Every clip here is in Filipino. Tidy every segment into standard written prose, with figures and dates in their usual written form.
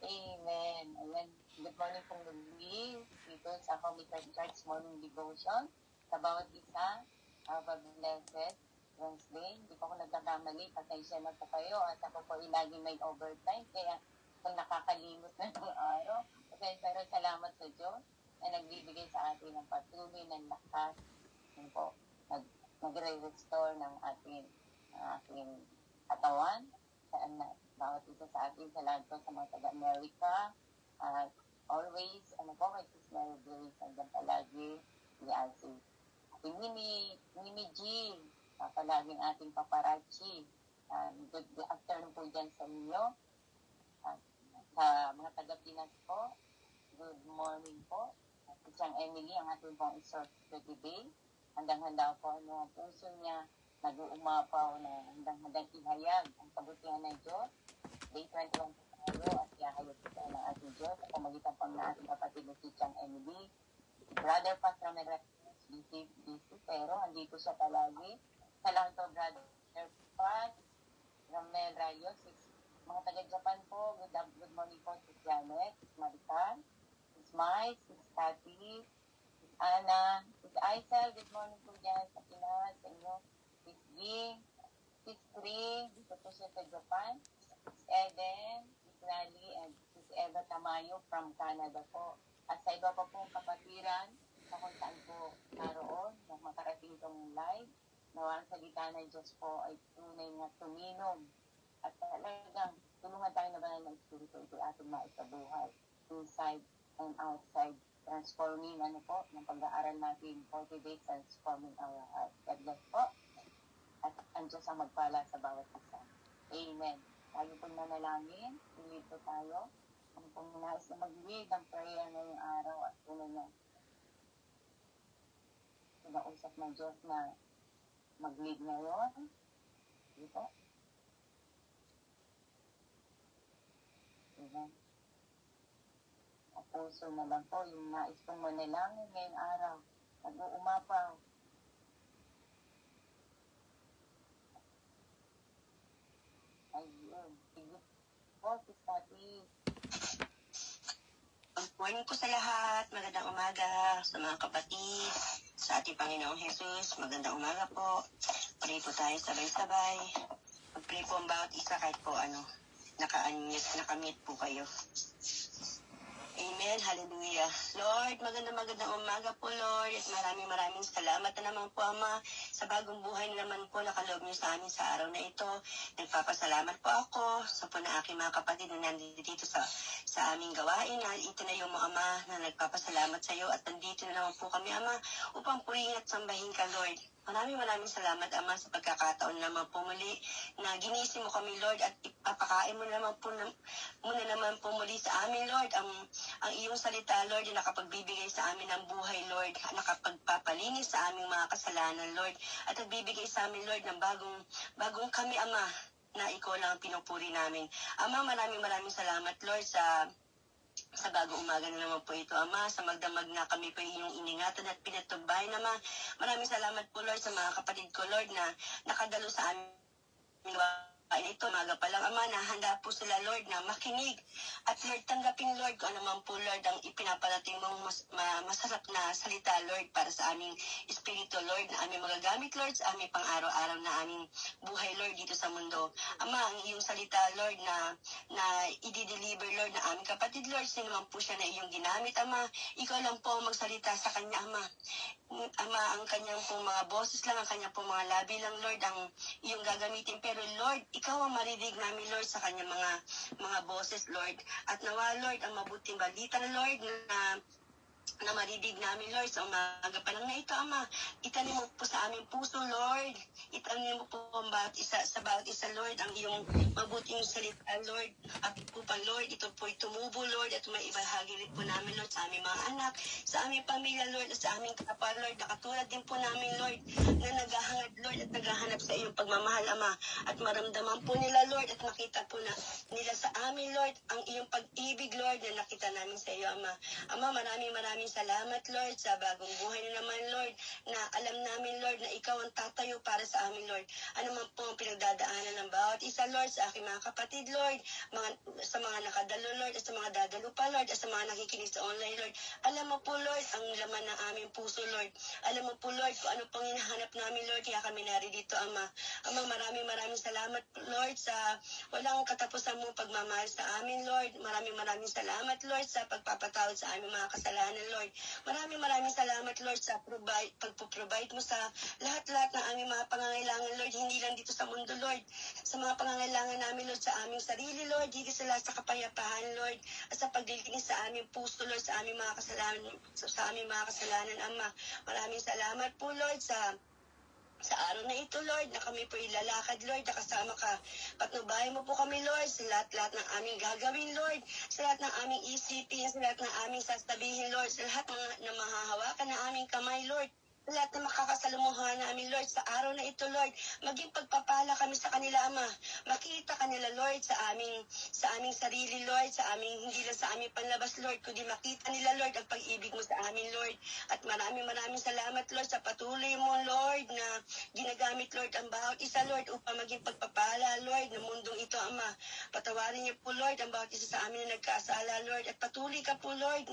Amen. Ayan. Good morning pong Luli. Dito sa Committed Church Morning Devotion. Sa bawat isa, have a blessed Wednesday. Hindi po ako nagkakamali. Pasensya na po kayo. At ako po lagi may overtime. Kaya kung nakakalimot na ng araw, pero salamat sa Diyos na nagbibigay sa atin ng patuloy ng lakas. Yun po, nagre-restore ng ating katawan. Saan na bawat isa sa atin, sa lahat po sa mga taga-America, at always, kay Sis Mary Grace, hanggang palagi, ni Asi. Mimi G, palaging ating paparachi. Good afternoon po dyan sa inyo. Sa mga taga-Pinas po, good morning po. Si Chang Emily, ang ating pong isort for today. Handang-handa po ang puso niya, nag-uumapaw na handang-handang ihayag ang kabutihan ng Diyos. Day 21 tayo at ihayag po tayo ng ating Diyos sa pamagitan po ng ating kapatid na si Chang Emily. Brother Pastor Romel busy, pero andito siya palagi. Salamat po, Brother Pat, Romel Rayos, mga taga-Japan po, good morning po, si Janet, si Marican, si Mike, si Cathy, si Ana, si Aisel, good morning po dyan sa Pinas, sa inyo, si Ging, si Spring, dito po siya sa Japan, si Eden, si Lali, and si Eva Tamayo from Canada po. At sa iba pa pong kapatiran, na kung saan po naroon, na makarating itong live, na ang salita ng Diyos po ay tunay na tuminom. At talagang tulungan tayo na ba ng Espiritu ito ating maisabuhay inside and outside, transforming ng pag-aaral natin 40 days, transforming our heart. God bless po. At ang Diyos ang magpala sa bawat isa. Amen. Tayo pong nanalangin, ulit po tayo. Ang pong nais na mag-lead ang prayer ngayong araw at tunay na pinausap ng Diyos na mag-lead ngayon. Dito. Amen. At puso na lang po yung nais pong manalangin ngayong araw. Nag-uumapaw. Ayun. Sige po, Sis Cathy. Good morning po sa lahat. Magandang umaga sa mga kapatid, sa ating Panginoong Jesus. Magandang umaga po. Pray po tayo sabay-sabay. Mag-pray po ang bawat isa kahit po naka-unmute, nakamute po kayo. Amen. Hallelujah. Lord, magandang umaga po, Lord. At maraming salamat na naman po, Ama, sa bagong buhay na naman po nakaloob niyo sa amin sa araw na ito. Nagpapasalamat po ako sa po na aking mga kapatid na nandito dito sa aming gawain. Ito na yung mga Ama na nagpapasalamat sa iyo at nandito na naman po kami, Ama, upang purihin at sambahin ka, Lord. Maraming salamat, Ama, sa pagkakataon naman po muli na ginising mo kami, Lord, at ipapakain mo naman po muli sa amin, Lord, ang iyong salita, Lord, na nakapagbibigay sa amin ng buhay, Lord, nakapagpapalinis sa aming mga kasalanan, Lord, at nagbibigay sa amin, Lord, ng bagong kami, Ama, na ikaw lang ang pinupuri namin. Ama, maraming salamat, Lord, sa bagong umaga na naman po ito, Ama, sa magdamag na kami po inyong iningatan at pinatubayan, Ama. Maraming salamat po, Lord, sa mga kapatid ko, Lord, na nakadalo sa amin ito, umaga pa lang, Ama, handa po sila, Lord, na makinig. At Lord, tanggapin, Lord, kung ano man po, Lord, ang ipinaparating mong masarap na salita, Lord, para sa aming espiritu, Lord, na aming magagamit, Lord, sa aming pang-araw-araw na aming buhay, Lord, dito sa mundo. Ama, ang iyong salita, Lord, na i-deliver, Lord, na aming kapatid, Lord, sino man po siya na iyong ginamit, Ama, ikaw lang po magsalita sa kanya, Ama. Ama, ang kanyang pong mga boses lang, ang kanyang pong mga labi lang, Lord, ang iyong gagamitin. Pero, Lord, ikaw ang marinig namin, Lord, sa kanyang mga boses, Lord. At nawa, Lord, ang mabuting balita, Lord, na marinig namin, Lord, sa umaga pa lang na ito, Ama. Itanim mo po sa aming puso, Lord. Itanim mo po sa bawat isa, Lord, ang iyong mabuting salita, Lord. At po pa, Lord, ito po tumubo, Lord, at may ibahagi rin po namin, Lord, sa aming mga anak, sa aming pamilya, Lord, at sa aming kapwa, Lord, na katulad din po namin, Lord, na naghahangad, Lord, at naghahanap sa iyong pagmamahal, Ama. At maramdaman po nila, Lord, at makita po nila sa amin, Lord, ang iyong pag-ibig, Lord, na nakita namin sa iyo, Ama. Ama, maraming maraming salamat, Lord, sa bagong buhay na naman, Lord, na alam namin, Lord, na ikaw ang tatayo para sa amin, Lord. Ano man po ang pinagdadaanan ng bawat isa, Lord, sa aking mga kapatid, Lord, sa mga nakadalo, Lord, at sa mga dadalo pa, Lord, at sa mga nakikinig sa online, Lord. Alam mo po, Lord, ang laman ng aming puso, Lord. Alam mo po, Lord, kung ano pang hinahanap namin, Lord, kaya kami naririto, Ama. Ama, maraming salamat, Lord, sa walang katapusan mo pagmamahal sa amin, Lord. Maraming salamat, Lord, sa pagpapatawad sa aming mga kasalanan, Lord. Maraming salamat, Lord, sa pagpo-provide mo sa lahat-lahat ng aming mga pangangailangan, Lord. Hindi lang dito sa mundo, Lord. Sa mga pangangailangan namin, Lord, sa aming sarili, Lord. Hindi sila sa kapayapaan, Lord. At sa paglilinis sa aming puso, Lord, sa aming mga kasalanan, Ama. Maraming salamat po, Lord, sa araw na ito, Lord, na kami po ilalakad, Lord, na kasama ka. Patnubayan mo po kami, Lord, sa lahat ng aming gagawin, Lord, sa lahat ng aming isipin, sa lahat ng aming sasabihin, Lord, sa lahat na mahahawakan na aming kamay, Lord, sa lahat na makakasalamuhan namin, Lord, sa araw na ito, Lord, maging pagpapala kami sa kanila, Ama. Makita kanila, Lord, sa aming sarili, Lord, hindi lang sa aming panlabas, Lord, kundi makita nila, Lord, ang pag-ibig mo sa amin, Lord. At maraming salamat, Lord, sa patuloy mo, Lord, na ginagamit, Lord, ang bawat isa, Lord, upang maging pagpapala, Lord, ng mundong ito, Ama. Patawarin niyo po, Lord, ang bawat isa sa amin na nagkasala, Lord, at patuloy ka po, Lord,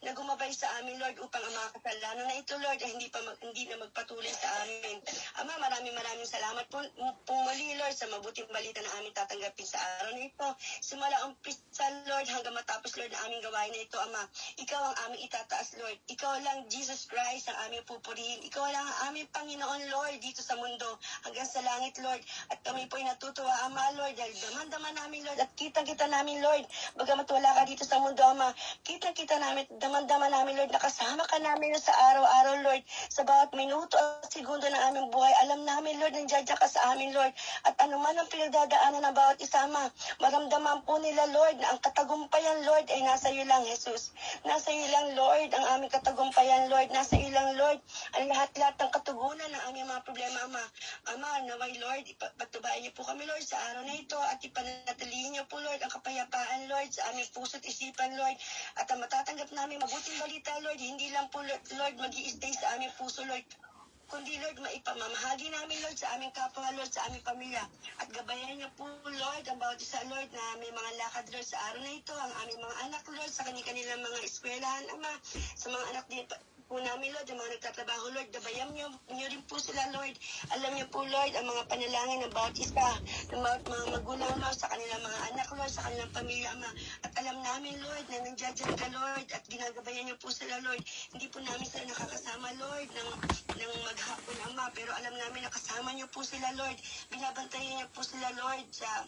na gumabay sa amin, Lord, upang ang mga kasalanan na ito, Lord, ay hindi na magpatuloy sa amin. Ama, maraming salamat po muli, Lord, sa mabuting balita na aming tatanggapin sa araw na ito. Simula umpisa, Lord, hanggang matapos, Lord, ang aming gawain na ito, Ama. Ikaw ang aming itataas, Lord. Ikaw lang, Jesus Christ, ang aming pupurihin. Ikaw lang ang aming Panginoon, Lord, dito sa mundo, hanggang sa langit, Lord. At kami po'y natutuwa, Ama, Lord, dahil daman-daman namin, Lord, at kita namin, Lord, bagamat wala ka dito sa mundo, Ama, kita namin, daman-daman namin, Lord, nakasama ka namin sa araw-araw, Lord, sa bawat minuto at segundo ng aming buhay. Alam namin, Lord, nandiyan ka sa amin, Lord, at anuman ang pinagdadaanan ng bawat isama, maramdaman po nila, Lord, na ang katagumpayan, Lord, ay nasa iyo lang, Jesus. Nasa iyo lang, Lord, ang aming katagumpayan, Lord. Nasa iyo lang, Lord, ang lahat-lahat ng katugunan ng aming mga problema, Ama. Ama, naway, Lord, ipatubayan niyo po kami, Lord, sa araw na ito at ipanatilihin niyo po, Lord, ang kapayapaan, Lord, sa aming puso't isipan, Lord, at ang matatanggap namin mabuting balita, Lord, hindi lang po, Lord, mag-i-stay sa aming puso, Lord, kundi, Lord, maipamamahagi namin, Lord, sa aming kapwa, Lord, sa aming pamilya. At gabayan niyo po, Lord, ang bawat isa, Lord, na may mga lakad, Lord, sa araw na ito, ang aming mga anak, Lord, sa kanilang mga eskwelahan, Ama, sa mga anak din po namin, Lord, ang mga nagtatrabaho, Lord, gabayan niyo rin po sila, Lord. Alam niyo po, Lord, ang mga panalangin ng bawat isa, ng bawat mga magulang, Lord, sa kanilang mga anak, Lord, sa kanilang pamilya, Ama. At alam namin, Lord, na nandiyan ka, Lord, at ginagabayan niyo po sila, Lord. Hindi po namin sila nakakasama, Lord, ng maghapon, Ama, pero alam namin na kasama niyo po sila, Lord. Binabantayan niyo po sila, Lord, sa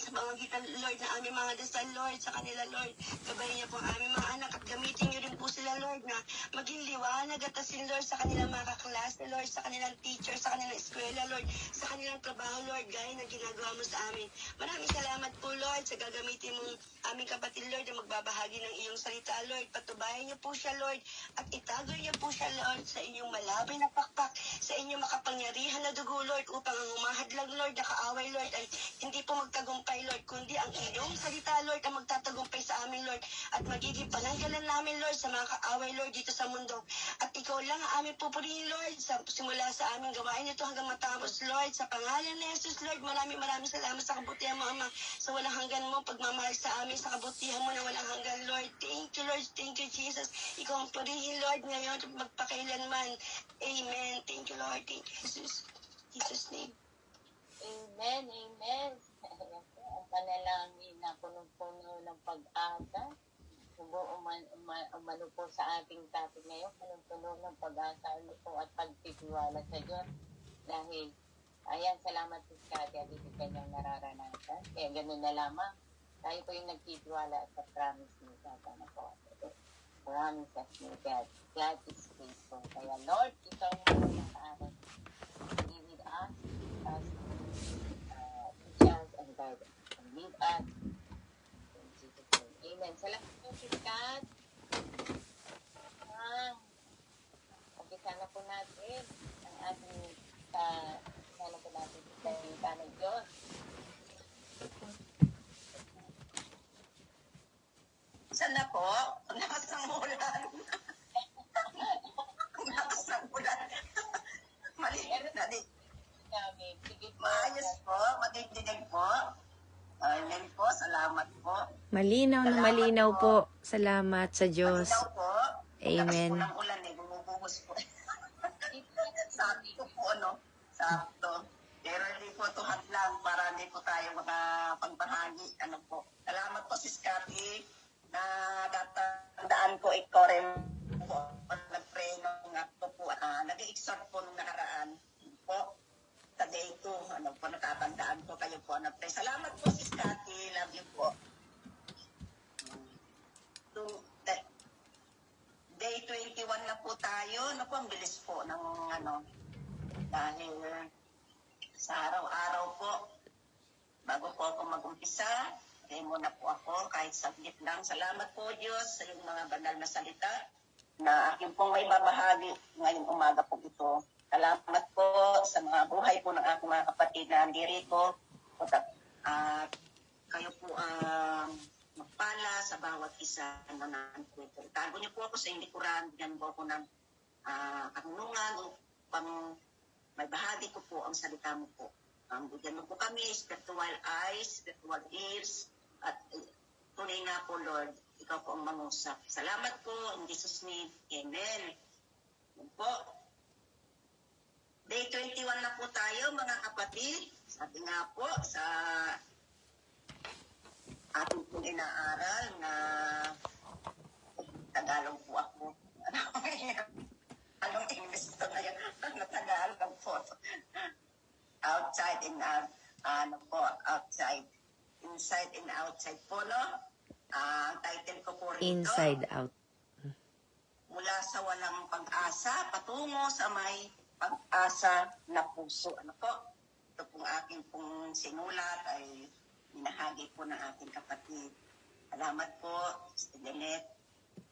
pamagitan, Lord, na aming mga dasal, Lord, sa kanila, Lord. Gabayan niyo po ang aming mga anak at gamitin niyo rin po sila, Lord, na maging liwanag at asin, Lord, sa kanilang mga kaklase, Lord, sa kanilang teacher, sa kanilang eskwela, Lord, sa kanilang trabaho, Lord, gaya ng ginagawa mo sa amin. Maraming salamat po, Lord, sa gagamitin mong aming kapatid, Lord, na magbabahagi ng iyong salita, Lord. Patubayan niyo po siya, Lord, at itagoy niyo po siya, Lord, sa inyong malabay na pakpak, sa inyong makapangyarihan na dugo, Lord, upang ang humahadlang, Lord, na kaaway, Lord, ay hindi po magtagumpay, Lord, kundi ang iyong salita, Lord, ang magtatagumpay sa amin, Lord, at magiging pananggalan namin, Lord, sa mga kaaway, Lord, dito sa mundo. At ikaw lang ang aming pupurihin, Lord, simula sa aming gawain ito hanggang matapos, Lord, sa pangalan ni Jesus, Lord. Maraming salamat sa kabutihan mo, Ama, sa walang hanggan mo, pagmamahal sa amin, sa kabutihan mo na walang hanggan, Lord. Thank you, Lord. Thank you, Jesus. Ikaw ang purihin, Lord, ngayon at magpakailanman. Amen. Thank you, Lord. Thank you, Jesus. In Jesus' name. Amen. Ayan po, ang panalangin na punong-puno ng pag-asa. Umano po sa ating topic ngayon, punong-puno ng pag-asa po at pagtitiwala sa Diyos. Dahil, ayan, salamat po sa atin at ito kanyang nararanasan. Kaya ganun na lamang. Tayo po yung nagtitiwala sa promise ni God. Ano po? Promises ni God. God is faithful. Kaya, Lord, ikaw mo nakaaral. Be with us as teach us and guide us. And lead us. In Jesus' name. Amen. Salamat po, Kat. Umpisa na po natin ang ating sana po natin sa salita ng Diyos. Sana po, nakasangulan. po? Malinaw na Salamat malinaw po. po. Salamat sa Diyos. Malinaw po. Amen. Lakas po ng ulan eh, bumubuhos po. Sakto po, no? Sakto. Pero hindi po ito lang para hindi po tayo makapagbahagi. Ano po. Salamat po si Scotty na datandaan ko ikaw rin po. Nag-pray nung ako po. Nag-exhort po nung nakaraan po. Sa day 2, ano po, natatandaan ko kayo po. Nag-pray. Salamat po si Scotty. Love you po. Day 21 na po tayo. Ano po, ang bilis po ng ano. Dahil sa araw-araw po, bago po ako mag-umpisa, kaya muna po ako, kahit saglit lang. Salamat po Diyos sa iyong mga banal na salita na aking pong may babahagi ngayong umaga po ito. Salamat po sa mga buhay po ng aking mga kapatid na nandito. At kayo po magpala sa bawat isa na nandito. Tago niyo po ako sa hindi Quran, bigyan po ako ng karunungan upang may bahagi ko po ang salita mo po. Bigyan mo po kami, spiritual eyes, spiritual ears, at tunay na po, Lord, ikaw po ang mangusap. Salamat po, in Jesus' name, Amen. Yan po. Day 21 na po tayo, mga kapatid. Sabi nga po sa ating pong inaaral na Tagalog po ako. Anong English ito na yan? Tagalog po. Outside and outside. Inside and outside po, no? Ang title ko po rito. Inside out. Mula sa walang pag-asa, patungo sa may pag-asa na puso. Ano po? Ito pong aking pong sinulat ay minahagi po ng ating kapatid. Salamat po, Sister Janet.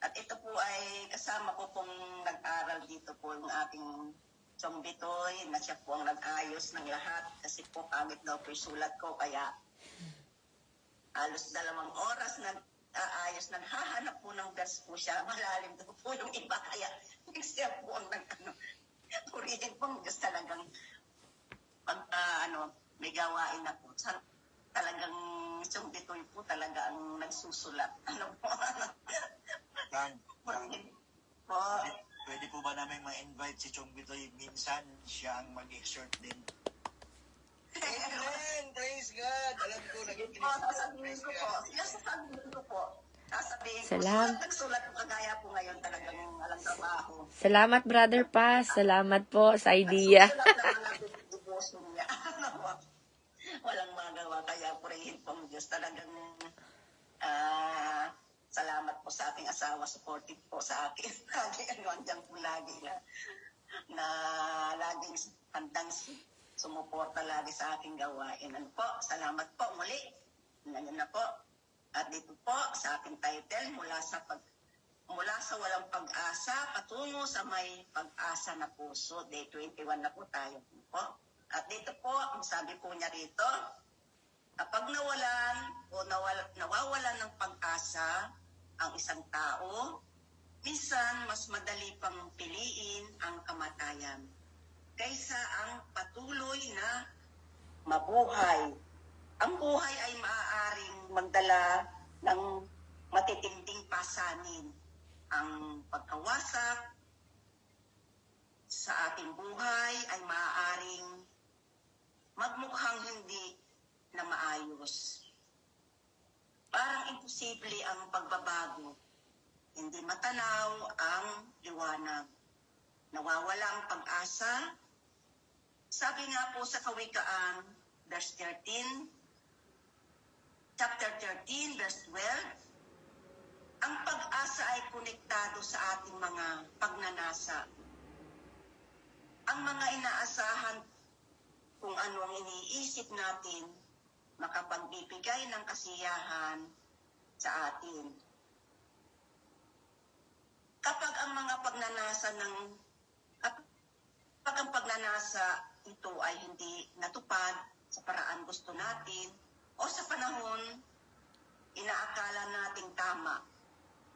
At ito po ay kasama ko pong nag-aral dito po yung ating Chong Bitoy na siya po ang nag-ayos ng lahat kasi po pangit daw po yung sulat ko kaya halos 2 oras na ayos na hahanap po ng verse po siya. Malalim daw po yung iba kaya siya po ang purihin po Diyos talagang pag may gawain na po. Talagang Chong Bitoy po talaga ang nagsusulat. Ano po? Po. Pwede po ba namin ma-invite si Chong Bitoy minsan? Siya ang mag-exhort din. Amen! Praise God! Alam ko, nag-increase Po, sasabihin ko po. Sasabihin ko po. Sasabihin ko. Salamat. Nagsulat ko kagaya po ngayon talagang alang trabaho. Salamat, Brother Paz. Salamat po sa idea. Nagsusulat naman ang devotion niya. Walang magawa. Kaya purihin po ang Diyos. Talagang salamat po sa aking asawa. Supportive po sa akin. Lagi andyan po lagi na laging handang sumuporta lagi sa aking gawain. Ano po? Salamat po muli. Ganyan na po. At dito po sa aking title, mula sa walang pag-asa, patungo sa may pag-asa na puso. Day 21 na po tayo po. At dito po, ang sabi po niya rito, kapag nawawalan ng pag-asa ang isang tao, minsan mas madali pang piliin ang kamatayan kaysa ang patuloy na mabuhay. Ang buhay ay maaaring magdala ng matitinding pasanin. Ang pagkawasak sa ating buhay ay maaaring magmukhang hindi na maayos. Parang imposible ang pagbabago. Hindi matanaw ang liwanag. Nawawala ang pag-asa. Sabi nga po sa Kawikaan, verse 13, chapter 13, verse 12, ang pag-asa ay konektado sa ating mga pagnanasa. Ang mga inaasahan kung ano ang iniisip natin, makapagbibigay ng kasiyahan sa atin. Kapag ang pagnanasa ito ay hindi natupad sa paraan gusto natin o sa panahon inaakala nating tama,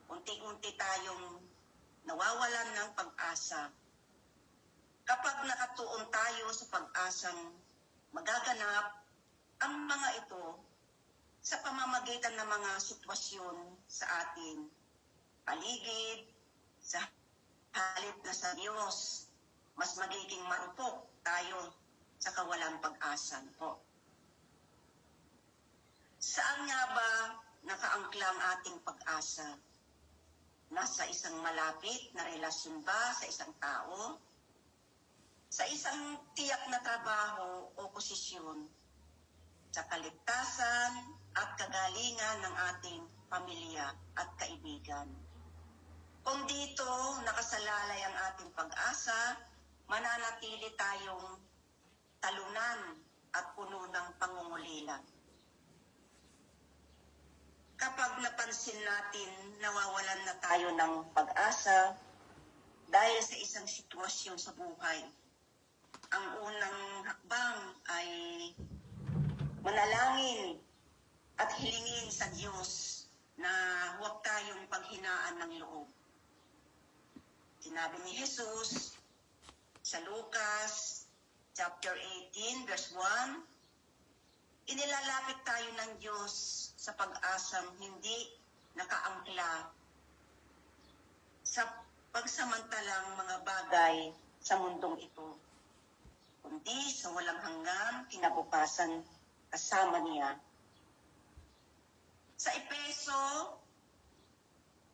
unti-unti tayong nawawalan ng pag-asa. Kapag nakatuon tayo sa pag-asang magaganap, ang mga ito sa pamamagitan ng mga sitwasyon sa ating paligid, sa halip na sa Diyos, mas magiging marupok tayo sa kawalang pag-asa po. Saan nga ba nakaangkla ang ating pag-asa? Nasa isang malapit na relasyon ba sa isang tao? Sa isang tiyak na trabaho o posisyon? Sa kaligtasan at kagalingan ng ating pamilya at kaibigan? Kung dito nakasalalay ang ating pag-asa, mananatili tayong talunan at puno ng pangungulila. Kapag napansin natin nawawalan na tayo ng pag-asa dahil sa isang sitwasyon sa buhay, ang unang hakbang ay manalangin at hilingin sa Diyos na huwag tayong paghinaan ng loob. Sinabi ni Jesus sa Lucas chapter 18 verse 1, inilalapit tayo ng Diyos sa pag-asang hindi nakaangkla sa pagsamantalang mga bagay sa mundong ito, kundi sa walang hanggang kinabukasan kasama niya. Sa Efeso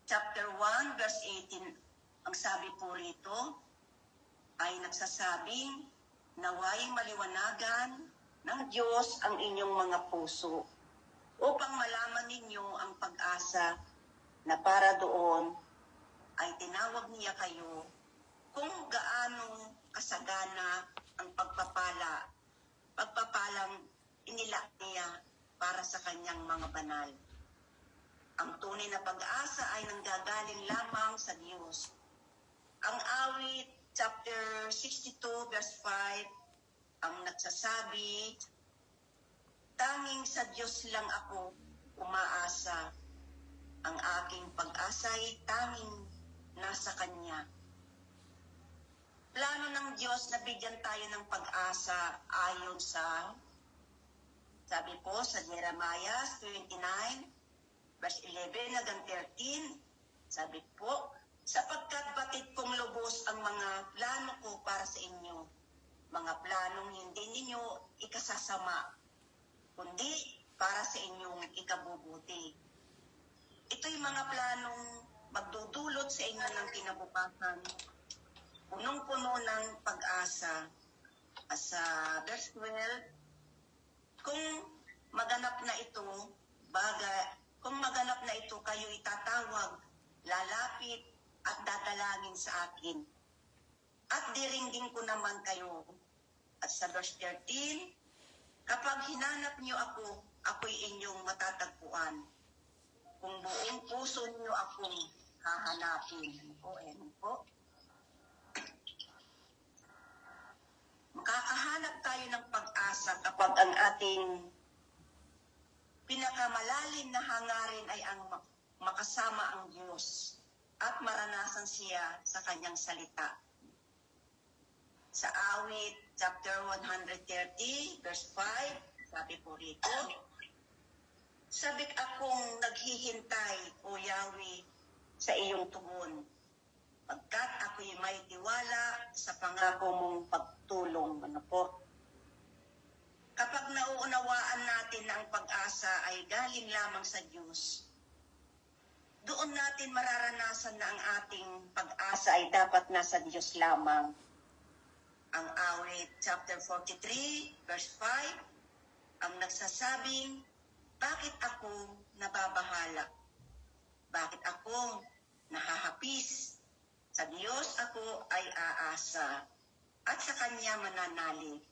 chapter 1 verse 18, ang sabi po rito ay nagsasabing, naway maliwanagan ng Diyos ang inyong mga puso upang malaman ninyo ang pag-asa na para doon ay tinawag niya kayo kung gaano kasagana ang pagpapalang inila niya para sa kanyang mga banal. Ang tunay na pag-asa ay nanggagaling lamang sa Diyos. Ang awit chapter 62 verse 5 ang nagsasabi, tanging sa Diyos lang ako umaasa. Ang aking pag-asa ay tanging nasa Kanya. Plano ng Diyos na bigyan tayo ng pag-asa ayon sa, sabi po sa Jeremiah 29 verse 11 hanggang 13, sabi po, sapagkat batid kong lubos ang mga plano ko para sa inyo, mga planong hindi ninyo ikasasama, kundi para sa inyong ikabubuti. Ito'y mga planong magdudulot sa inyo ng kinabukasan, punong-puno ng pag-asa. Sa verse 12, kung maganap na ito, kayo itatawag, lalapit at dadalangin sa akin. At diringgin ko naman kayo. At sa verse 13, kapag hinanap niyo ako, ako'y inyong matatagpuan. Kung buong puso niyo akong hahanapin. Po. Makakahanap tayo ng pag-asa kapag ang ating pinakamalalim na hangarin ay ang makasama ang Diyos at maranasan siya sa kanyang salita. Sa awit chapter 130 verse 5, sabi po rito, sabik akong naghihintay, O Yahweh, sa iyong tugon, pagkat ako'y may tiwala sa pangako mong pagtulong. Ano po? Kapag nauunawaan natin na ang pag-asa ay galing lamang sa Diyos, doon natin mararanasan na ang ating pag-asa ay dapat nasa Diyos lamang. Ang awit chapter 43 verse 5 ang nagsasabing, bakit ako nababahala? Bakit ako nahahapis? Sa Diyos ako ay aasa at sa Kanya mananalig.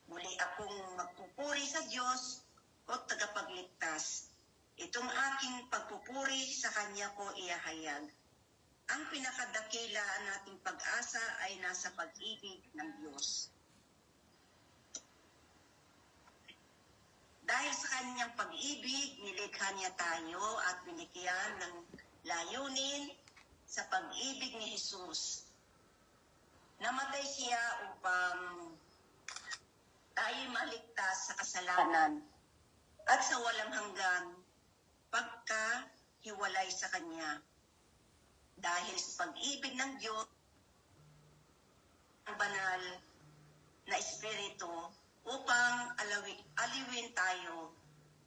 Muli akong magpupuri sa Diyos o tagapagligtas. Itong aking pagpupuri sa Kanya ko iahayag. Ang pinakadakila nating pag-asa ay nasa pag-ibig ng Diyos. Dahil sa Kanyang pag-ibig, nilikha niya tayo at binigyan ng layunin sa pag-ibig ni Jesus. Namatay siya upang tayo maligtas sa kasalanan at sa walang hanggan pagkahiwalay sa Kanya. Dahil sa pag-ibig ng Diyos, ang banal na Espiritu upang aliwin tayo,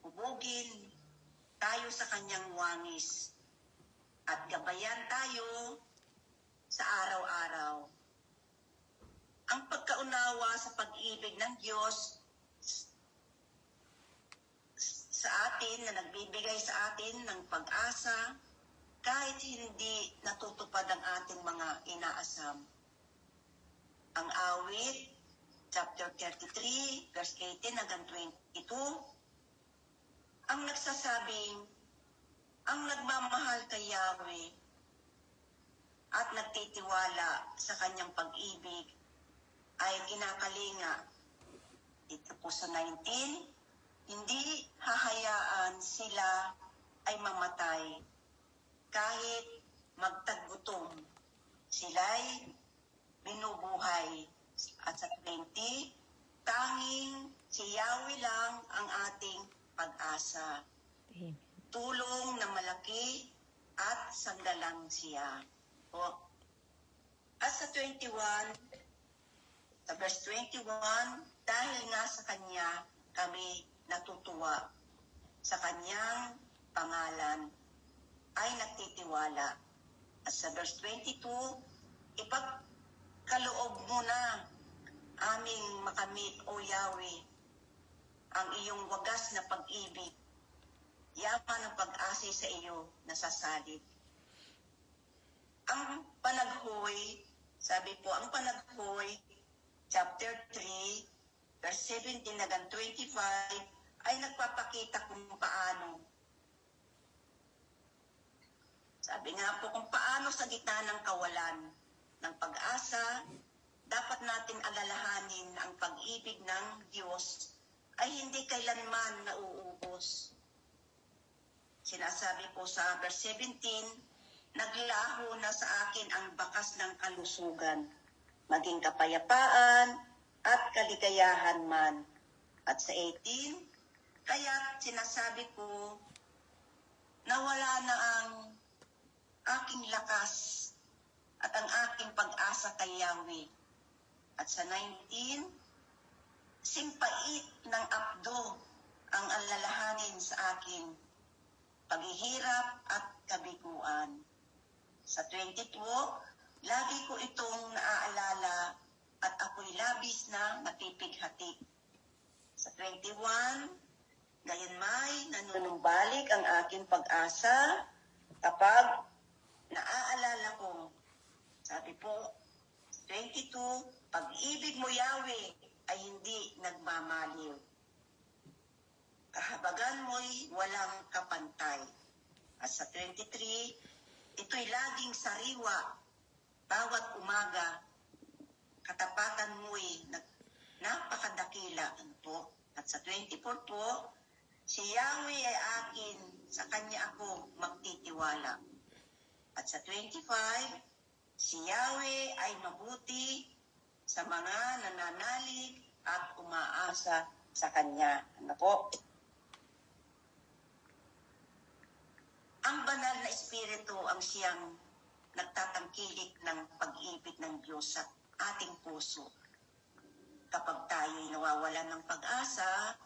hubugin tayo sa Kanyang wangis at gabayan tayo sa araw-araw. Ang pagkaunawa sa pag-ibig ng Diyos sa atin na nagbibigay sa atin ng pag-asa kahit hindi natutupad ang ating mga inaasam. Ang awit, chapter 33, verse 18 hanggang 22, ang nagsasabing, ang nagmamahal kay Yahweh at nagtitiwala sa Kanyang pag-ibig ay kinakalinga. Dito po sa 19, hindi hahayaan sila ay mamatay kahit magtagutom. Sila'y binubuhay. At sa 20, tanging si Yahweh lang ang ating pag-asa. Tulong na malaki at sandalang siya. O, at sa 21, sa verse 21, dahil nga sa Kanya kami natutuwa. Sa Kanyang pangalan ay nagtitiwala. At sa verse 22, ipagkaloob mo na aming makamit, O Yahweh, ang iyong wagas na pag-ibig. Yaman ang pag-asa sa iyo na sasalit. Ang panaghoy, sabi po, ang panaghoy, chapter 3, verse 17 hanggang 25, ay nagpapakita kung paano. Sabi nga po, kung paano sa gitna ng kawalan ng pag-asa, dapat natin alalahanin ang pag-ibig ng Diyos ay hindi kailanman nauubos. Sinasabi po sa verse 17, naglaho na sa akin ang bakas ng kalusugan, maging kapayapaan at kaligayahan man. At sa 18, kaya sinasabi ko, nawala na ang aking lakas at ang aking pag-asa kay Yahweh. At sa 19, simpait ng abdo ang alalahanin sa akin, paghihirap at kabiguan. Sa 22, lagi ko itong naaalala at ako'y labis na napipighati. Sa 21, gayon may nanunumbalik ang aking pag-asa kapag naaalala ko. Sabi po, 22, pag-ibig mo Yahweh ay hindi nagmamaliw. Kahabagan mo'y walang kapantay. At sa 23, ito'y laging sariwa bawat umaga. Katapatan mo'y napakadakila. Po. At sa 24 po, si Yahweh ay akin, sa Kanya ako magtitiwala. At sa 25, si Yahweh ay mabuti sa mga nananalig at umaasa sa Kanya. Ano po? Ang banal na Espiritu ang siyang nagtatangkilik ng pag-ibig ng Diyos sa ating puso. Kapag tayo'y nawawalan ng pag-asa,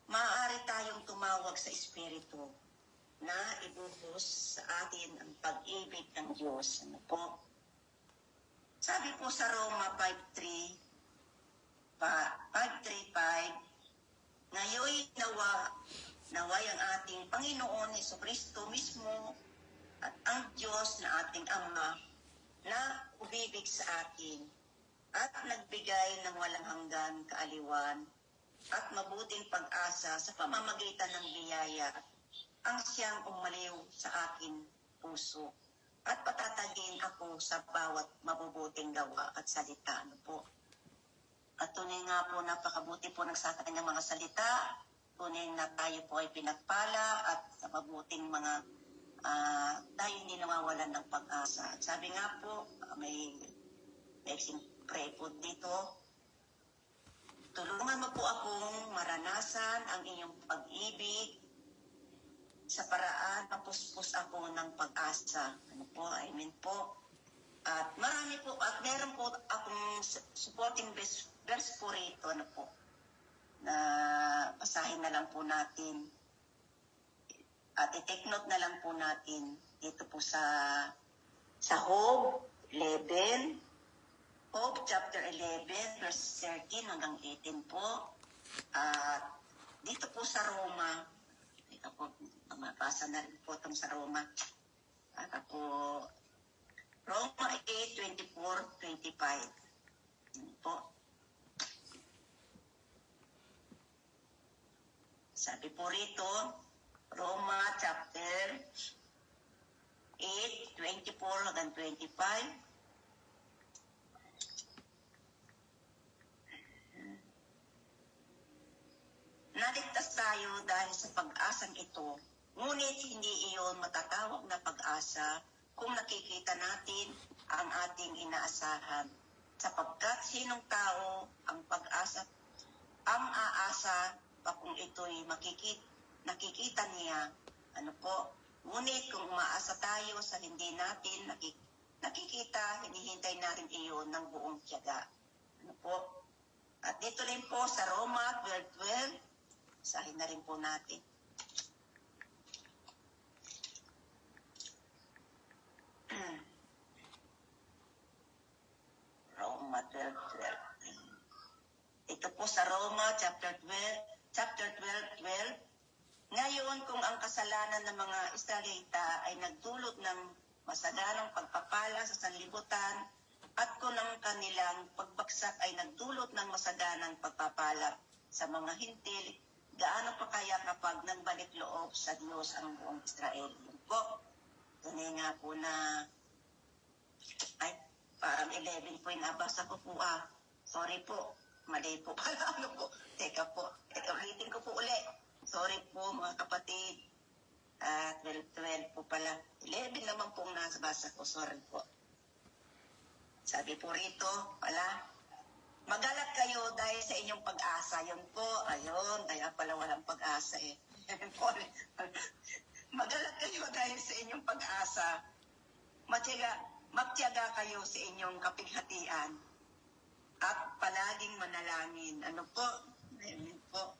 maaari tayong tumawag sa Espiritu na ibuhos sa atin ang pag-ibig ng Diyos. Ano po? Sabi po sa Roma 5:35, ngayoy naway ang ating Panginoon Jesucristo mismo at ang Diyos na ating Ama na umibig sa atin at nagbigay ng walang hanggan kaaliwan at mabuting pag-asa sa pamamagitan ng biyaya ang siyang umaliw sa akin puso at patatagin ako sa bawat mabubuting gawa at salita. Ano po? At tunay nga po, napakabuti po ng sa kanyang mga salita. Tunay na tayo po ay pinagpala at sa mabuting mga tayo hindi nawawalan ng pag-asa. At sabi nga po, may pray po dito. Tulungan mo po akong maranasan ang iyong pag-ibig sa paraan mapuspos ako ng pag-asa. Ano po? Amen po. At marami po, at meron po akong supporting verse po rito, ano po, na basahin na lang po natin. At i-take note na lang po natin dito po sa Job 11, Job chapter 11, verse 13 hanggang 18 po. At dito po sa Roma, ito po, mabasa na rin po itong sa Roma. At po, Roma 8, 24, 25. Yan po. Sabi po rito, Roma chapter 8, 24 hanggang 25. Naligtas tayo dahil sa pag-asang ito, ngunit hindi iyon matatawag na pag-asa kung nakikita natin ang ating inaasahan. Sapagkat sinong tao ang pag-asa, ang aasa pa kung ito'y nakikita niya. Ano po? Ngunit kung umaasa tayo sa hindi natin nakikita, hinihintay natin iyon ng buong tiyaga. Ano po? At dito rin po sa Roma 12:12, sahin na rin po natin. Roma 12:12. Ito po sa Roma chapter 12:12. Ngayon, kung ang kasalanan ng mga Israelita ay nagdulot ng masaganang pagpapala sa sanlibutan at kung ang kanilang pagbagsak ay nagdulot ng masaganang pagpapala sa mga hintil, gaano pa kaya kapag nagbalik loob sa Diyos ang buong Israel? Yun po. Tunay nga po na ay parang 11 po yung nabasa ko po. Sorry po. Mali po pala. Ano po? Teka po. Ulitin ko po uli. Sorry po mga kapatid. 12 po pala. 11 naman pong nabasa ko. Sorry po. Sabi po rito pala, magalak kayo dahil sa inyong pag-asa. Yun po. Ayun. Kaya pala walang pag-asa eh. Magalak kayo dahil sa inyong pag-asa. Magtiyaga kayo sa inyong kapighatian. At palaging manalangin. Ano po? Amen po.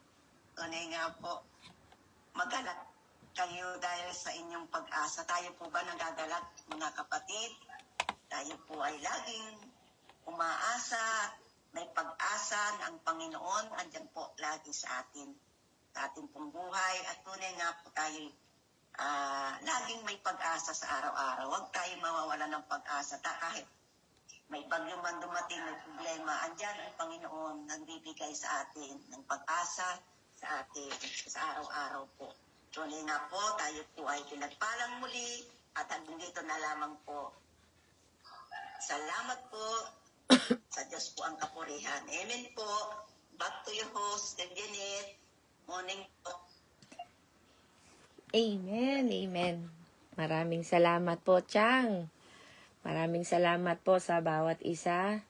Tunay nga po. Magalak kayo dahil sa inyong pag-asa. Tayo po ba nagagalak, mga kapatid? Tayo po ay laging umaasa, may pag-asa na ang Panginoon andyan po lagi sa atin. Sa ating pong buhay. At tunay nga po tayo laging may pag-asa sa araw-araw. Huwag tayo mawawala ng pag-asa. Kahit may bagyo man dumating, may problema, andyan ang Panginoon nagbibigay sa atin ng pag-asa sa atin sa araw-araw po. Tunay nga po, tayo po ay pinagpalang muli at hanggang dito na lamang po. Salamat po sa Diyos po ang kapurihan. Amen po. Back to your host, Janet. Morning po. Amen, amen. Maraming salamat po, Chang. Maraming salamat po sa bawat isa,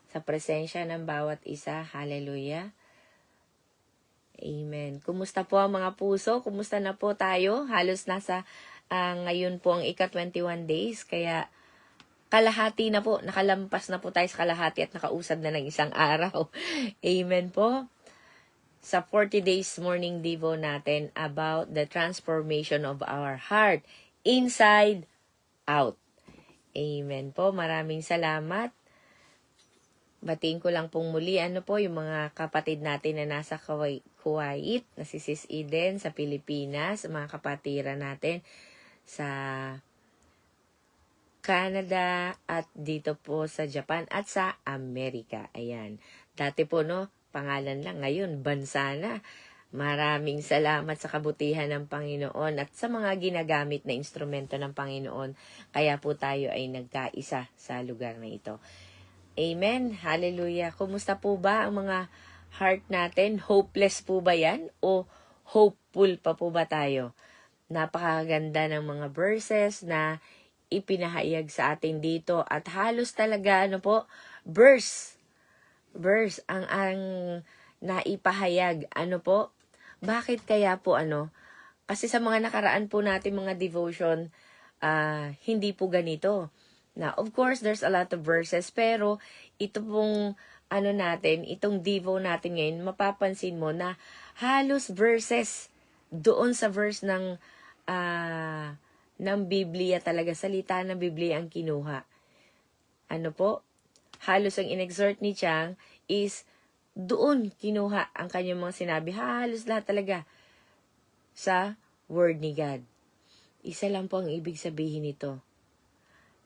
sa presensya ng bawat isa. Hallelujah. Amen. Kumusta po ang mga puso? Kumusta na po tayo? Halos nasa ngayon po ang ika-21 days. Kaya kalahati na po. Nakalampas na po tayo sa kalahati at nakausad na ng isang araw. Amen po. Sa 40 days morning devo natin about the transformation of our heart. Inside, out. Amen po. Maraming salamat. Batiin ko lang pong muli yung mga kapatid natin na nasa Kuwait, na si Sis Eden sa Pilipinas, mga kapatira natin sa Canada at dito po sa Japan at sa Amerika. Ayan. Dati po pangalan lang, ngayon bansa na. Maraming salamat sa kabutihan ng Panginoon at sa mga ginagamit na instrumento ng Panginoon. Kaya po tayo ay nagkaisa sa lugar na ito. Amen. Hallelujah. Kumusta po ba ang mga heart natin? Hopeless po ba yan? O hopeful pa po ba tayo? Napakaganda ng mga verses na ipinahayag sa atin dito. At halos talaga, verse. Ang na ipahayag. Ano po? Bakit kaya po Kasi sa mga nakaraan po natin mga devotion, hindi po ganito. Now, of course, there's a lot of verses, pero ito pong itong devo natin ngayon, mapapansin mo na halos verses doon sa verse ng Biblia talaga, salita ng Biblia ang kinuha. Ano po? Halos ang inexhort ni Chang is doon kinuha ang kanyang mga sinabi. Halos lahat talaga sa word ni God. Isa lang po ang ibig sabihin nito.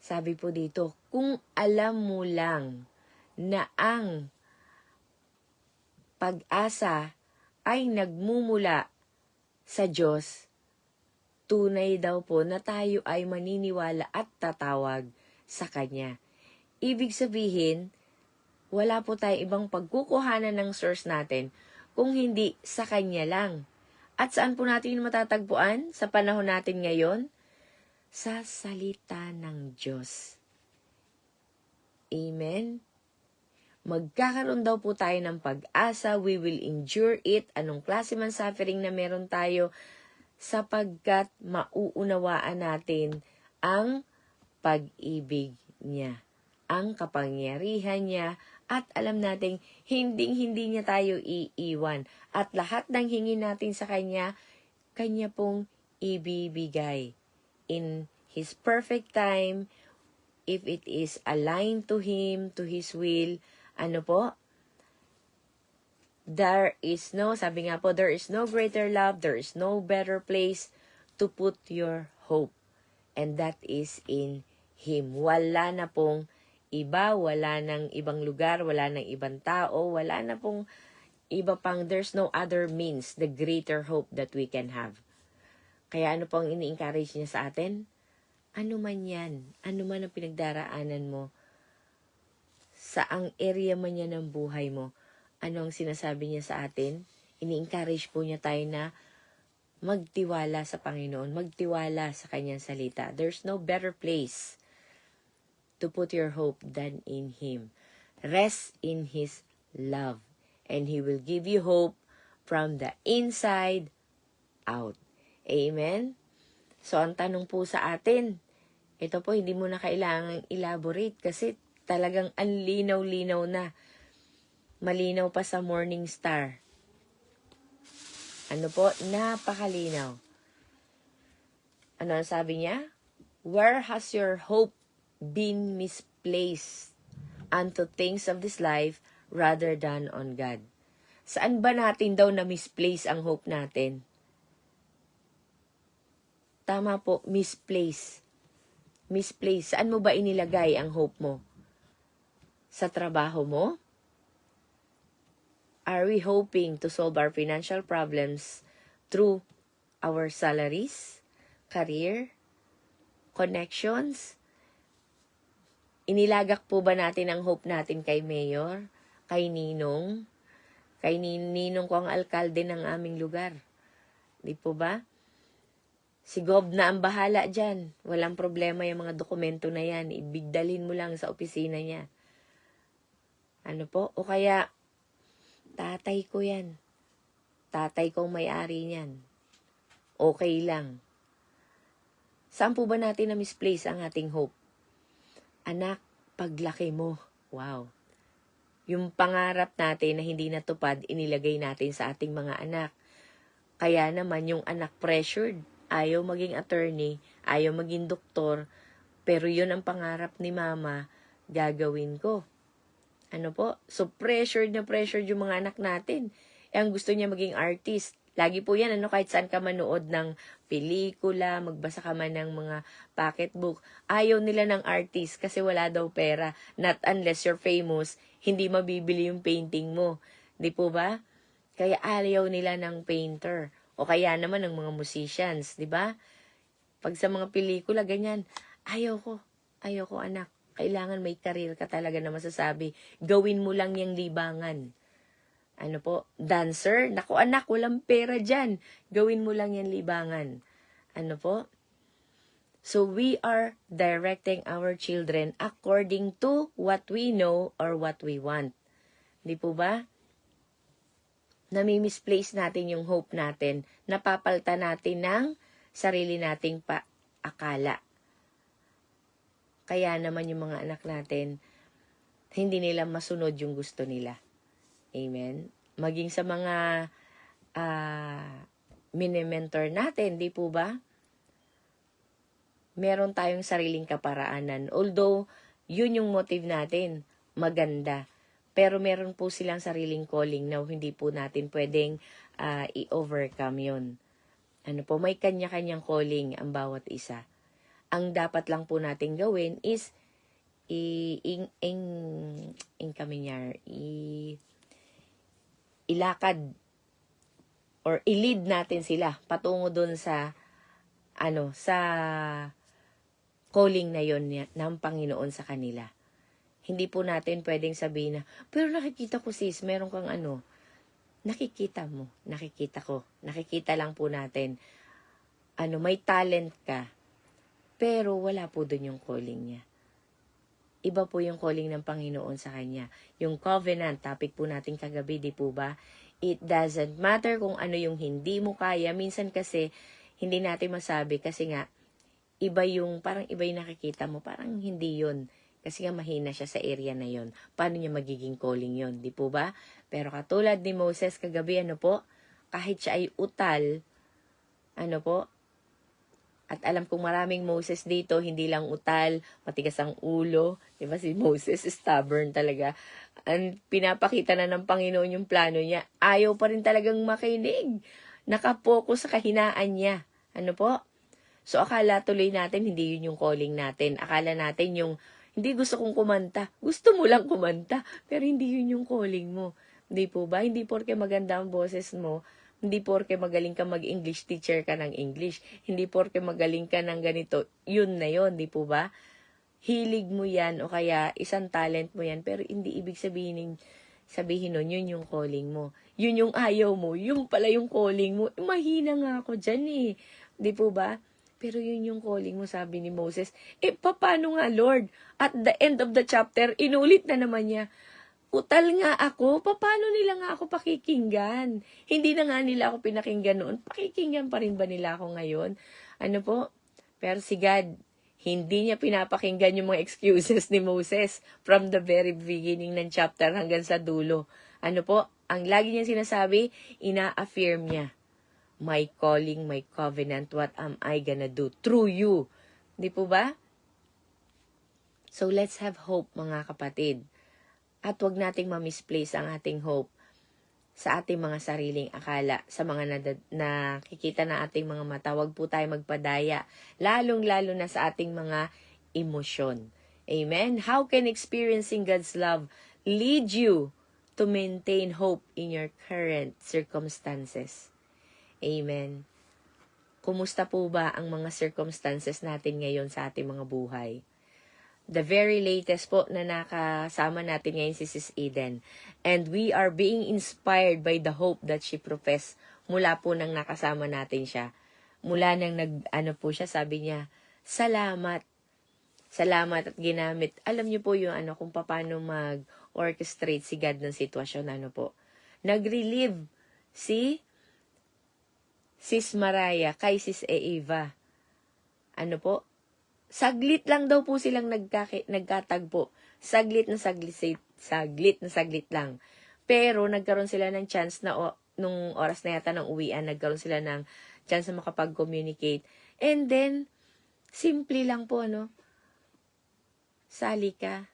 Sabi po dito, kung alam mo lang na ang pag-asa ay nagmumula sa Diyos, tunay daw po na tayo ay maniniwala at tatawag sa Kanya. Ibig sabihin, wala po tayong ibang pagkukuhanan ng source natin kung hindi sa Kanya lang. At saan po natin matatagpuan sa panahon natin ngayon? Sa salita ng Diyos. Amen? Magkakaroon daw po tayo ng pag-asa. We will endure it. Anong klase man suffering na meron tayo, sapagkat mauunawaan natin ang pag-ibig niya, ang kapangyarihan niya, at alam nating hindi niya tayo iiwan. At lahat ng hingin natin sa Kanya, Kanya pong ibibigay. In His perfect time, if it is aligned to Him, to His will, sabi nga po, there is no greater love, there is no better place to put your hope. And that is in Him. Wala na pong iba, wala nang ibang lugar, wala nang ibang tao, wala na pong iba pang, there's no other means, the greater hope that we can have. Kaya ano pong ini-encourage niya sa atin? Ano man yan, ano man ang pinagdaraanan mo, saang area man yan ng buhay mo, ano ang sinasabi niya sa atin? Ini-encourage po niya tayo na magtiwala sa Panginoon, magtiwala sa Kanyang salita. There's no better place to put your hope than in Him. Rest in His love, and He will give you hope from the inside out. Amen? So, ang tanong po sa atin, ito po, hindi mo na kailangang elaborate kasi talagang ang linaw-linaw na. Malinaw pa sa Morning Star. Ano po? Napakalinaw. Ano ang sabi niya? Where has your hope been misplaced unto things of this life rather than on God? Saan ba natin daw na misplace ang hope natin? Tama po, misplace. Misplace. Saan mo ba inilagay ang hope mo? Sa trabaho mo? Are we hoping to solve our financial problems through our salaries, career, connections? Inilagak po ba natin ang hope natin kay Mayor, kay Ninong? Kay Ninong ko ang alkalde ng aming lugar. Di po ba? Si Gob na ang bahala dyan. Walang problema yung mga dokumento na yan. Ibigdalhin mo lang sa opisina niya. Ano po? O kaya, tatay ko yan. Tatay kong may-ari niyan. Okay lang. Saan po ba natin na misplace ang ating hope? Anak, paglaki mo. Wow. Yung pangarap natin na hindi natupad, inilagay natin sa ating mga anak. Kaya naman yung anak pressured. Ayaw maging attorney, ayaw maging doktor, pero yun ang pangarap ni mama, gagawin ko. Ano po? So, pressured yung mga anak natin. Ang gusto niya maging artist. Lagi po yan, kahit saan ka manood ng pelikula, magbasa ka man ng mga pocketbook, ayaw nila ng artist kasi wala daw pera. Not unless you're famous, hindi mabibili yung painting mo. Di po ba? Kaya ayaw nila ng painter. O kaya naman ng mga musicians, di ba? Pag sa mga pelikula, ganyan, ayaw ko anak. Kailangan may karir ka talaga na masasabi. Gawin mo lang yung libangan. Ano po? Dancer? Naku anak, walang pera dyan. Gawin mo lang yung libangan. Ano po? So we are directing our children according to what we know or what we want. Di po ba? nami-misplace natin yung hope natin, napapalta natin ng sarili nating akala. Kaya naman yung mga anak natin, hindi nila masunod yung gusto nila. Amen? Maging sa mga mini-mentor natin, di po ba? Meron tayong sariling kaparaanan. Although, yun yung motive natin, maganda. Pero meron po silang sariling calling na hindi po natin pwedeng i-overcome yun. Ano po, may kanya-kanyang calling ang bawat isa. Ang dapat lang po natin gawin is ilakad or i-lead natin sila patungo dun sa sa calling na yon ng Panginoon sa kanila. Hindi po natin pwedeng sabihin na, pero nakikita ko sis, meron kang nakikita mo, nakikita ko, nakikita lang po natin, may talent ka, pero wala po dun yung calling niya. Iba po yung calling ng Panginoon sa kanya. Yung covenant, topic po natin kagabi, di po ba? It doesn't matter kung ano yung hindi mo kaya. Minsan kasi, hindi natin masabi kasi nga, parang iba yung nakikita mo, parang hindi yun. Kasi nga mahina siya sa area na yun. Paano niya magiging calling yun, di po ba? Pero katulad ni Moses kagabi, kahit siya ay utal, at alam kong maraming Moses dito, hindi lang utal, matigas ang ulo. Diba si Moses, stubborn talaga. Ang pinapakita na ng Panginoon yung plano niya, ayaw pa rin talagang makinig. Nakapokus sa kahinaan niya. So akala tuloy natin, hindi yun yung calling natin. Akala natin hindi gusto kong kumanta. Gusto mo lang kumanta, pero hindi yun yung calling mo. Hindi po ba? Hindi porke maganda ang boses mo, hindi porke magaling ka mag-English, teacher ka ng English. Hindi porke magaling ka ng ganito, yun na yun, di po ba? Hilig mo yan o kaya isang talent mo yan, pero hindi ibig sabihin nun, yun yung calling mo. Yun yung ayaw mo, yun pala yung calling mo. Mahina nga ako dyan di po ba? Pero yun yung calling mo, sabi ni Moses. Paano nga Lord? At the end of the chapter, inulit na naman niya, utal nga ako, paano nila nga ako pakikinggan? Hindi na nga nila ako pinakinggan noon, pakikinggan pa rin ba nila ako ngayon? Pero si God, hindi niya pinapakinggan yung mga excuses ni Moses from the very beginning ng chapter hanggang sa dulo. Ang lagi niya sinasabi, ina-affirm niya, my calling, my covenant, what am I gonna do through you? Di po ba? So let's have hope, mga kapatid. At wag nating ma-misplace ang ating hope sa ating mga sariling akala, sa mga nakikita na ating mga mata. Wag po tayo magpadaya, lalong-lalo na sa ating mga emosyon. Amen? How can experiencing God's love lead you to maintain hope in your current circumstances? Amen. Kumusta po ba ang mga circumstances natin ngayon sa ating mga buhay? The very latest po na nakasama natin ngayon si Sis Eden. And we are being inspired by the hope that she professed mula po nang nakasama natin siya. Mula nang po siya, sabi niya, salamat. Salamat at ginamit. Alam niyo po yung kung paano mag-orchestrate si God ng sitwasyon. Nag-relieve si Sis Maraya kay Sis Eva. Saglit lang daw po silang nagkatagpo. Saglit na saglit lang. Pero nagkaroon sila ng chance na nung oras na yata ng uwian, nagkaroon sila ng chance na makapag-communicate. And then, simple lang po, sali ka,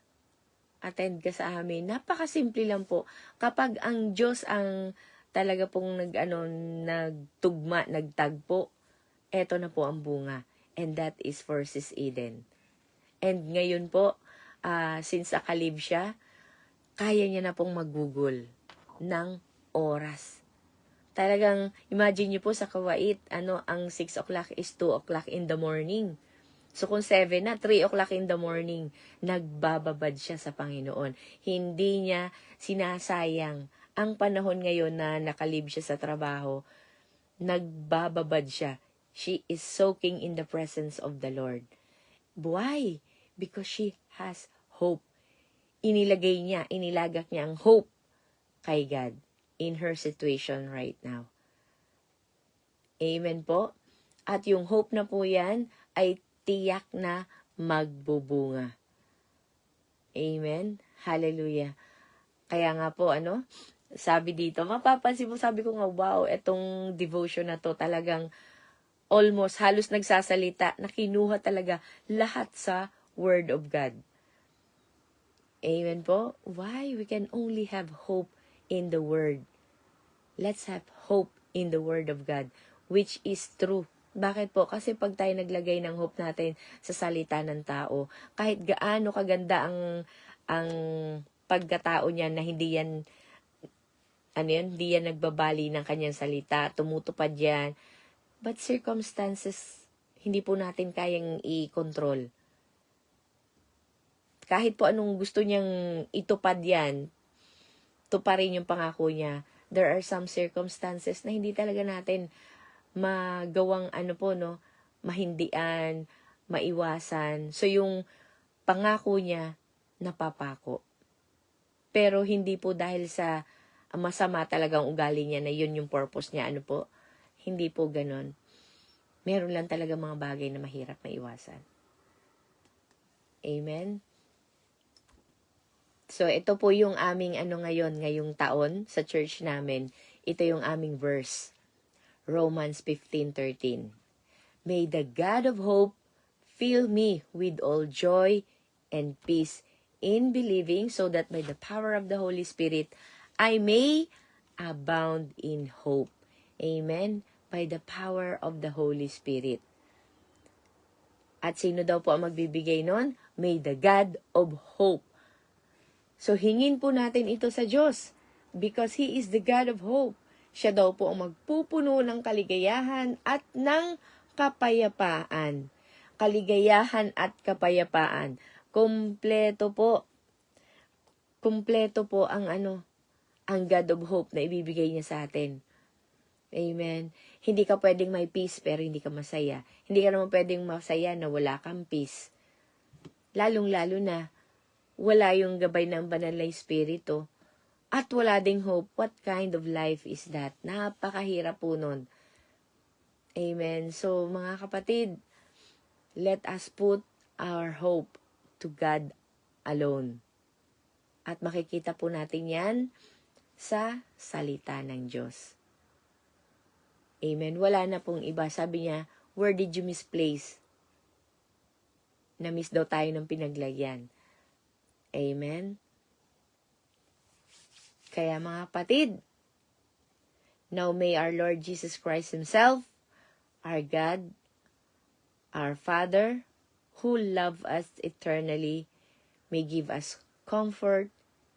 attend ka sa amin. Napakasimple lang po. Kapag ang Diyos ang talaga pong nagtugma, nagtagpo, eto na po ang bunga. And that is for Sis Eden. And ngayon po, since akalib siya, kaya niya na pong mag-google ng oras. Talagang, imagine niyo po sa Kuwait, ang 6 o'clock is 2 o'clock in the morning. So kung 7 na, 3 o'clock in the morning, nagbababad siya sa Panginoon. Hindi niya sinasayang ang panahon ngayon na nakalib siya sa trabaho, nagbababad siya. She is soaking in the presence of the Lord. Why? Because she has hope. Inilagak niya ang hope kay God. in her situation right now. Amen po. At yung hope na po yan ay tiyak na magbubunga. Amen. Hallelujah. Kaya nga po, sabi dito, mapapansin mo, sabi ko nga, wow, etong devotion na to talagang almost halos nagsasalita na kinuha talaga lahat sa Word of God. Amen po. Why? We can only have hope in the Word. Let's have hope in the Word of God, which is true. Bakit po? Kasi pag tayo naglagay ng hope natin sa salita ng tao, kahit gaano kaganda ang pagkatao niya na hindi yan nagbabali ng kanyang salita, tumutupad yan. But circumstances, hindi po natin kayang i-control. Kahit po anong gusto niyang itupad yan, tuparin yung pangako niya, there are some circumstances na hindi talaga natin magawang mahindian, maiwasan. So yung pangako niya, napapako. Pero hindi po dahil sa masama talagang ugali niya na yun yung purpose niya, hindi po ganon. Meron lang talaga mga bagay na mahirap maiwasan. Amen? So, ito po yung aming ngayong taon sa church namin. Ito yung aming verse. Romans 15:13. May the God of hope fill me with all joy and peace in believing, so that by the power of the Holy Spirit, I may abound in hope. Amen? By the power of the Holy Spirit. At sino daw po ang magbibigay nun? May the God of hope. So, hingin po natin ito sa Diyos, because He is the God of hope. Siya daw po ang magpupuno ng kaligayahan at ng kapayapaan. Kaligayahan at kapayapaan. Kumpleto po ang ang God of hope na ibibigay niya sa atin. Amen. Hindi ka pwedeng may peace pero hindi ka masaya. Hindi ka naman pwedeng masaya na wala kang peace. Lalong-lalo na wala yung gabay ng banal na espiritu. At wala ding hope. What kind of life is that? Napakahirap po nun. Amen. So, mga kapatid, let us put our hope to God alone. At makikita po natin yan sa salita ng Diyos. Amen. Wala na pong iba. Sabi niya, where did you misplace? Na-miss daw tayo ng pinaglagyan. Amen. Kaya mga kapatid, now may our Lord Jesus Christ Himself, our God, our Father, who love us eternally, may give us comfort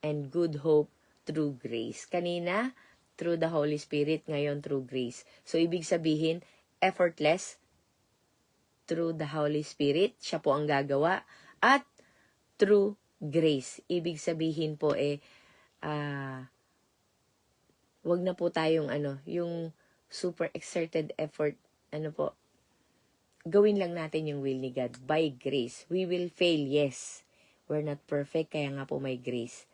and good hope through grace. Kanina, through the Holy Spirit, ngayon through grace. So, ibig sabihin, effortless, through the Holy Spirit, siya po ang gagawa, at through grace. Ibig sabihin po wag na po tayong yung super exerted effort, gawin lang natin yung will ni God. By grace. We will fail, yes. We're not perfect, kaya nga po may grace.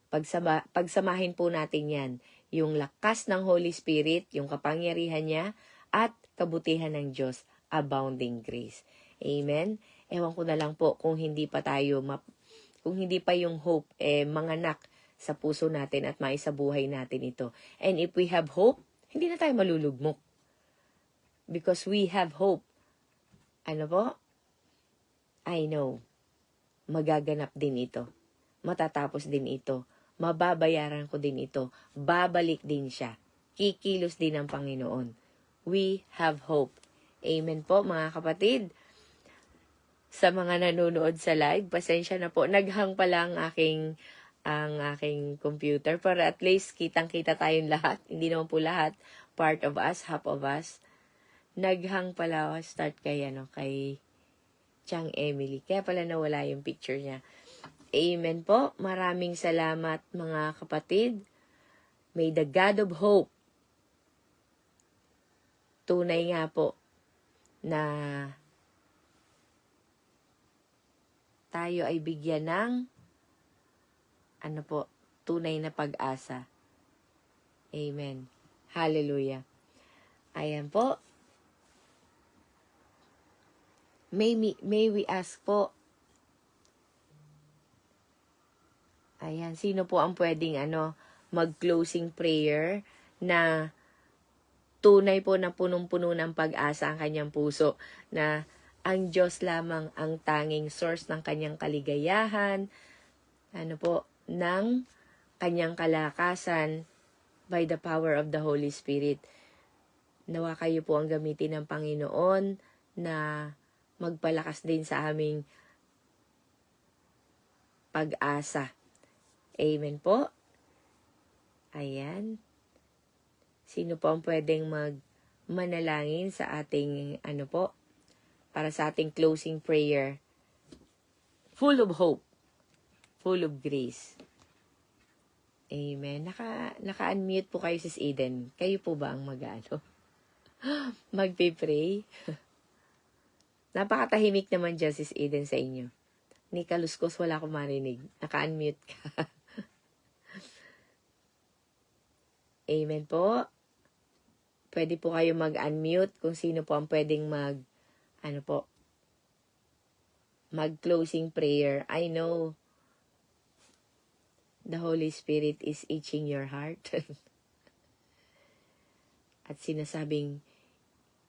Pagsamahin po natin yan, yung lakas ng Holy Spirit, yung kapangyarihan niya, at kabutihan ng Diyos, abounding grace. Amen? Ewan ko na lang po kung hindi pa yung hope, manganak sa puso natin at maisabuhay natin ito. And if we have hope, hindi na tayo malulugmok. Because we have hope. I know, magaganap din ito. Matatapos din ito. Mababayaran ko din ito. Babalik din siya. Kikilos din ang Panginoon. We have hope. Amen po, mga kapatid. Sa mga nanonood sa live, pasensya na po. Naghang pala ang aking computer para at least kitang-kita tayong lahat. Hindi naman po lahat. Part of us, half of us. Naghang pala ako. Start kay Chang Emily. Kaya pala nawala yung picture niya. Amen po. Maraming salamat mga kapatid. May the God of hope. Tunay nga po na tayo ay bigyan ng tunay na pag-asa. Amen. Hallelujah. Ayan po. May we ask po, ayan, sino po ang pwedeng mag-closing prayer na tunay po na punong-puno ng pag-asa ang kanyang puso na ang Diyos lamang ang tanging source ng kanyang kaligayahan, ng kanyang kalakasan by the power of the Holy Spirit. Nawa kayo po ang gamitin ng Panginoon na magpalakas din sa aming pag-asa. Amen po. Ayan. Sino po ang pwedeng manalangin sa ating, para sa ating closing prayer? Full of hope. Full of grace. Amen. Naka-unmute po kayo, Sis Eden. Kayo po ba ang magpe-pray? Napakatahimik naman dyan, Sis Eden, sa inyo. Ni kaluskos, wala akong marinig. Naka-unmute ka. Amen po. Pwede po kayo mag-unmute kung sino po ang pwedeng mag-closing prayer. I know the Holy Spirit is itching your heart. At sinasabing,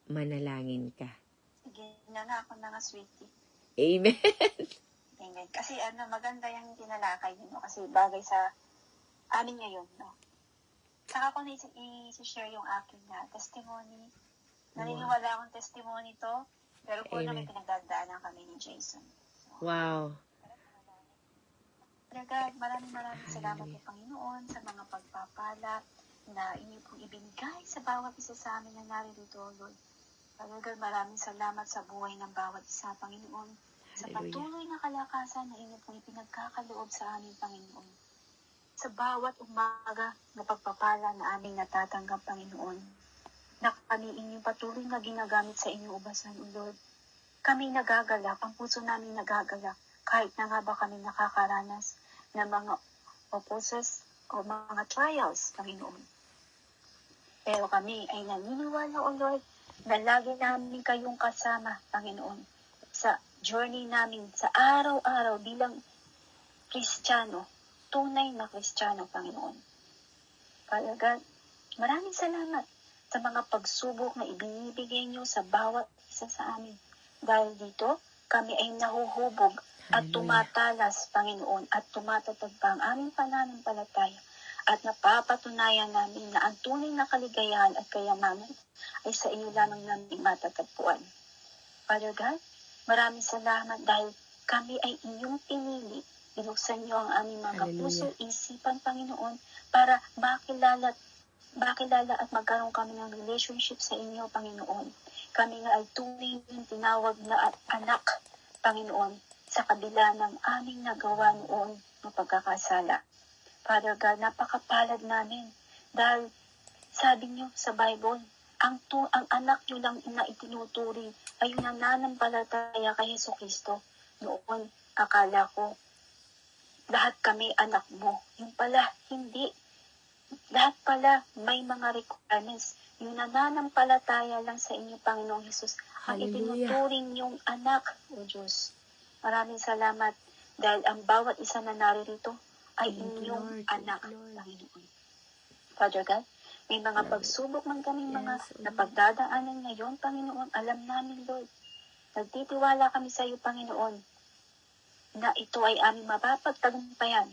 manalangin ka. Sige na ako na nga, sweetie. Amen. Amen. Kasi maganda yung tinalakay niyo, kasi bagay sa amin ngayon, no? Saka ko na i-share yung aking testimony. Naniniwala akong testimony to, pero po na may pinagdadaanan kami ni Jason. So, wow. God, maraming salamat po, Panginoon, sa mga pagpapala na inyo pong ibinigay sa bawat isa sa amin na naririto, Lord. Father God, maraming salamat sa buhay ng bawat isa, Panginoon, sa patuloy na kalakasan na inyo pong ipinagkakaloob sa amin, Panginoon. Sa bawat umaga na pagpapala na aming natatanggap, Panginoon, na kami inyong patuloy na ginagamit sa inyong ubasan, O Lord. Kami nagagalak, ang puso namin nagagalak, kahit na nga ba kami nakakaranas ng mga opposes o mga trials, Panginoon. Pero kami ay naniniwala, O Lord, na lagi namin kayong kasama, Panginoon, sa journey namin, sa araw-araw bilang Kristiyano, tunay na Kristiyano, Panginoon. Father God, maraming salamat sa mga pagsubok na ibinibigay niyo sa bawat isa sa amin. Dahil dito, kami ay nahuhubog at tumatalas, Panginoon, at tumatatag pa ang aming pananampalataya at napapatunayan namin na ang tunay na kaligayahan at kayamanan ay sa inyo lamang namin matatagpuan. Father God, maraming salamat dahil kami ay inyong pinili. Binuksan niyo ang aming mga puso, isipan, Panginoon, para makilala at magkaroon kami ng relationship sa inyo, Panginoon. Kami nga ay tunay ng tinawag na anak, Panginoon, sa kabila ng aming nagawa noon ng pagkakasala. Father God, napakapalad namin dahil sabi niyo sa Bible, ang anak niyo lang na itinuturing ay yung nananampalataya kay Jesucristo. Noon, akala ko, lahat kami anak mo. Yung pala, hindi. Lahat pala may mga requirements. Yung nananampalataya lang sa inyo, Panginoong Jesus, ang itinuturing yung anak, O Diyos. Maraming salamat dahil ang bawat isa na naririto ay inyong anak, Panginoon. Father God, may mga pagsubok man kaming mga napagdadaanan ngayon, Panginoon. Alam namin, Lord. Nagtitiwala kami sa iyo, Panginoon, na ito ay aming mapapagtagumpayan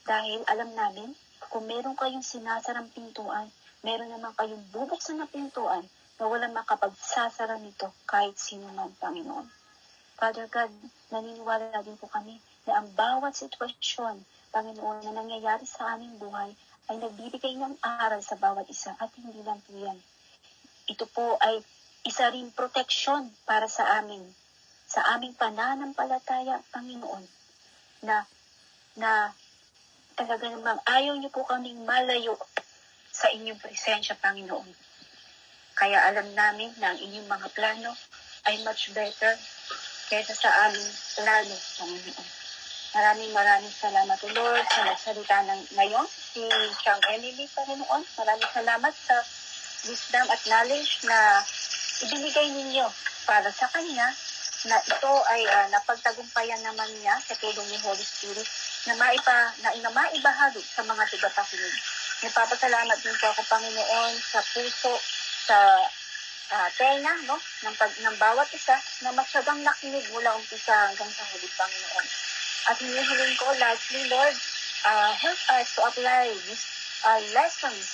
dahil alam namin kung meron kayong sinasarang pintuan, meron naman kayong bubuksan na pintuan na walang makapagsasara nito kahit sino man, Panginoon. Father God, naniniwala din po kami na ang bawat sitwasyon, Panginoon, na nangyayari sa aming buhay ay nagbibigay ng aral sa bawat isa at hindi lang po yan. Ito po ay isa rin proteksyon para sa aming pananampalataya, Panginoon, na talaga namang ayaw niyo po kaming malayo sa inyong presensya, Panginoon. Kaya alam namin na ang inyong mga plano ay much better kaysa sa aming plano, Panginoon. Maraming salamat, O Lord, sa nagsalita ngayon. Si Chang Emily, Panginoon. Maraming salamat sa wisdom at knowledge na ibinigay ninyo para sa kanya, na ito ay napagtagumpayan naman niya sa tulong ni Holy Spirit na maibahagi sa mga tagapakinig. Nagpapasalamat din po ako, Panginoon, sa puso, sa tenga, no, ng bawat isa na matyagang nakinig mula umpisa hanggang sa huli, Panginoon. At hinihiling ko, lastly, Lord, help us to apply these lessons,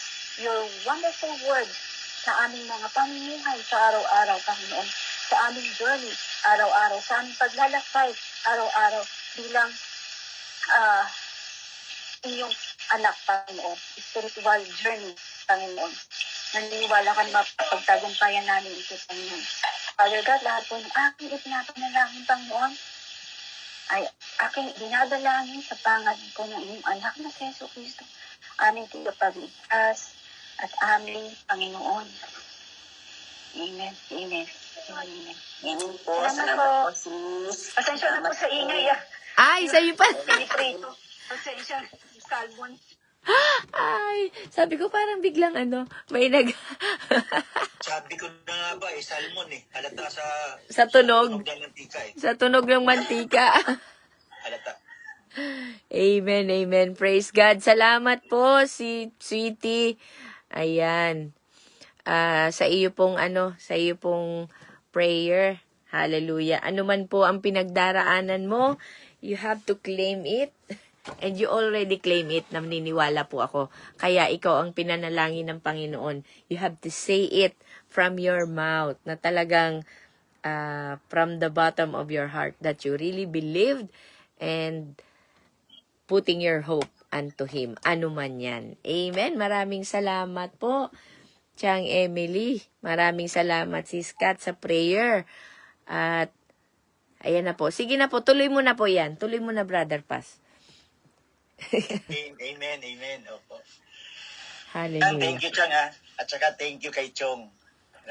your wonderful word sa aming mga pamumuhay sa araw-araw, Panginoon, sa aming journey, araw-araw, sa aming paglalakbay, araw-araw, bilang inyong anak, Panginoon, spiritual journey, Panginoon. Naniniwala ka na mapagtagumpayan namin ito, Panginoon. Father God, lahat po ng aking ipinapanalangin, Panginoon, ay aking dinadalangin sa pangalan ko ng inyong anak na si Jesu Cristo, aming tagapagligtas at aming Panginoon. Amen. Amen. Amen. Amen po. Salamat po. sis. Pasensya na po sa ingay. Ay, sa'yo pa. Piniprito. Pasensya. Salmon. Ay, sabi ko parang biglang may Sabi ko na nga ba, salmon Halata sa tunog. ng mantika Sa tunog ng mantika. Halata. Amen, amen. Praise God. Salamat po, si Sweetie. Ayan. Sa iyo pong prayer. Hallelujah. Ano man po ang pinagdaraanan mo, you have to claim it. And you already claim it. Naniniwala po ako. Kaya ikaw ang pinanalangin ng Panginoon. You have to say it from your mouth. Na talagang from the bottom of your heart that you really believed and putting your hope unto Him. Ano man yan. Amen. Maraming salamat po, Chang Emily. Maraming salamat, Sis Kat, sa prayer. At ayan na po. Sige na po. Tuloy mo na po yan. Tuloy mo na, Brother Paz. Amen, amen. Opo. Hallelujah. Thank you, Chang, At saka thank you kay Chong.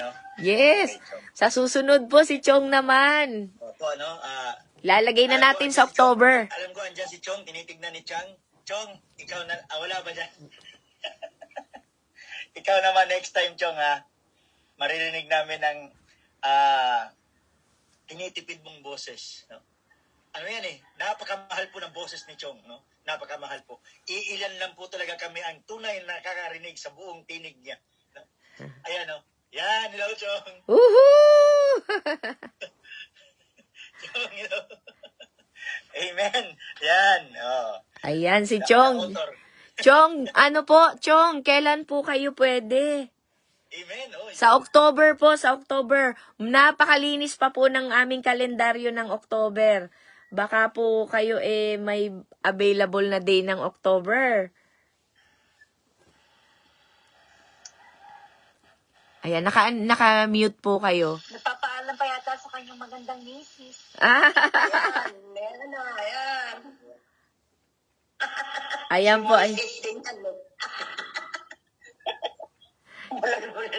No? Yes. Kay Chong. Sa susunod po, si Chong naman. Opo, Lalagay na alam ko, natin andyan sa si Chong. October. Alam ko, andyan si Chong, tinitignan ni Chang. Chong, ikaw na, wala ba dyan? Ikaw naman next time, Chong, maririnig namin ang tinitipid mong boses. No? Ano yan napakamahal po ng boses ni Chong, no? Napakamahal po. Iilan lang po talaga kami ang tunay na nakakarinig sa buong tinig niya. No? Ayan, no? Yan, hello, Chong. Woohoo! Chong, hello. Amen. Yan, Ayan, si Chong. Chong, Chong, kailan po kayo pwede? Amen. Sa October po, sa October. Napakalinis pa po ng aming kalendaryo ng October. Baka po kayo may available na day ng October. Ayan, naka-mute po kayo. Nagpapaalam pa yata sa kanyang magandang misis. Ayan. Meron na. Ayan. Ayan po. Sis din Wala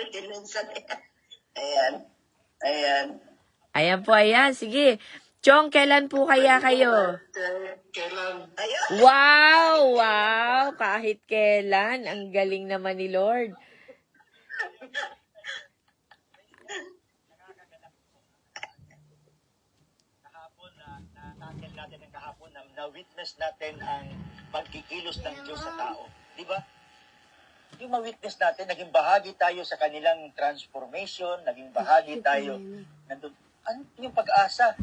din minsan. Ayan. Ayan. Ayan po, ayan. Sige. Chong, kailan po kaya kayo? Kailan? Ayan. Wow! Kahit kailan. Ang galing naman ni Lord. Kahapon na-tackle natin ang kahapon na-witness natin ang pagkikilos ng Diyos sa tao. Di ba? Yung ma-witness natin, naging bahagi tayo sa kanilang transformation, naging bahagi tayo. Nandun, ano yung pag-asa?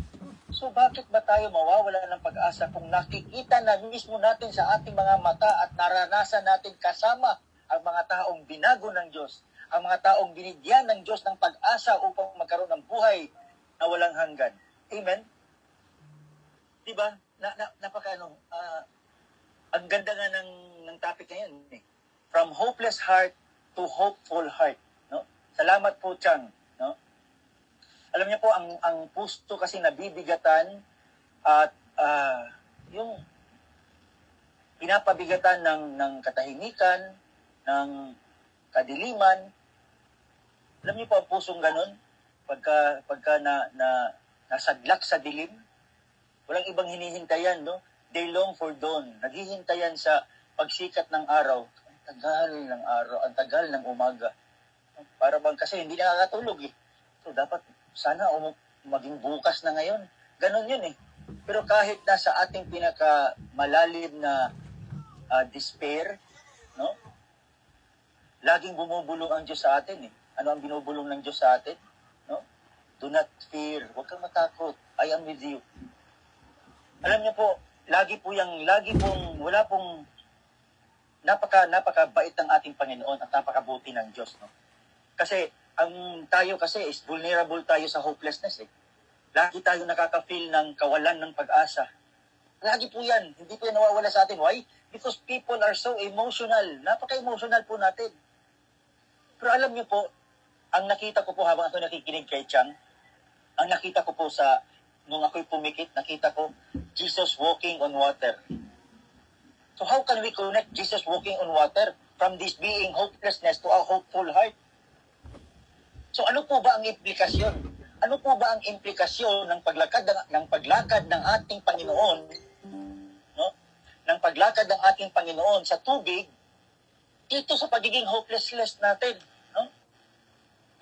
So bakit ba tayo mawawala ng pag-asa kung nakikita na mismo natin sa ating mga mata at naranasan natin kasama ang mga taong binago ng Diyos, ang mga taong binigyan ng Diyos ng pag-asa upang magkaroon ng buhay na walang hanggan. Amen? Diba? Ang ganda nga ng topic na yan. From hopeless heart to hopeful heart. No? Salamat po, Chang. No? Alam niyo po, ang puso kasi nabibigatan at yung pinapabigatan ng katahimikan, ng kadiliman. Alam niyo po, ang pusong ganun, pagka nasadlak sa dilim, walang ibang hinihintayan, no? They long for dawn. Naghihintayan sa pagsikat ng araw. Ang tagal ng araw, ang tagal ng umaga. Para bang kasi hindi nakakatulog eh. So dapat sana maging bukas na ngayon. Ganon yun eh. Pero kahit nasa ating pinakamalalim na despair, no? Laging bumubulong ang Diyos sa atin eh. Ano ang binubulong ng Diyos sa atin? No? Do not fear. Huwag kang matakot. I am with you. Alam niyo po, lagi pong, wala pong, napakabait ng ating Panginoon at napakabuti ng Diyos, no? Kasi, tayo kasi is vulnerable tayo sa hopelessness, eh. Lagi tayo nakaka-feel ng kawalan ng pag-asa. Lagi po yan. Hindi po yan nawawala sa atin. Why? Because people are so emotional. Napaka-emotional po natin. Pero alam niyo po, ang nakita ko po habang ako nakikinig kay Chang, ang nakita ko po nung ako'y pumikit, nakita ko, Jesus walking on water. So how can we connect Jesus walking on water from this being hopelessness to a hopeful heart? So ano po ba ang implikasyon? Ano po ba ang implikasyon ng paglakad ng ating Panginoon, no? Ng paglakad ng ating Panginoon sa tubig dito sa pagiging hopelessness natin, no?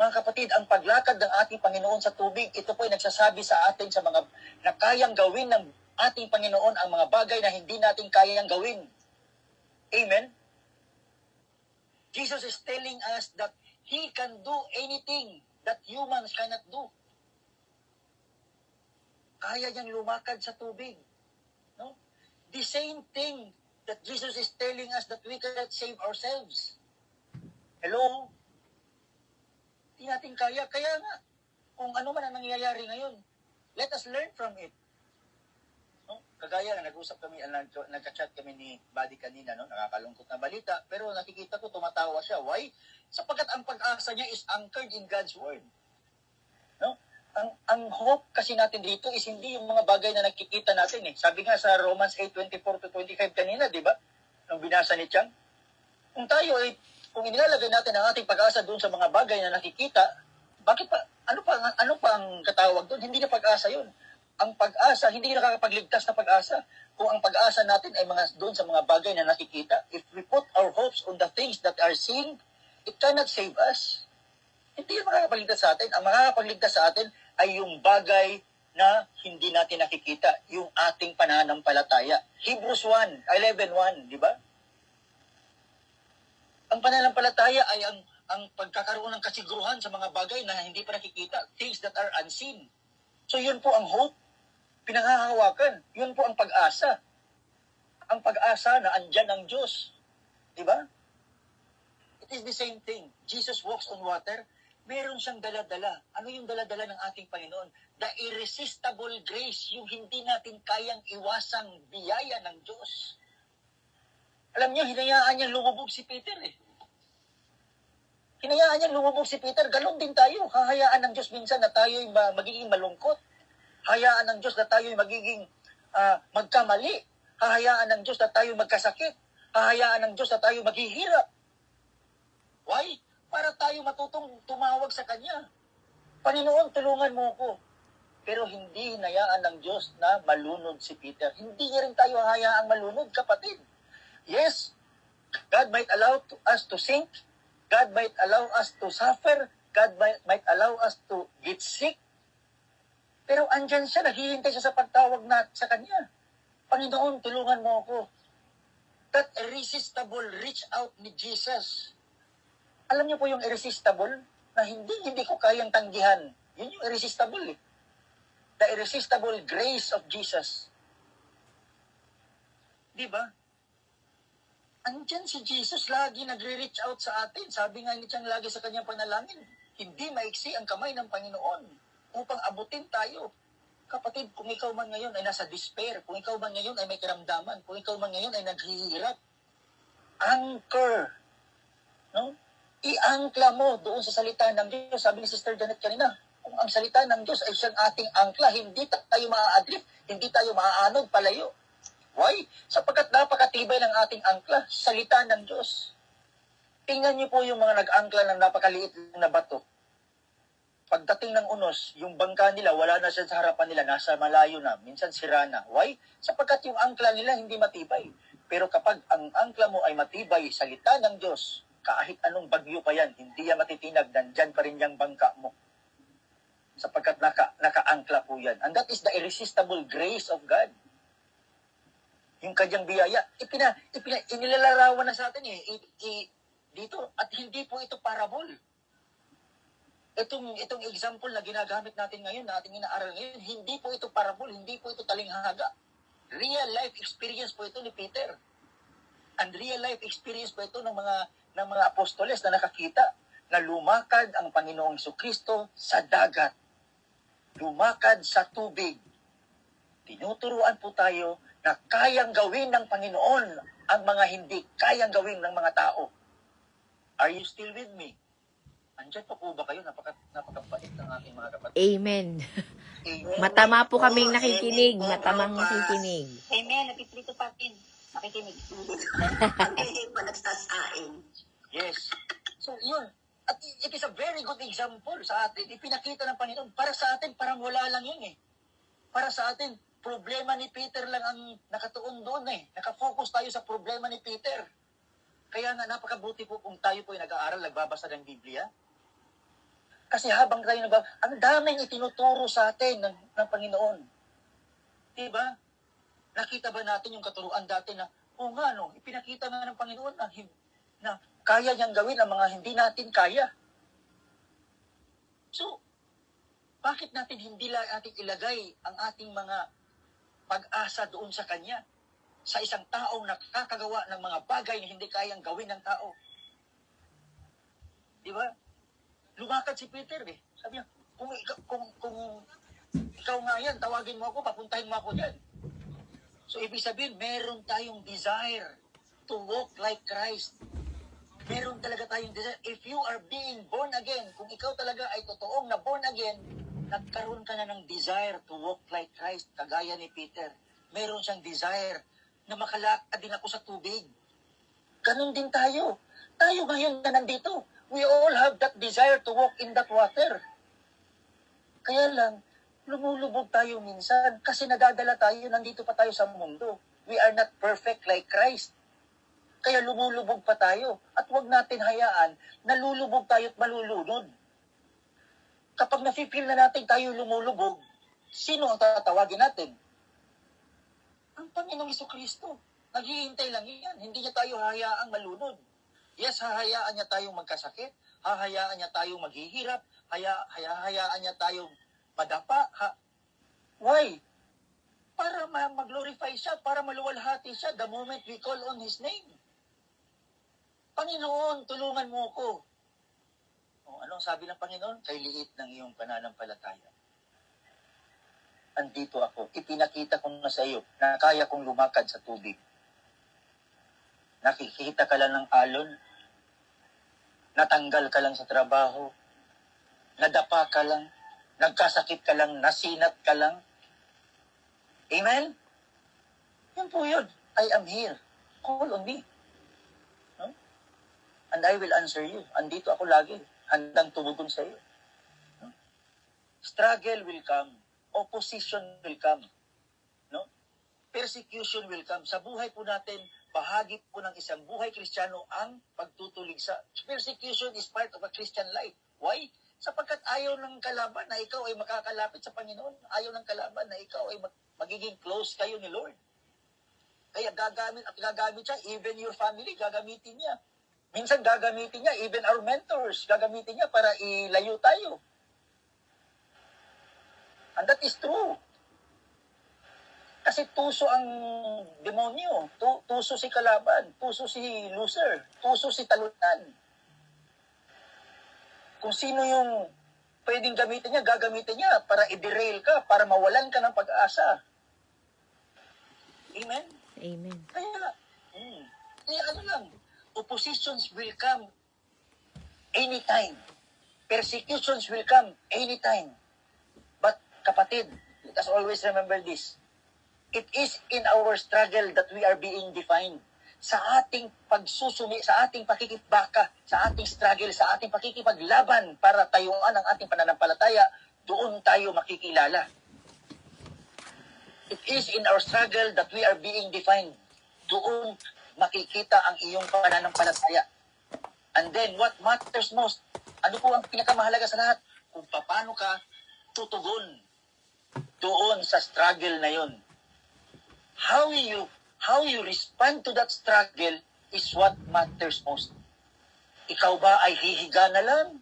Mga kapatid, ang paglakad ng ating Panginoon sa tubig, ito po ay nagsasabi sa atin sa mga na kayang gawin ng ating Panginoon ang mga bagay na hindi natin kayang gawin. Amen? Jesus is telling us that He can do anything that humans cannot do. Kaya niyang lumakad sa tubig. No? The same thing that Jesus is telling us that we cannot save ourselves. Hello? Hindi natin kaya. Kaya nga, kung ano man ang nangyayari ngayon, let us learn from it. No? Kagaya na nag-usap kami, nagka-chat kami ni Buddy kanina, no? Nakakalungkot na balita, pero nakikita ko tumatawa siya. Why? Sapagkat ang pag-asa niya is anchored in God's Word. No? Ang hope kasi natin dito is hindi yung mga bagay na nakikita natin eh. Sabi nga sa Romans 8:24-25 kanina, di ba? Nung binasa ni Chang. Kung inilalagay natin ang ating pag-asa doon sa mga bagay na nakikita, bakit pa, ano pa ang katawag doon? Hindi na pag-asa yun. Ang pag-asa, hindi nakakapagligtas na pag-asa. Kung ang pag-asa natin ay doon sa mga bagay na nakikita, if we put our hopes on the things that are seen, it cannot save us. Hindi yung makakapagligtas sa atin. Ang makakapagligtas sa atin ay yung bagay na hindi natin nakikita, yung ating pananampalataya. Hebrews 11:1, di ba? Ang pananampalataya ay ang pagkakaroon ng kasiguruhan sa mga bagay na hindi pa nakikita, things that are unseen. So yun po ang hope, pinanghahawakan. Yun po ang pag-asa. Ang pag-asa na andyan ang Diyos. Di ba? It is the same thing. Jesus walks on water. Meron siyang dala-dala. Ano yung dala-dala ng ating Panginoon? The irresistible grace, yung hindi natin kayang iwasang biyaya ng Diyos. Alam niyo, hinayaan niyang lumubog si Peter eh. Hinayaan niyang lumubog si Peter. Ganon din tayo. Hahayaan ng Diyos minsan na tayo'y magiging malungkot. Hayaan ng Diyos na tayo'y magiging magkamali. Hahayaan ng Diyos na tayo'y magkasakit. Hahayaan ng Diyos na tayo'y maghihirap. Why? Para tayo matutong tumawag sa Kanya. Panginoon, tulungan mo ko. Pero hindi hinayaan ng Diyos na malunod si Peter. Hindi niya rin tayo hayaang malunod, kapatid. Yes, God might allow us to sink. God might allow us to suffer. God might allow us to get sick. Pero andyan siya, naghihintay siya sa pagtawag na sa Kanya. Panginoon, tulungan mo ako. That irresistible reach out ni Jesus. Alam niyo po yung irresistible na hindi ko kayang tanggihan. Yun yung irresistible eh. The irresistible grace of Jesus. Di ba? Andyan si Jesus, lagi nagre-reach out sa atin. Sabi nga ni Chang lagi sa kanyang panalangin, hindi maiksi ang kamay ng Panginoon upang abutin tayo. Kapatid, kung ikaw man ngayon ay nasa despair, kung ikaw man ngayon ay may karamdaman, kung ikaw man ngayon ay naghihirap, anchor. No? I-angkla mo doon sa salita ng Diyos. Sabi ni Sister Janet kanina, kung ang salita ng Diyos ay siyang ating angkla, hindi tayo maa-adrift, hindi tayo maaanog palayo. Why? Sapagkat napakatibay ng ating angkla, salita ng Diyos. Tingnan niyo po yung mga nag-angkla ng napakaliit na bato. pagdating ng unos, yung bangka nila, wala na siya sa harapan nila, nasa malayo na, minsan sira na. Why? Sapagkat yung angkla nila hindi matibay. Pero kapag ang angkla mo ay matibay, salita ng Diyos, kahit anong bagyo pa yan, hindi yan matitinag, nandyan pa rin yung bangka mo. Sapagkat naka-angkla po yan. And that is the irresistible grace of God. Yung kanyang biyaya, inilalarawan na sa atin dito, at hindi po ito parable. Itong example na ginagamit natin ngayon, na ating inaaral ngayon, hindi po ito parable, hindi po ito talinghaga. Real life experience po ito ni Peter. And real life experience po ito ng mga apostoles na nakakita na lumakad ang Panginoong Jesucristo sa dagat. Lumakad sa tubig. Tinuturuan po tayo na kayang gawin ng Panginoon ang mga hindi kayang gawin ng mga tao. Are you still with me? Andiyan pa po ba kayo? Napakabait ng ating mga kapatid. Amen. Amen. Matama po kaming nakikinig. Matamang nakikinig. Amen. Napiprito pa rin. Nakikinig. Panagsasain. Yes. So, yun. At it is a very good example sa atin. Ipinakita ng Panginoon. Para sa atin, parang wala lang yun Para sa atin, problema ni Peter lang ang nakatuon doon Nakafocus tayo sa problema ni Peter. Kaya nga, napakabuti po kung tayo po ay nag-aaral, nagbabasa ng Biblia. Kasi habang tayo ang daming itinuturo sa atin ng Panginoon. Diba? Nakita ba natin yung katuruan dati na, ipinakita nga ng Panginoon na kaya niyang gawin ang mga hindi natin kaya. So, bakit natin hindi natin ilagay ang ating mga pag-asa doon sa Kanya? Sa isang taong nakakagawa ng mga bagay na hindi kayang gawin ng tao. Diba? Lumakad si Peter Sabi niya, kung ikaw nga yan, tawagin mo ako, papuntahin mo ako dyan. So, ibig sabihin, meron tayong desire to walk like Christ. Meron talaga tayong desire. If you are being born again, kung ikaw talaga ay totoong na born again, nagkaroon ka na ng desire to walk like Christ, kagaya ni Peter. Meron siyang desire na makalakad din ako sa tubig. Ganun din tayo. Tayo ngayon na nandito. We all have that desire to walk in that water. Kaya lang, lumulubog tayo minsan kasi nadadala tayo, nandito pa tayo sa mundo. We are not perfect like Christ. Kaya lumulubog pa tayo. At huwag natin hayaan na lulubog tayo at malulunod. Kapag nafe-feel na natin tayo lumulubog, sino ang tatawagin natin? Ang Panginoong Jesucristo. Naghihintay lang yan. Hindi niya tayo hayaang malunod. Yes, hahayaan niya tayong magkasakit, hahayaan niya tayong maghihirap, hayaan niya tayong madapa. Why? Para mag-glorify siya, para maluwalhati siya the moment we call on His name. Panginoon, tulungan mo ko. Anong sabi ng Panginoon? Kay liit ng iyong pananampalataya. Andito ako, ipinakita ko na sa iyo na kaya kong lumakad sa tubig. Nakikita ka lang ng alon, natanggal ka lang sa trabaho, nadapa ka lang, nagkasakit ka lang, nasinat ka lang. Amen? Yan po yun. I am here. Call on me. No? And I will answer you. Andito ako lagi. Handang tumugon sa iyo. No? Struggle will come. Opposition will come. No? Persecution will come. Sa buhay po natin, bahagi po ng isang buhay Kristiyano ang pagtutulig sa persecution is part of a Christian life. Why? Sapagkat ayaw ng kalaban na ikaw ay makakalapit sa Panginoon. Ayaw ng kalaban na ikaw ay magiging close kayo ni Lord. Kaya gagamit siya, even your family, gagamitin niya. Minsan gagamitin niya, even our mentors, gagamitin niya para ilayo tayo. And that is true. Kasi tuso ang demonyo, tuso si kalaban, tuso si loser, tuso si talunan. Kung sino yung pwedeng gamitin niya, gagamitin niya para i-derail ka, para mawalan ka ng pag-asa. Amen? Amen. Kaya ano lang, oppositions will come anytime. Persecutions will come anytime. But kapatid, let us always remember this. It is in our struggle that we are being defined. sa ating pagsusumi, sa ating pakikibaka, sa ating struggle, sa ating pakikipaglaban para tayuan ang ating pananampalataya, doon tayo makikilala. It is in our struggle that we are being defined. Doon makikita ang iyong pananampalataya. And then, what matters most? Ano po ang pinakamahalaga sa lahat? Kung paano ka tutugon doon sa struggle na yon. How you respond to that struggle is what matters most. Ikaw ba ay hihiga na lang?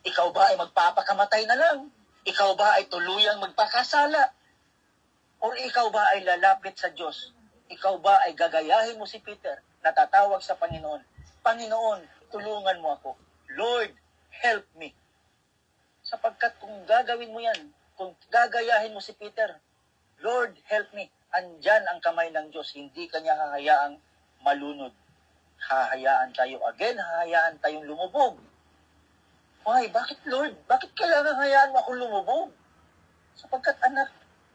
Ikaw ba ay magpapakamatay na lang? Ikaw ba ay tuluyang magpakasala? O ikaw ba ay lalapit sa Diyos? Ikaw ba ay gagayahin mo si Peter na tatawag sa Panginoon? Panginoon, tulungan mo ako. Lord, help me. Sapagkat kung gagawin mo yan, kung gagayahin mo si Peter, Lord, help me. Andyan ang kamay ng Diyos. Hindi kanya hahayaang malunod. Hahayaan tayo again, hahayaan tayong lumubog. Why? Bakit, Lord? Bakit kailangan hayaan mo akong lumubog? Sapagkat anak,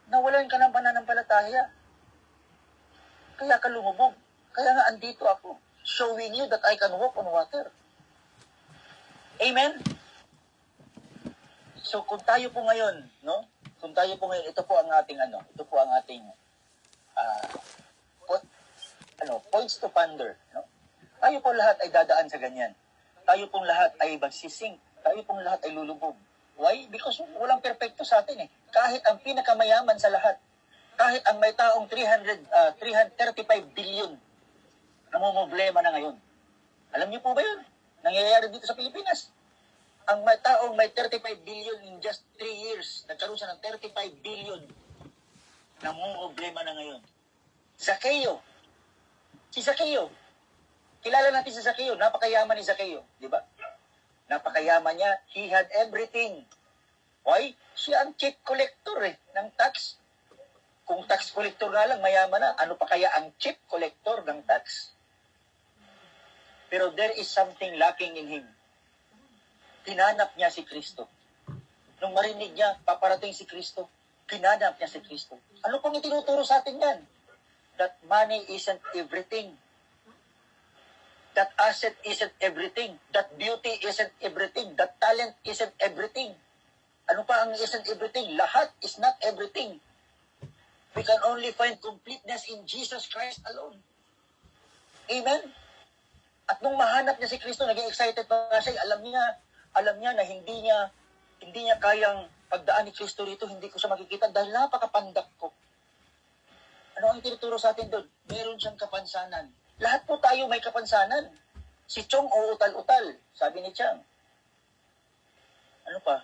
nawalan ka ng pananampalataya. Kaya ka lumubog. Kaya nga andito ako, showing you that I can walk on water. Amen? So kung tayo po ngayon, no? Kung tayo po ngayon, ito po ang ating points to ponder, no? Tayo po lahat ay dadaan sa ganyan. Tayo pong lahat ay magsising. Tayo pong lahat ay lulubog. Why? Because walang perpekto sa atin eh. Kahit ang pinakamayaman sa lahat, kahit ang may taong 335 billion, namumblema na ngayon. Alam niyo po ba yun? Nangyayari dito sa Pilipinas. Ang may taong may 35 billion in just 3 years, nagkaroon siya ng 35 billion, namumblema na ngayon. Zacchaeus. Si Zacchaeus. Kilala natin si Zacchaeus. Napakayaman ni Zacchaeus. Di ba? Napakayaman niya. He had everything. Why? Siya ang chief collector ng tax. Kung tax collector nga lang, mayaman na. Ano pa kaya ang chief collector ng tax? Pero there is something lacking in him. Hinanap niya si Kristo. Nung marinig niya, paparating si Kristo, hinanap niya si Kristo. Ano pong itinuturo sa atin yan? That money isn't everything. That asset isn't everything. That beauty isn't everything. That talent isn't everything. Ano pa ang isn't everything? Lahat is not everything. We can only find completeness in Jesus Christ alone. Amen? At nung mahanap niya si Kristo, naging excited pa siya. Alam niya na hindi niya kayang pagdaan ni Kristo rito, hindi ko siya makikita dahil napakapandak ko. Ano ang tinuturo sa atin doon? Meron siyang kapansanan. Lahat po tayo may kapansanan. Si Chong o utal-utal, sabi ni Chang. Ano pa?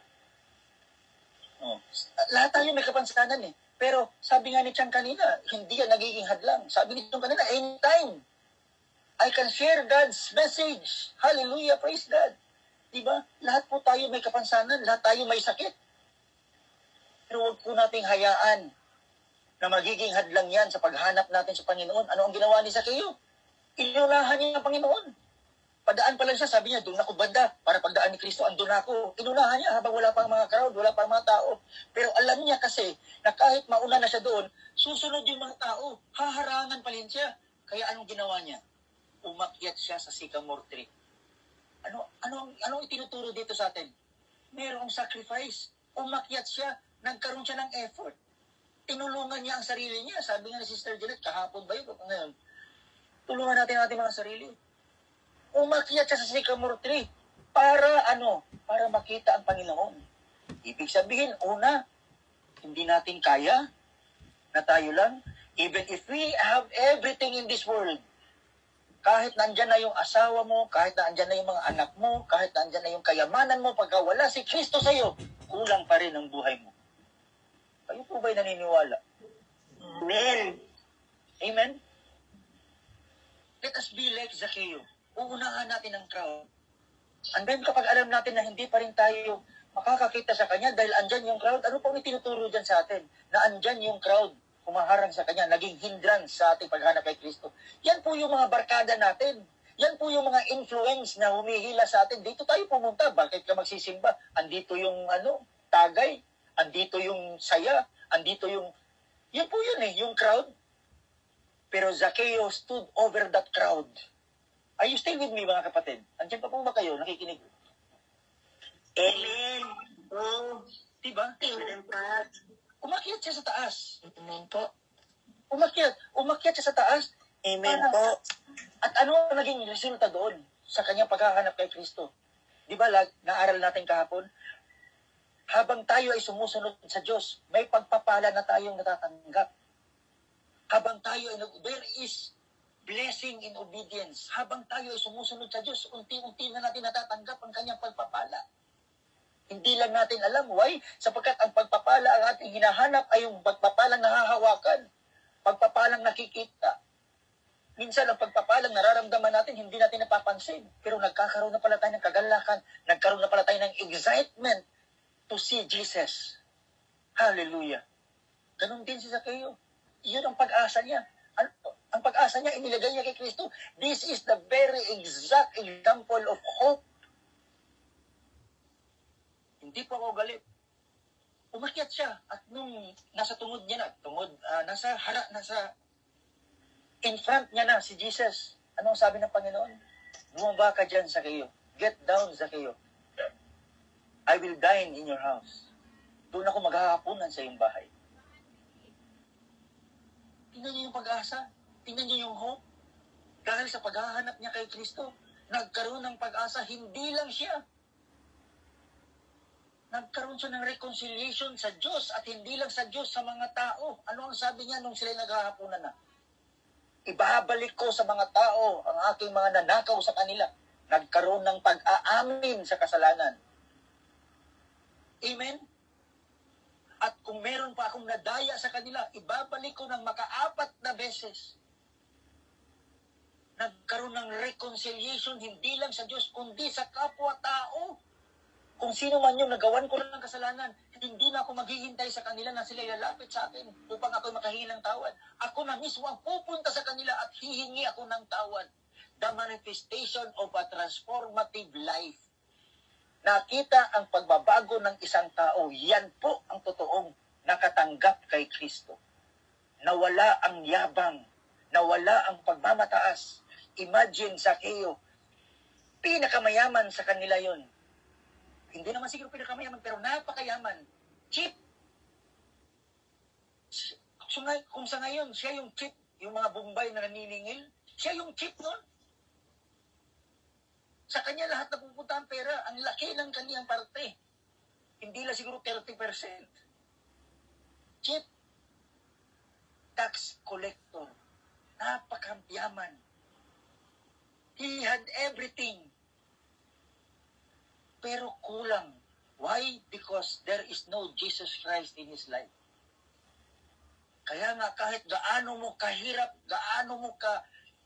Lahat tayo may kapansanan eh. Pero sabi nga ni Chang kanina, hindi yan nagiging hadlang. Sabi ni Chang kanina, anytime I can share God's message. Hallelujah, praise God. Diba? Lahat po tayo may kapansanan, lahat tayo may sakit. Pero huwag po nating hayaan na magiging hadlang yan sa paghanap natin sa Panginoon. Ano ang ginawa ni Zacchaeus? Inunahan niya ang Panginoon. Padaan pa lang siya, sabi niya, doon ako banda. Para pagdaan ni Kristo, andun ako. Inunahan niya habang wala pang mga crowd, wala pang mga tao. Pero alam niya kasi na kahit mauna na siya doon, susunod yung mga tao. Haharangan pa rin siya. Kaya anong ginawa niya? Umakyat siya sa sycamore tree. Ano itinuturo dito sa atin? Merong sacrifice. Umakyat siya. Nagkaroon siya ng effort. Tinulungan niya ang sarili niya. Sabi nga ni Sister Jeanette, kahapon ba yun? Ngayon, tulungan natin ang ating mga sarili. Umakyat siya sa sycamore tree. Para makita ang Panginoon. Ibig sabihin, una, hindi natin kaya na tayo lang. Even if we have everything in this world, kahit nandyan na yung asawa mo, kahit nandyan na yung mga anak mo, kahit nandyan na yung kayamanan mo, pagka wala si Kristo sa'yo, kulang pa rin ang buhay mo. Kayo po ba'y naniniwala? Amen. Amen? Let us be like Zacchaeus. Uunahan natin ang crowd. And then kapag alam natin na hindi pa rin tayo makakakita sa Kanya dahil andyan yung crowd, ano pong itinuturo dyan sa atin? Na andyan yung crowd, humaharang sa Kanya, naging hindrance sa ating paghanap kay Kristo. Yan po yung mga barkada natin. Yan po yung mga influence na humihila sa atin. Dito tayo pumunta. Bakit ka magsisimba? Andito yung tagay. Andito yung saya. Andito yung... Yan po yun yung crowd. Pero Zacchaeus stood over that crowd. Are you still with me, mga kapatid? Andiyan pa po ba kayo? Nakikinig? Amen. Oh, Diba? amen po. Umakyat siya sa taas. Amen po. Umakyat siya sa taas. Amen Parang- po. At ano ang naging resulta doon sa kanyang paghahanap kay Kristo? Di ba, naaral natin kahapon? Habang tayo ay sumusunod sa Diyos, may pagpapala na tayong natatanggap. Habang tayo ay there is blessing in obedience. Habang tayo ay sumusunod sa Diyos, unti-unti na natin natatanggap ang kanyang pagpapala. Hindi lang natin alam. Why? Sapagkat ang pagpapala ang ating hinahanap ay yung pagpapalang nahahawakan. Pagpapalang nakikita. Minsan ang pagpapalang nararamdaman natin, hindi natin napapansin. Pero nagkakaroon na pala tayo ng kagalakan, nagkaroon na pala tayo ng excitement to see Jesus. Hallelujah. Ganon din si Zacchaeus. Yun ang pag-asa niya. Ang pag-asa niya, inilagay niya kay Kristo. This is the very exact example of hope. Hindi po ako galit. Umakyat siya at nung nasa tungod niya na, nasa in front niya na si Jesus. Ano ang sabi ng Panginoon? Bumaba ka dyan, Zacchaeus. Get down, Zacchaeus. I will dine in your house. Doon ako maghahaponan sa iyong bahay. Tingnan niyo yung pag-asa. Tingnan niyo yung hope. Dahil sa paghahanap niya kay Kristo, nagkaroon ng pag-asa. Hindi lang siya. Nagkaroon siya ng reconciliation sa Diyos at hindi lang sa Diyos, sa mga tao. Ano ang sabi niya nung sila naghahaponan na? Ibabalik ko sa mga tao ang aking mga nanakaw sa kanila. Nagkaroon ng pag-aamin sa kasalanan. Amen? At kung meron pa akong nadaya sa kanila, ibabalik ko ng maka-4 na beses. Nagkaroon ng reconciliation hindi lang sa Diyos, kundi sa kapwa-tao. Kung sino man yung nagawan ko ng kasalanan, hindi na ako maghihintay sa kanila na sila lalapit sa akin upang ako makahingi ng tawad. Ako na mismo ang pupunta sa kanila at hihingi ako ng tawad. The manifestation of a transformative life. Nakita ang pagbabago ng isang tao. Yan po ang totoong nakatanggap kay Kristo. Nawala ang yabang. Nawala ang pagmamataas. Imagine Zacchaeus, pinakamayaman sa kanila yon. Hindi naman siguro pinakamayaman, pero napakayaman. Cheap. So, kung sa ngayon, siya yung cheap, yung mga Bombay na naniningil, siya yung cheap nun. Sa kanya lahat napupunta ang pera, ang laki ng kaniyang parte. Hindi lang siguro 30%. Cheap. Tax collector. Napakayaman. He had everything. Pero kulang. Why? Because there is no Jesus Christ in his life. Kaya nga kahit gaano mo kahirap, gaano mo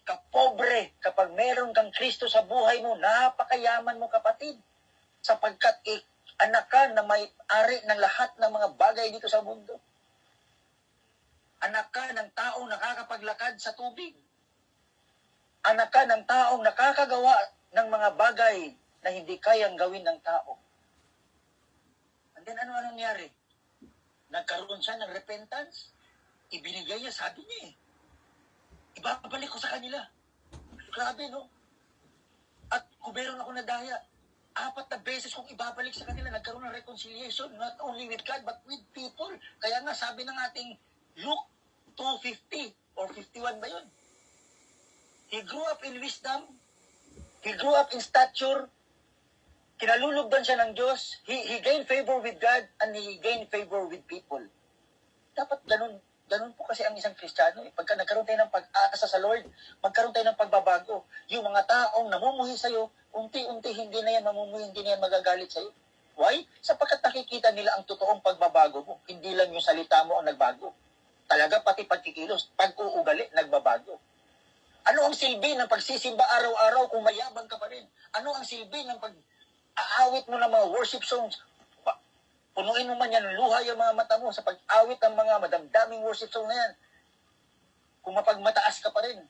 kapobre, kapag meron kang Kristo sa buhay mo, napakayaman mo kapatid. Sapagkat anak ka na may ari ng lahat ng mga bagay dito sa mundo. Anak ka ng taong nakakapaglakad sa tubig. Anak ka ng taong nakakagawa ng mga bagay na hindi kayang gawin ng tao. And then ano nangyari? Nagkaroon siya ng repentance. Ibinigay niya, sabi niya ibabalik ko sa kanila. Grabe, no? At kung meron ako nadaya, 4 na beses kong ibabalik sa kanila, nagkaroon ng reconciliation, not only with God, but with people. Kaya nga, sabi ng ating Luke 2:50 or 51 ba yun? He grew up in wisdom, he grew up in stature, kinalulugdan siya ng Diyos, he gained favor with God, and he gained favor with people. Dapat ganun po kasi ang isang Kristiyano. Pagka nagkaroon tayo ng pag-asa sa Lord, magkaroon tayo ng pagbabago. Yung mga taong namumuhi sa'yo, unti-unti hindi na yan mamumuhi, hindi na yan magagalit sa'yo. Why? Sapagkat nakikita nila ang totoong pagbabago mo. Hindi lang yung salita mo ang nagbago. Talaga pati pagkikilos, pag-uugali, nagbabago. Ano ang silbi ng pagsisimba araw-araw kung mayabang ka pa rin? Ano ang silbi ng pag-aawit mo ng mga worship songs? Punuin mo man yan ng luha yung mga mata mo sa pag-awit ng mga madamdaming worship song na yan. Kung mapagmataas ka pa rin.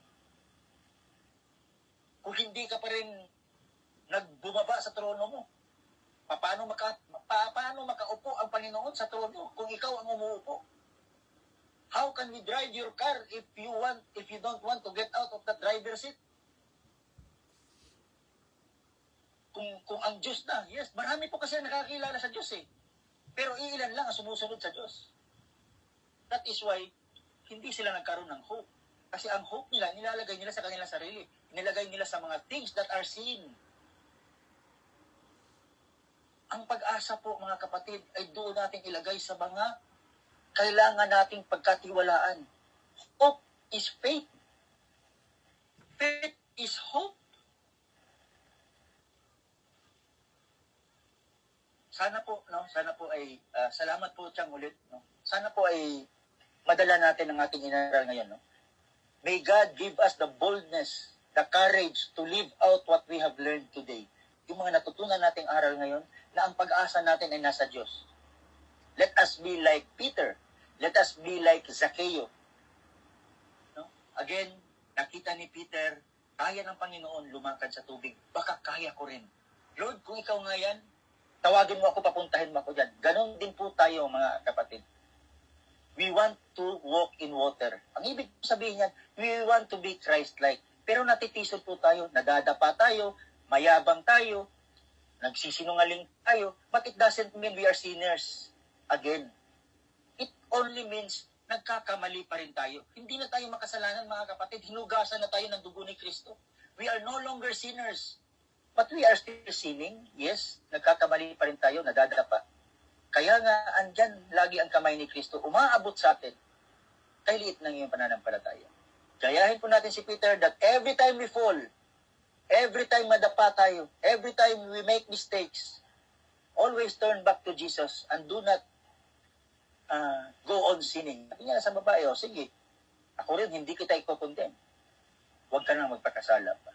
Kung hindi ka pa rin nagbumaba sa trono mo. Paano makaupo ang Panginoon sa trono kung ikaw ang umuupo? How can we drive your car if you don't want to get out of the driver's seat? Kung ang Diyos na, yes, marami po kasi nakakilala sa Diyos eh. Pero iilan lang ang sumusunod sa Diyos. That is why hindi sila nagkaroon ng hope. Kasi ang hope nila, nilalagay nila sa kanilang sarili. Nilagay nila sa mga things that are seen. Ang pag-asa po, mga kapatid, ay doon natin ilagay sa mga kailangan nating pagkatiwalaan. Hope is faith. Faith is hope. Sana po ay salamat po Chang ulit, no. Sana po ay madala natin ang ating inaral ngayon, no. May God give us the boldness, the courage to live out what we have learned today. Yung mga natutunan nating aral ngayon, na ang pag-asa natin ay nasa Diyos. Let us be like Peter. Let us be like Zacchaeus. No? Again, nakita ni Peter, kaya ng Panginoon lumakad sa tubig. Baka kaya ko rin. Lord, kung ikaw nga yan, tawagin mo ako, papuntahin mo ako dyan. Ganon din po tayo, mga kapatid. We want to walk in water. Ang ibig sabihin yan, we want to be Christ-like. Pero natitisod po tayo, nadadapa tayo, mayabang tayo, nagsisinungaling tayo, but it doesn't mean we are sinners. Again, it only means nagkakamali pa rin tayo. Hindi na tayo makasalanan, mga kapatid. Hinugasan na tayo ng dugo ni Kristo. We are no longer sinners. But we are still sinning. Yes, nagkakamali pa rin tayo, nadadapa. Kaya nga, andyan lagi ang kamay ni Kristo. Umaabot sa atin. Kay liit ng iyong pananampalataya. Gayahin po natin si Peter that every time we fall, every time madapa tayo, every time we make mistakes, always turn back to Jesus and do not go on sinning. Sabi niya sa babae, sige, ako rin, hindi kita iko-condemn. Huwag ka nang magpakasala pa.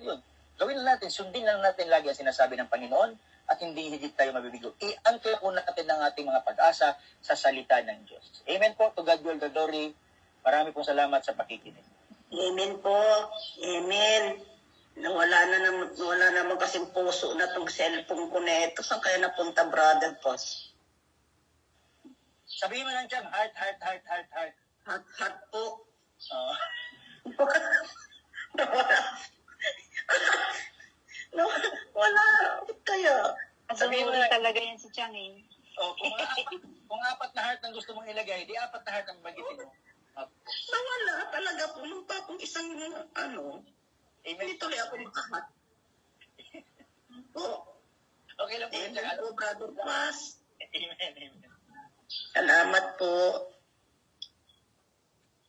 Yun. Gawin na natin, sundin na natin lagi ang sinasabi ng Panginoon at hindi higit tayo mabibigo. I-anchor po natin ang ating mga pag-asa sa salita ng Diyos. Amen po. To God be all the glory. Marami pong salamat sa pakikinig. Amen po. Amen. Wala naman kasing puso na itong cellphone ko na ito. Saan kaya napunta, brother Pos? Sabihin mo lang dyan, heart. Heart po. Oh. Wala. Kaya. Sabihin mo Sabihin na- talaga yan si Chang eh. Oh, kung apat na heart ang gusto mong ilagay, di apat na heart ang bagitin mo. Nawala talaga po. Nung pa akong isang Amen. hindi tuloy ako makahat. Po. Okay lang po yun. Amen po, brother Paz. Amen. Salamat po.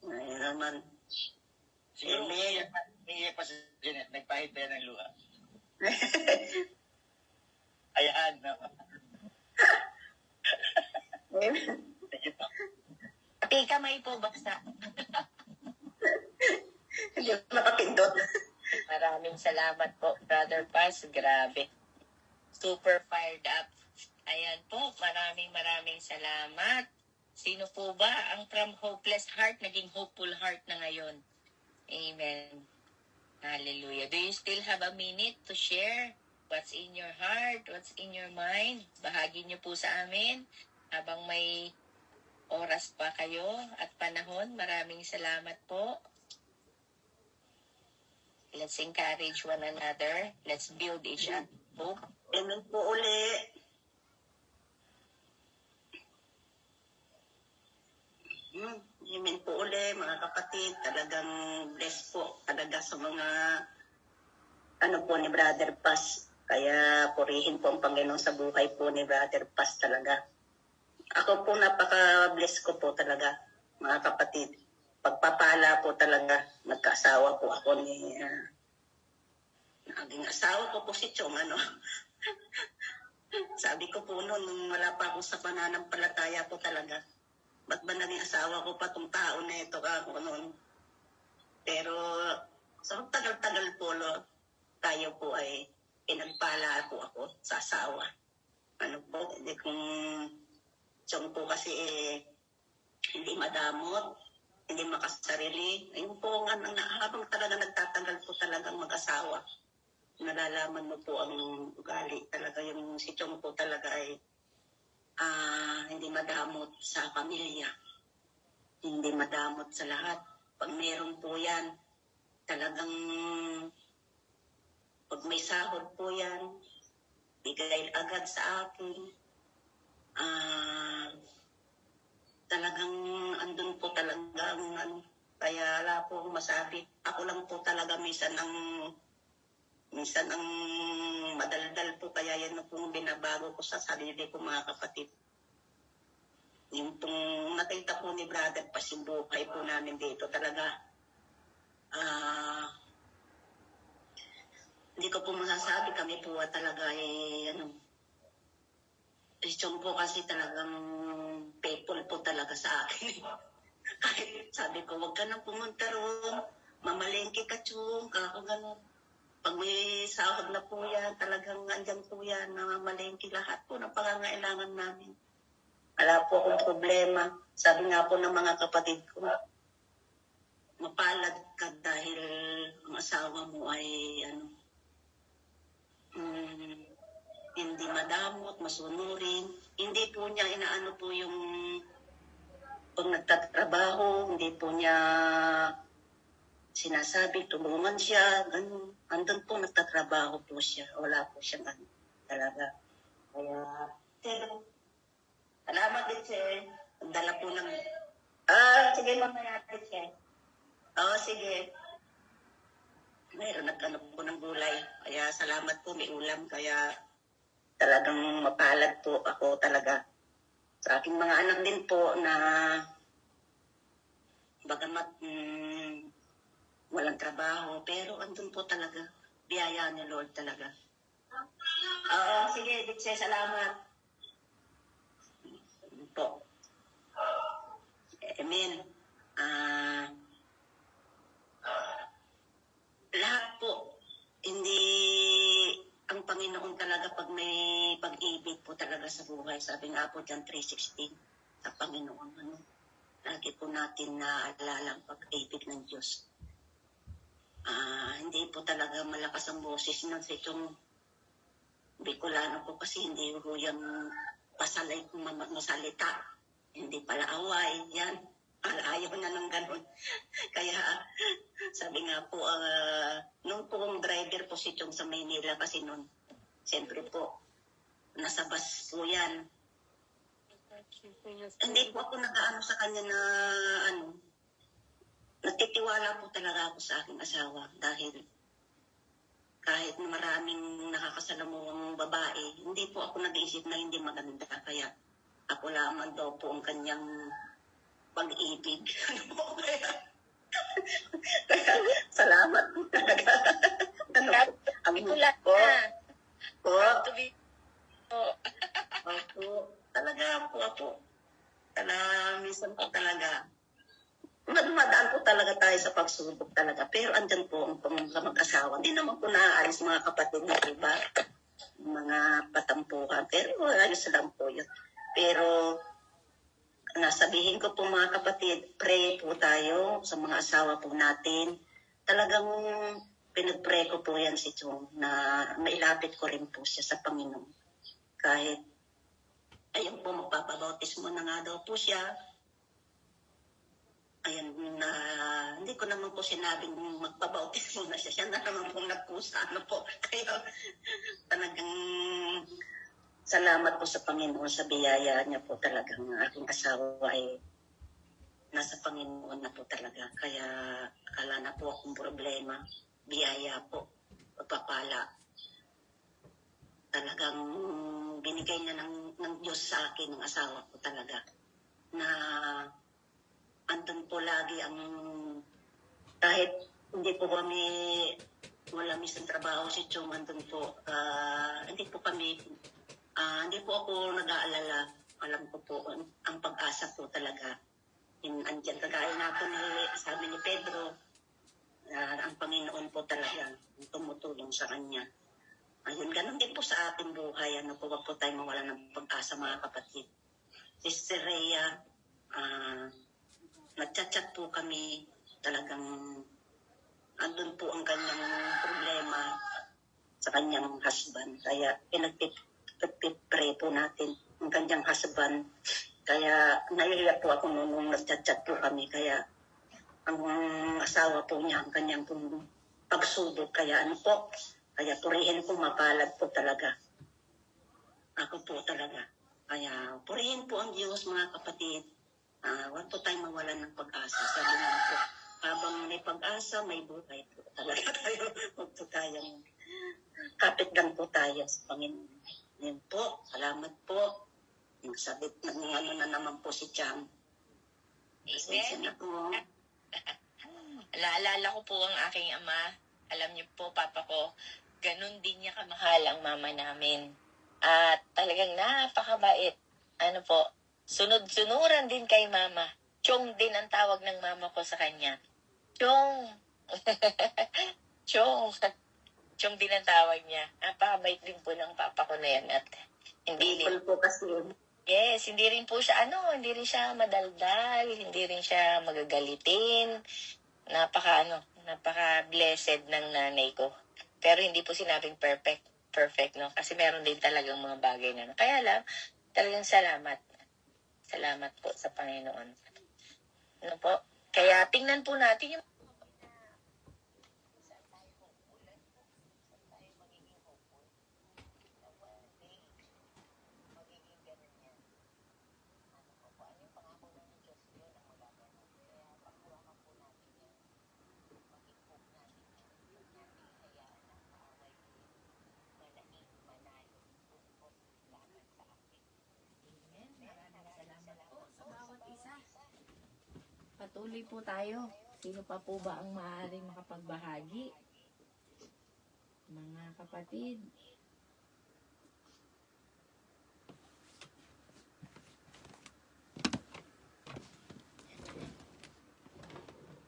Ay naman. Siguro, Amen. umiiyak pa si Janet. Nagpahit pa yan ng luha. Ayan, no? Sige po. Pati kamay po, basta. Hindi ako nakapindot. Maraming salamat po, Brother Paz. Grabe. Super fired up. Ayan po, maraming salamat. Sino po ba ang from hopeless heart, naging hopeful heart na ngayon? Amen. Hallelujah. Do you still have a minute to share what's in your heart, what's in your mind? Bahagi niyo po sa amin habang may oras pa kayo at panahon. Maraming salamat po. Let's encourage one another. Let's build each other hope. Amen po uli. Amen po uli, mga kapatid. Talagang bless po talaga sa mga po ni Brother Paz. Kaya purihin po ang Panginoon sa buhay po ni Brother Paz talaga. Ako po napaka-bless ko po talaga, mga kapatid. Pagpapala po talaga, nagkaasawa po ako ni naging asawa ko po si Chong, Sabi ko po noon, nung wala pa ako sa pananampalataya po talaga, ba't ba naging asawa ko pa itong tao na ito ako noon? Pero sa tagal-tagal po, tayo po ay pinagpala po ako sa asawa. Hindi kung Chong po kasi hindi madamot, hindi makasarili. Ayun po nga, habang talaga nagtatagal po talagang mag-asawa, nalalaman mo po ang ugali. Talaga yung si Chong po talaga ay hindi madamot sa pamilya. hindi madamot sa lahat. Pag meron po yan, talagang pag may sahod po yan, bigay agad sa akin. Talagang andun po talaga ang ano, kaya wala po akong masabi. Ako lang po talaga minsan ang madaldal po, kaya yan na pong binabago ko sa sarili ko, mga kapatid. Yung pong nakita po ni brother, pasibuhay po namin dito talaga. Hindi ko po masasabi, kami po talaga Christian po kasi talagang faithful po talaga sa akin. Kahit sabi ko, wag ka nang pumunta roon, mamalengke ka, Chong, kako gano'n. Pag may sahod na po yan, talagang andyan po yan, mamalengke lahat po ng pangangailangan namin. Wala po akong problema. Sabi nga po ng mga kapatid ko, mapalad ka dahil ang asawa mo ay hindi madamot, masunurin. Hindi po niya inaano po yung pag nagtatrabaho, hindi po niya sinasabi, tulungan siya, ganun. Andun po nagtatrabaho po siya. Wala po siyang talaga. Kaya, salamat din siya. Dala po ng... sige, mamaya din siya. Sige. Mayroon nag-ano po ng gulay. Kaya salamat po, may ulam. Kaya talagang mapalad po ako talaga. Sa aking mga anak din po na bagamat walang trabaho, pero andun po talaga. Biyaya ni Lord talaga. Sige, Dixie, salamat. Po. Amen. Lahat po, hindi ang Panginoon talaga pag may pag-ibig po talaga sa buhay. Sabi nga po dyan 3:16, sa Panginoon, lagi po natin naalala ang pag-ibig ng Diyos. Hindi po talaga malakas ang boses ng sitong Bicolano po kasi hindi po yung pasalay kung masalita. Hindi pala away, yan. Ayaw na ng ganun. Kaya, sabi nga po, nung pong driver po si Chong sa Maynila kasi nun, siyempre po, nasa bus po yan. Hindi po ako nag-aano sa kanya na, nagtitiwala po talaga ako sa aking asawa dahil kahit maraming nakakasalamuhang babae, hindi po ako nag-iisip na hindi maganda. Kaya ako lamang daw po ang kanyang pag-ibig. Kaya salamat po talaga. Talaga po. Minsan po talaga. Madaan po talaga tayo sa pagsubok talaga. Pero andyan po ang mag-asawa. Hindi naman po naaalis mga kapatid na iba. Mga patampukan. Pero ayos lang po yun. Pero nasabihin ko po mga kapatid, pray po tayo sa mga asawa po natin. Talagang pinag-pray ko po yan si Chong na mailapit ko rin po siya sa Panginoon. Kahit ayun po, magpapabautismo na nga daw po siya. Ayun na, hindi ko naman po sinabing magpabautismo na siya. Siya na naman po nagkusa. Kaya talagang salamat po sa Panginoon sa biyaya niya po talagang aking asawa ay nasa Panginoon na po talaga. Kaya akala na po akong problema. Biyaya po. Pagpapala. Talagang binigay na ng Diyos sa akin, ng asawa ko talaga. Na andun po lagi ang kahit hindi po kami wala misang trabaho si Chong, andun po hindi po ako nag-aalala. Alam ko po ang pag-asa po talaga andyan kagaya na po sabi ni Pedro, ang Panginoon po talaga tumutulong sa kanya. Ayun, ganun din po sa ating buhay. Wag po tayo mawala ng pag-asa mga kapatid. Sister Rhea, nagchat-chat po kami, talagang andun po ang kanyang problema sa kanyang husband. Kaya pinagpipray po natin ang kanyang husband Kaya naiiyak po ako nung nagchat-chat po kami. Kaya ang asawa po niya, ang kanyang pong pagsubok. Kaya ano po, kaya purihin po, mapalad po talaga. Ako po talaga. Kaya purihin po ang Diyos, mga kapatid. Huwag po tayong mawalan ng pag-asa. Sabi nga po, habang may pag-asa, may buhay po talaga tayo. Huwag po tayong kapit lang po tayo sa Panginoon. Yun po, salamat po. Nagsabit na ano na naman po si Chang. Pasensya na po. Naalala ko po ang aking ama. Alam niyo po, papa ko, ganun din niya kamahal ang mama namin. At talagang napakabait. Ano po, sunod-sunuran din kay mama. Chong din ang tawag ng mama ko sa kanya. Chong. Chong. Chong din ang tawag niya. Napakabait din po ng papa ko na yan. At hindi din. Po kasi Yes, hindi rin po siya, hindi rin siya madaldal, hindi rin siya magagalitin. Napaka-blessed ng nanay ko. Pero hindi po sinabing perfect, no? Kasi meron din talagang mga bagay na. Kaya lang, talagang salamat. Salamat po sa Panginoon. Ano po? Kaya tingnan po natin yung patuloy po tayo. Sino pa po ba ang maaaring makapagbahagi? Mga kapatid.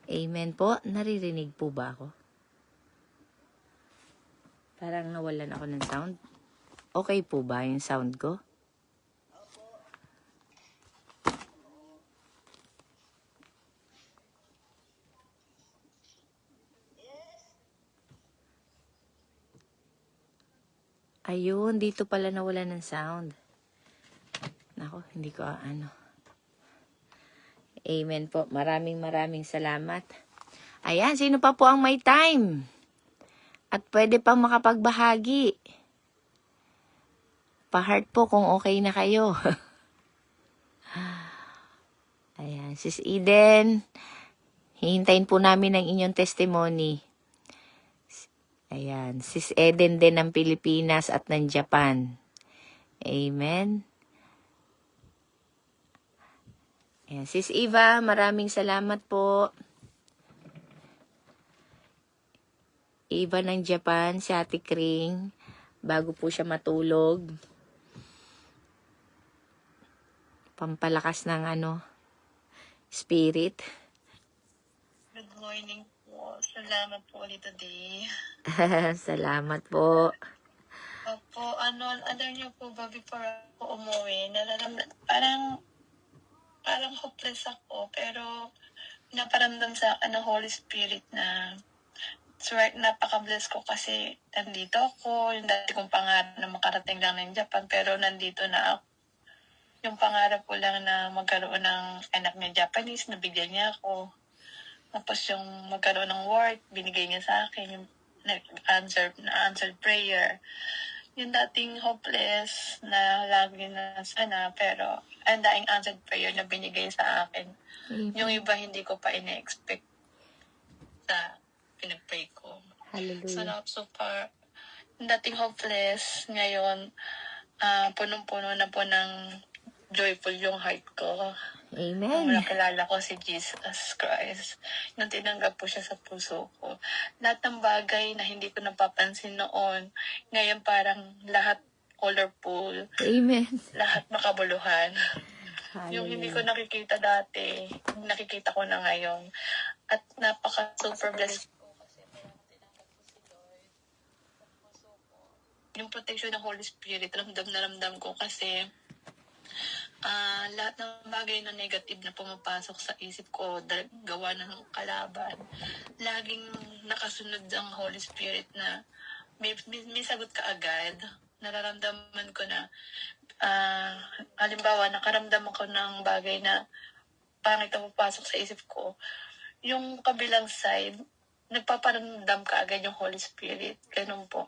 Amen po. Naririnig po ba ako? Parang nawalan ako ng sound. Okay po ba yung sound ko? Ayun, dito pala nawala ng sound. Nako, hindi ko Amen po. Maraming salamat. Ayan, sino pa po ang may time? At pwede pang makapagbahagi. Pa-heart po kung okay na kayo. Ayan, Sis Eden. Hihintayin po namin ang inyong testimony. Ayan, Sis Eden din ng Pilipinas at ng Japan. Amen. Ayan, Sis Eva, maraming salamat po. Eva ng Japan, si Ate Kring, bago po siya matulog. Pampalakas ng spirit. Good morning po. Salamat po ulit today. Salamat po. Opo, alam niyo po ba before ako umuwi, parang hopeless ako, pero naparamdam sa akin ng Holy Spirit na napaka-bless ko kasi nandito ako, yung dati kong pangarap na makarating lang ng Japan, pero nandito na ako. Yung pangarap ko lang na magkaroon ng anak niya Japanese, nabigyan niya ako. Tapos yung magkaroon ng work, binigay niya sa akin, yung answered prayer. Yung dating hopeless na lagi na sana, pero ang daing answered prayer na binigay sa akin. Yung iba hindi ko pa ina-expect sa pinag-pray ko. Hallelujah. So far, yung dating hopeless, ngayon, punong-puno na po ng joyful yung heart ko. Amen. Nung nakilala ko si Jesus Christ, nung tinanggap po siya sa puso ko. Lahat ng bagay na hindi ko napapansin noon, ngayon parang lahat colorful, Amen. lahat makabuluhan. Yung Hallelujah. hindi ko nakikita dati, nakikita ko na ngayon. At napaka-super blessed ko kasi tinanggap ko si Lord sa puso ko. Yung protection ng Holy Spirit, ramdam na ramdam ko kasi lahat ng bagay na negative na pumapasok sa isip ko, gawa ng kalaban, laging nakasunod ang Holy Spirit na may sagot ka agad. Nararamdaman ko na halimbawa, nakaramdam ako ng bagay na pangit na papasok sa isip ko, yung kabilang side, nagpaparamdam ka agad yung Holy Spirit. Ganun po.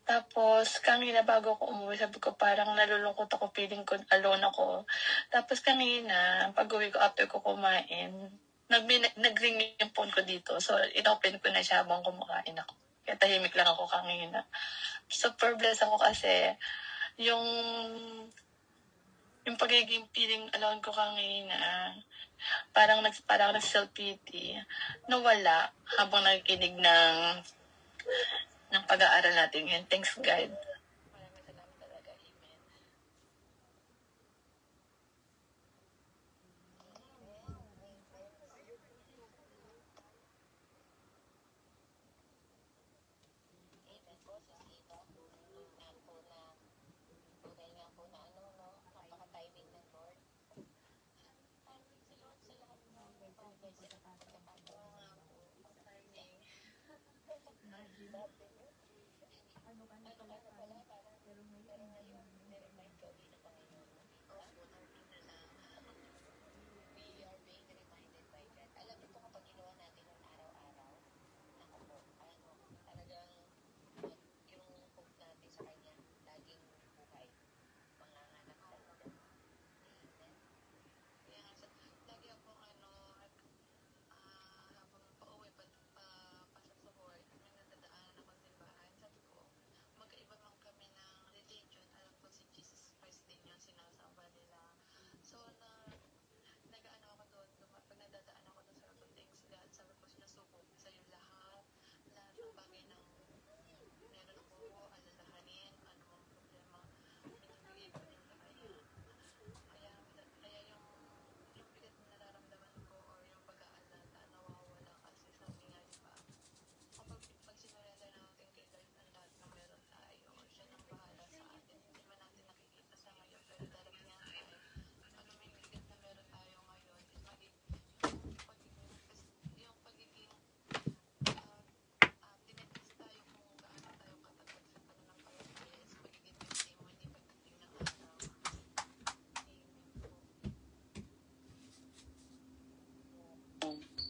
Tapos, kanina bago ako umuwi, sabi ko parang nalulungkot ako, feeling ko alone ako. Tapos kanina, pag-uwi ko after ko kumain, nag-ring yung phone ko dito. So, inopen ko na siya habang kumakain ako. Kaya tahimik lang ako kanina. Super blessed ako kasi yung pagiging feeling alone ko kanina, parang nag-self-pity, nawala habang nakikinig ng pag-aaral natin yun. Thanks, God. Maraming salamat talaga. Amen.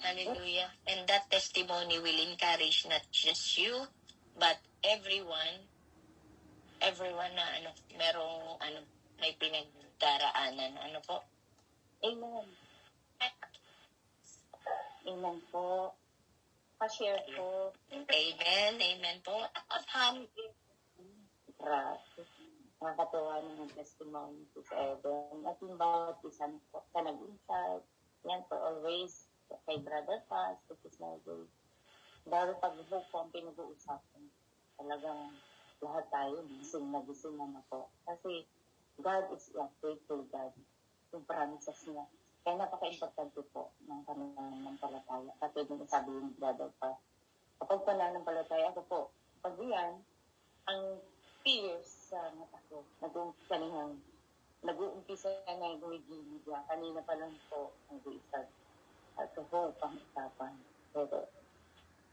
Hallelujah. And that testimony will encourage not just you, but everyone na merong may pinagdaraanan. Ano po? Amen. Amen po. Pa-share po. Amen. Amen po. Grabe. Nakakatawa ng testimony si Eden. At yung bawat isa na nag-insight. Yan, for always. Kay Brother Paz, which is my day. Dahil pag-hope po ang pinag-uusapan. Talagang lahat tayo, gising na po. Kasi God is a faithful God. Yung promises niya. Kaya napaka-importante po ng pananampalataya. Katulad ng sabi yung Brother Paz. Kapag pananampalataya ako po, pag yan, ang fears sa mata ko, nag-uumpisa na yung gumigilid yan. Kanina pa lang po, nag-iisag. At hope ang usapan. Pero,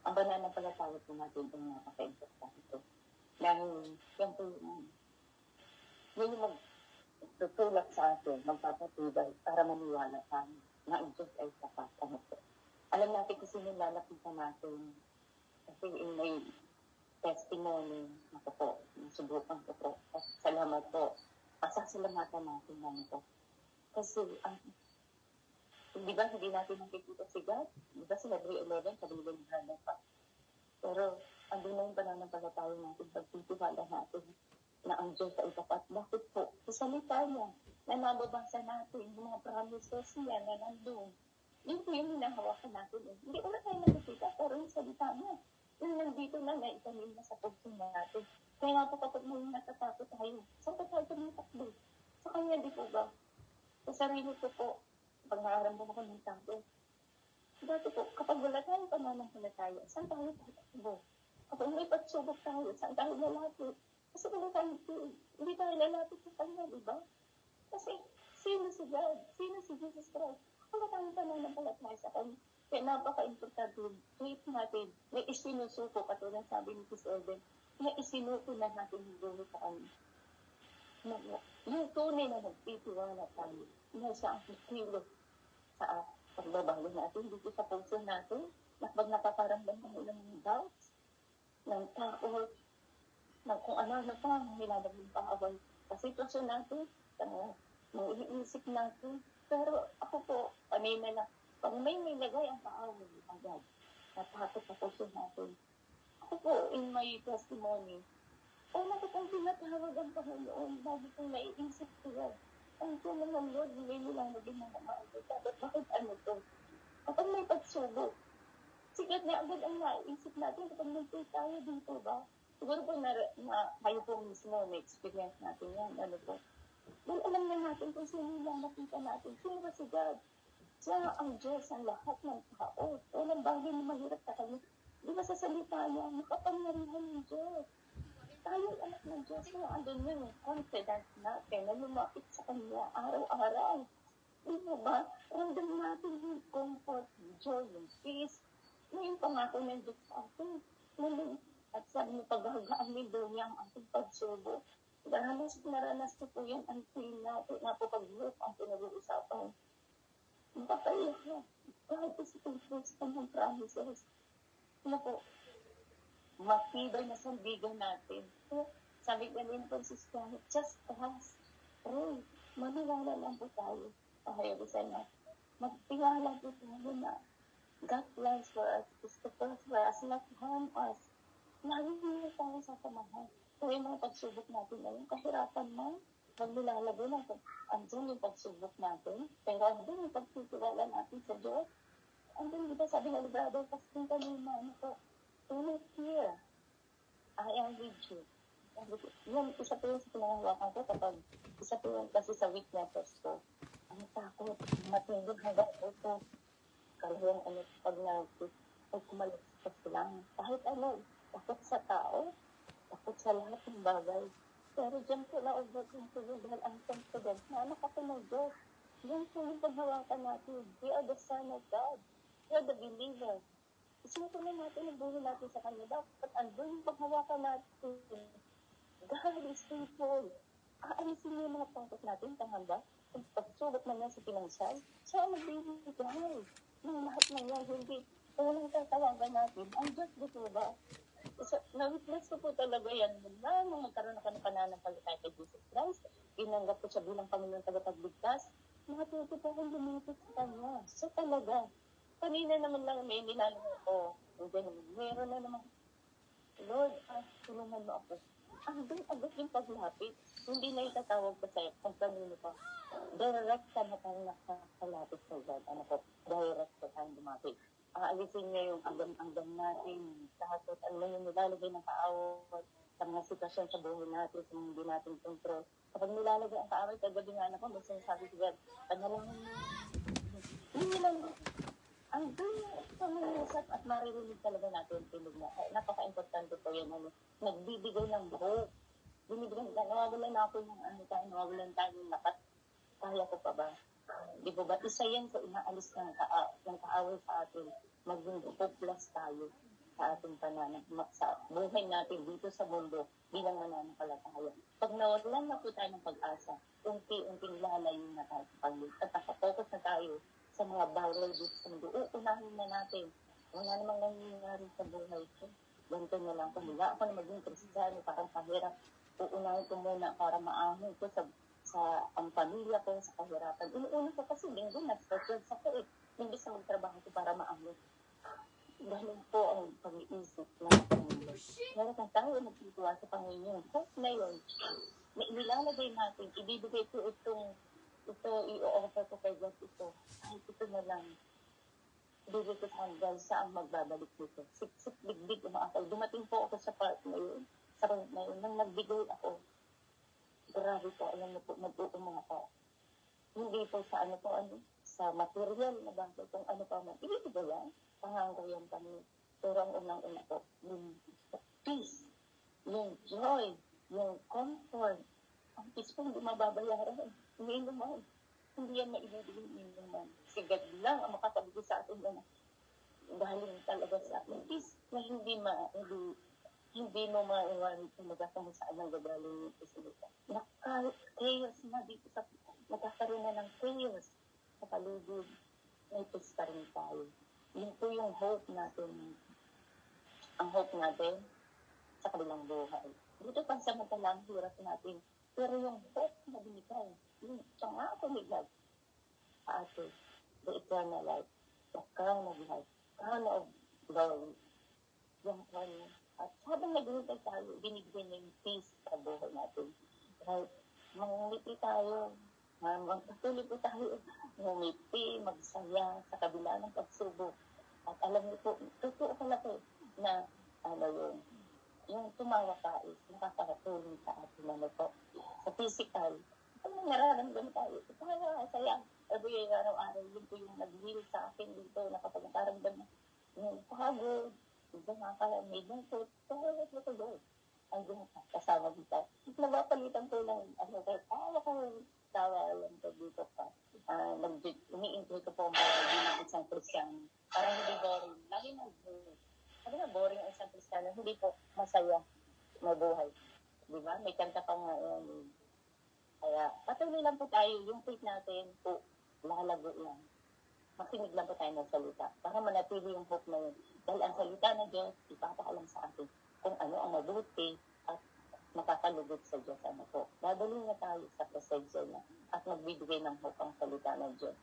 ang pananampalataya po natin ay napaka-importante. Dahil, yan po yung magtutulak sa atin, magpapatibay para maniwala tayo na ang Diyos ay sapat. Alam natin kung sino lalapitan natin. Kasi may testimony ako po, nasubukan ko po. At salamat po. Pasasalamatan natin lang po. Kasi, di ba hindi natin nakikita si God? Di ba sila 3:11, kabilang na pa. Pero, andun na yung pananampalataya natin, pagtitiwala natin na ang Diyos ay tapat. Bakit po? Sa salita niya, na nababasa natin, yung mga promises niya na nandun. Yun po yung hinahawakan natin. Hindi ko na tayo nakikita, pero yung salita niya, yung nandito na, naitanim na sa puso natin. Kaya nga po kapag may natatakot tayo, saan pa tayo tumitakbo? Sa kanya, di po ba? Sa sarili ko po, pag nakaramdam ako ng takbo, dati po, kapag wala tayong pananampalataya, saan tayo tatakbo? Kapag may pagsubok tayo, saan tayo lalapit? Kasi hindi tayo lalapit sa kanya, di ba? Kasi, sino si God? Sino si Jesus Christ? Wala tayong pananampalataya sa kanya. Kaya napaka-importante yung tweet natin na isinusuko, katulad sabi ni Tis Eden, na isinuko na natin yung gulo sa kanya. yung tunay na nagtitiwala tayo na siya ang kikilos sa pagbabago natin dito sa puso natin, na pag nakakaramdam tayo ng doubts, ng takot, ng kung ano-ano pa, nilalagay pa away sa sitwasyon natin, ng iniisip natin. Pero ako po, kanina na, pag may nilagay ang kaaway agad, natakot sa puso natin. Ako po, in my testimony, una ko pong tinatawag ang Panginoon, bago kong naiisip ko yan. Ang tulong ng Lord, may nilalagay ng mga agad. Bakit ano to? Kapag may pagsubok, sigat na agad ang naiisip natin kapag nagtay tayo dito ba? Siguro po na kayo po mismo, may experience natin yan. Ano po? Well, alam na natin kung sino lang nakita natin. Sino ba si God? Siya ang Diyos, ang lahat ng tao. Walang bagay na mahirap sa kanya. Di ba sa salita niya, makapangyarihan ng Diyos. Tayo anak ng Diyos na andun yun, confidence natin na lumapit sa Kanya araw-araw. Di ba? Ramdam natin yung comfort, yung joy, yung peace, na yung pangako ng Diyos sa atin. At sabi niya, paghahagaanin daw niya ang ating pagsubok. Naranas ko po yan until now. Na po pag-work ang pinag-uusapan. Makakaiyak na. God is faithful sa kanyang promises. Ano po? Matibay na sandigan natin. So, sabi ko rin po si Scarlett, just trust. Pray. Maniwala lang po tayo. Ayaw ko sana. Magtiwala po tayo na God plans for us is to prosper us, not harm us. Lagi nyo tayo sa pamahan. Kung yung mga pagsubok natin ngayon, kahirapan man, magnilalagay natin. Andun yung pagsubok natin, pero andun yung pagtitiwala natin sa Diyos. Andun, di ba sabi nga, brother, kasi kanina, ano po, do it here. I am with you. Yun, isa po yung sa pinangahawakan ko kapag isa po yung kasi sa weaknesses ko. Ang takot, matindog hanggang ito. Kalawang ano, pag kumalaspas lang. Kahit ano, takot sa tao, takot sa lahat ng bagay. Pero dyan po na-overcome ko yun dahil ang confident na anak ako ng Diyos. Yan po yung paghawakan natin. We are the Son of God. We are the believer. Isuko na natin ang buhay natin sa Kanya. Dapat andun yung paghawakan natin. God is faithful. Aalisin niyo yung mga pangkot natin, tangamba. Kung pagsubok na niya sa pinansyal, siya ang magbibigay ng lahat ng yan. Hindi. Unang tatawagan natin, ang Diyos dito ba? So, na-witness ko po talaga yan. Nung magkaroon ako ng pananampalataya kay Jesus Christ, inanggap ko siya bilang Panginoon tagapagligtas, mga tuto po akong lumipit sa Kanya. So talaga, kanina naman lang may nilalagay ko. Meron na naman, Lord, tulungan mo ako. Andun agad yung paglapit. Hindi na itatawag ko sa'yo kung kanino pa. Direct ka na tayo nakakalapit sa God. Ano po, direct ka tayo lumapit. Aalisin niya yung agam-agam natin. Lahat at ano yung nilalagay ng kaaway sa mga sitwasyon sa buhay natin, sa mga hindi natin control. Kapag nilalagay ang kaaway, kagabi nga na po, may sinasabi si God, panalangin mo. Hindi nilalagay. Ang pangungusap at maririnig talaga natin tulog na. Napaka-importante po yan. Nagbibigay ng buhok. Binibigay na, nawawalan na ako ng nawawalan tayo ng lakas. Kaya ko pa ba? Di ba ba? Isa yan sa inaalis ng kaaway sa atin. Maging hopeless tayo sa ating sa buhay natin dito sa mundo bilang mananampalataya. Pag nawalan na po tayo ng pag-asa, unti-unting lalayo na tayo sa Panginoon. At nakapokus na tayo sa mga bagay dito sa mundo. Uunahin na natin. Wala namang nangyayari sa buhay ko. Ganito na lang. Kung wala ako na maging Kristiyano, parang kahirap. Uunahin ko muna para maahon ko sa ang pamilya ko, sa kahirapan. Inuuna ko kasi linggo na stress ako eh. Hindi sa magtrabaho ko para maahon. Dahil po ang pag-iisip ng Panginoon. Meron tayo nagtituwa sa Panginoon. Hope na yun. Na inilalagay natin, ibibigay ko ito, i-offer ko kay God ito. Kahit ito na lang. Ibibigay ko sa hanggang saan magbabalik dito. Siksik, big umaakal. Dumating po ako sa part na yun. Sa part na yun. Nang nagbigay ako, grabe po, alam mo po, nag-uumang ako. Hindi po sa sa material na bagay, kung ano pa man. Ibibigay yan, panganggayan kami. Pero ang unang-una po, yung peace, yung joy, yung comfort, ang peace po hindi mababayaran. Hindi naman. Hindi yan maibibigay, hindi naman. Kasi God lang ang makakabigay sa atin na galing talaga sa atin. Peace na hindi hindi mo maiwan kung saan ang gagaling yung isilita. Naka-chaos na dito sa nagkakaroon na ng chaos sa paligid. May peace pa rin tayo. Yun po yung hope natin. Ang hope natin sa kabilang buhay. Dito pansamantala ang hirap natin. Pero yung hope na binigay, yung pangako ni God sa atin, the eternal life, the crown of life, crown of glory, yung kanya. At habang naghihintay tayo, binigyan niya yung peace sa buhay natin. Right? Mangumiti tayo, magpatuloy po tayo, ngumiti, magsaya sa kabila ng pagsubok. At alam niyo po, totoo pala po na yung tumawa ka is nakakatulong sa atin po. Sa physical, ano nararamdaman tayo? Saya. Every araw-araw, yun po yung nag-heal sa akin dito, nakapag-nakaramdam na yung pagod, yung may lungkot, pero ito doon. Ang kasama dito. Nagpapalitan ko ng tawa ko, tawa lang ko dito pa. Umi-enjoy ko po ang buhay ng isang Kristiyano. Parang hindi boring. Lagi na boring. Sabi na boring ang isang Kristiyano, hindi po masaya mabuhay. Diba? May kanta pa nga yun. Kaya patuloy lang po tayo, yung faith natin po, lalago lang. Makinig lang po tayo ng salita para manatili yung hope na yun. Dahil ang salita ng Diyos, ipapaalam sa atin kung ano ang mabuti at makakalugod sa Diyos. Ano po. Dadali na tayo sa presensya niya at magbibigay ng hope ang salita ng Diyos.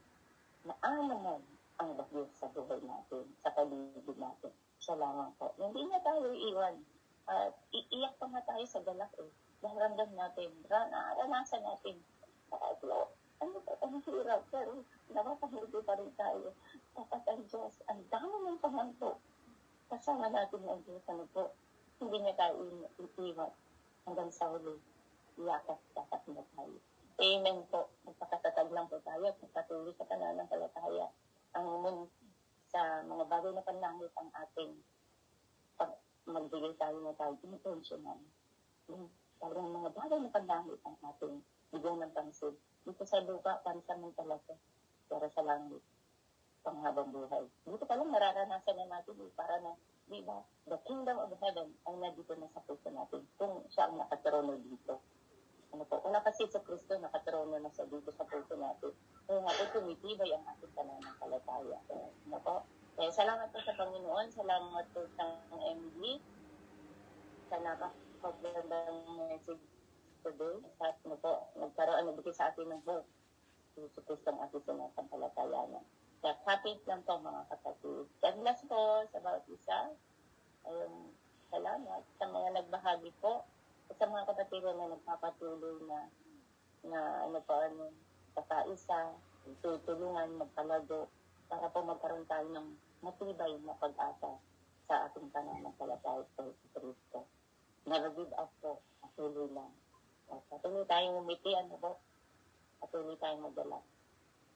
Na naman ang bagyo sa buhay natin, sa paligid natin. Siya lamang po. Hindi na tayo iiwan. At iiyak pa nga tayo sa galak eh. Dahil ramdam natin, naranasan natin. Ang hirap, pero nakakahilig pa rin tayo. Dapat ang Diyos, ang dami ng pahanto. Kasama natin ang Diyos, ano po. Hindi niya tayo iiwan hanggang sa huli. Iyakat na tayo. Amen po. Magpakatatag lang po tayo at magpatuloy sa pananampalataya. Ang sa mga bagay na panlangit ang ating magbigay tayo na tayo intentional. Parang mga bagay na panlangit ang ating bigyan ng pansin. Dito sa lupa, pansamantala ko. Pero sa langit, panghabang buhay. Dito pa lang nararanasan na natin para na, di ba, the kingdom of heaven ay nandito na sa puso natin. Kung siya ang nakatrono dito. Ano po? Wala kasi sa Kristo, nakatrono na sa dito sa puso natin. Kaya nga po, tumitibay ang ating pananampalataya. Ano po? Kaya salamat po sa Panginoon. Salamat po sa MD. Sa napakagandang message today. At ano po, nagbigay sa atin ng hope. Suppose ang ating pananampalataya. Kaya happy lang po mga kapatid. God bless po sa bawat isa. Ayun, salamat sa mga nagbahagi po. At sa mga kapatid na nagpapatuloy na kakaisa, tutulungan, magpalago, para po magkaroon tayo ng matibay na pag-asa sa ating pananampalataya sa Kristo. Never give up po. Patuloy lang. Patuloy tayong umiti, patuloy tayong magdala.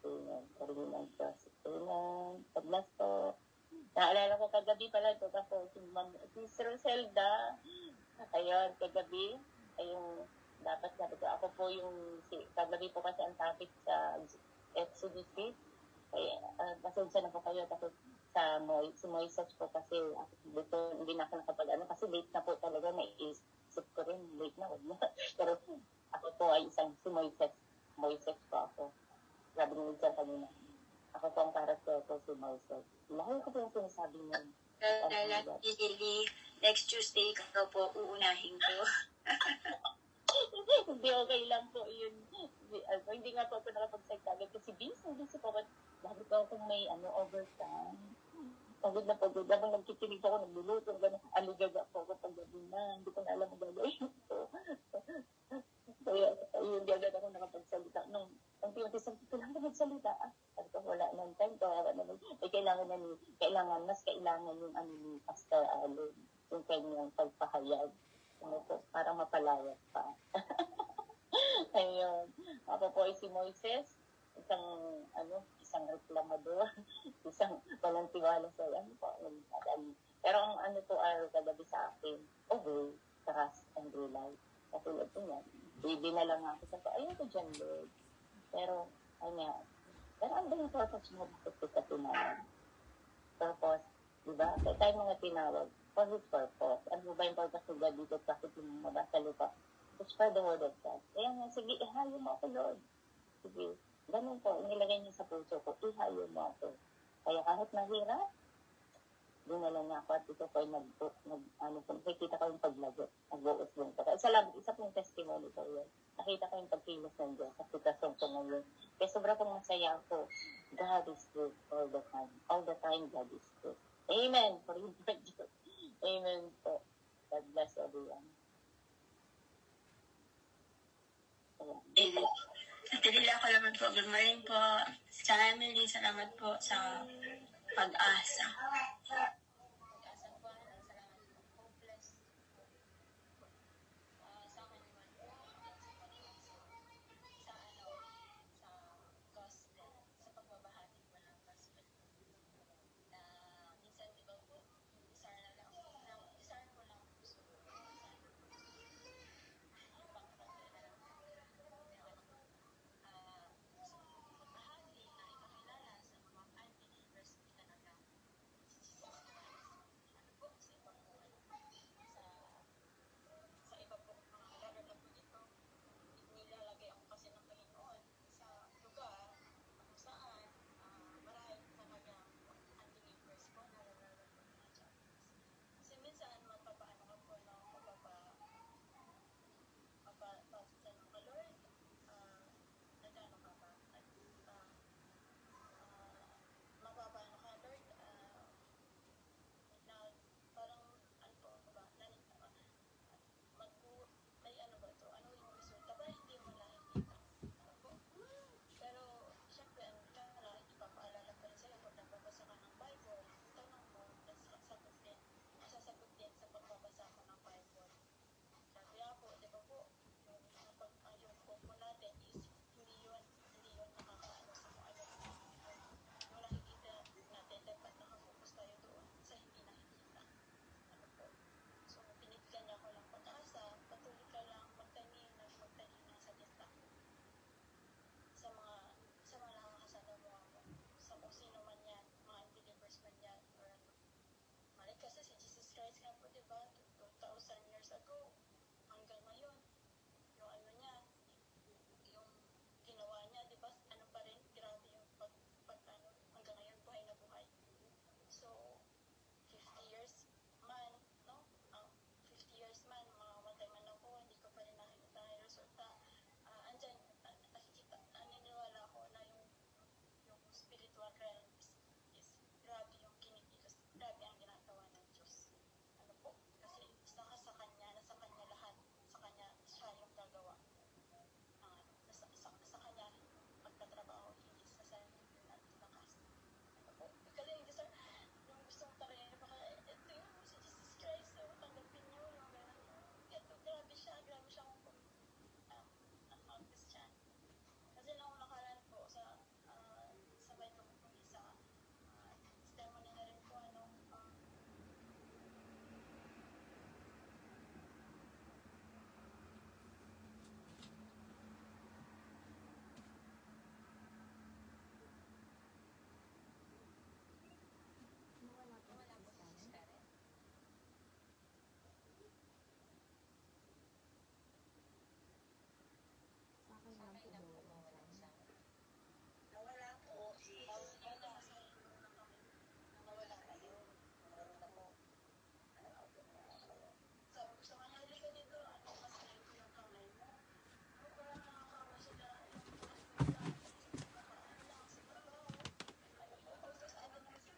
Amen. Karingin ng Diyos. Amen. God-bless po. Naalala ko kagabi pala ito ako, si Sir Zelda. Ayun, kagabi, dapat ako po kagabi po kasi ang topic sa Exodus 8. Pasensya na po kayo kasi si Moises po kasi dito hindi na ako kasi late na po talaga, naisip ko rin, late na. Pero ako po ay isang si Moises po ako. Sabi niyo dyan kanina. Ako po ang karakter ko si Moises. Lahat ko po yung sinasabi niya. Lily, next Tuesday ka po uunahin ko. Hindi, okay lang po yun. Hindi nga po ako nakapagsalita kasi busy po ako. Lagi po akong may overtime. Pagod na pagod. Habang nagkikinig ako, nagluluto, aligaga po ako paggabi na. Hindi ko na alam ang gagawin ko. Kaya hindi agad ako nakapagsalita. Nung unti-unti sabi ko lang magsalita. Sabi ko, wala nang time. Mas kailangan yung ni Pastor Allen. Yung kanyang pagpahayag. Para mapalayas pa. Ayun. Ako po ay si Moises. Isang reklamador. Isang walang tiwala sa pero ang kagabi sa akin, obey, trust, and rely. Katulad ko yan. Baby na lang ako. Sabi ko, ayun ko dyan, Lord. Pero ano ba yung purpose mo? Bakit kita tinawag? Purpose, di ba? Kaya tayo mga tinawag, for His purpose. Ano ba yung purpose ng God dito sa mula sa lupa? To spread the word of God. Kaya nga, sige, ihayo mo ako, Lord. Sige, ganun po, inilagay niya sa puso ko, ihayo mo ako. Kaya kahit mahirap, dinala niya ako at ito po ay nakikita ko yung paglagot, nag-uusbong ko. Isa pong testimony ko yun. Nakita ko yung pagkilos ng Diyos sa sitwasyon ko ngayon. Kaya sobra pong masaya ako. God is good all the time. All the time, God is good. Amen. For you, Diyos. Amen po. God bless everyone. Natilila ko naman po. Good morning po. Sa Emily, salamat po sa pag-asa.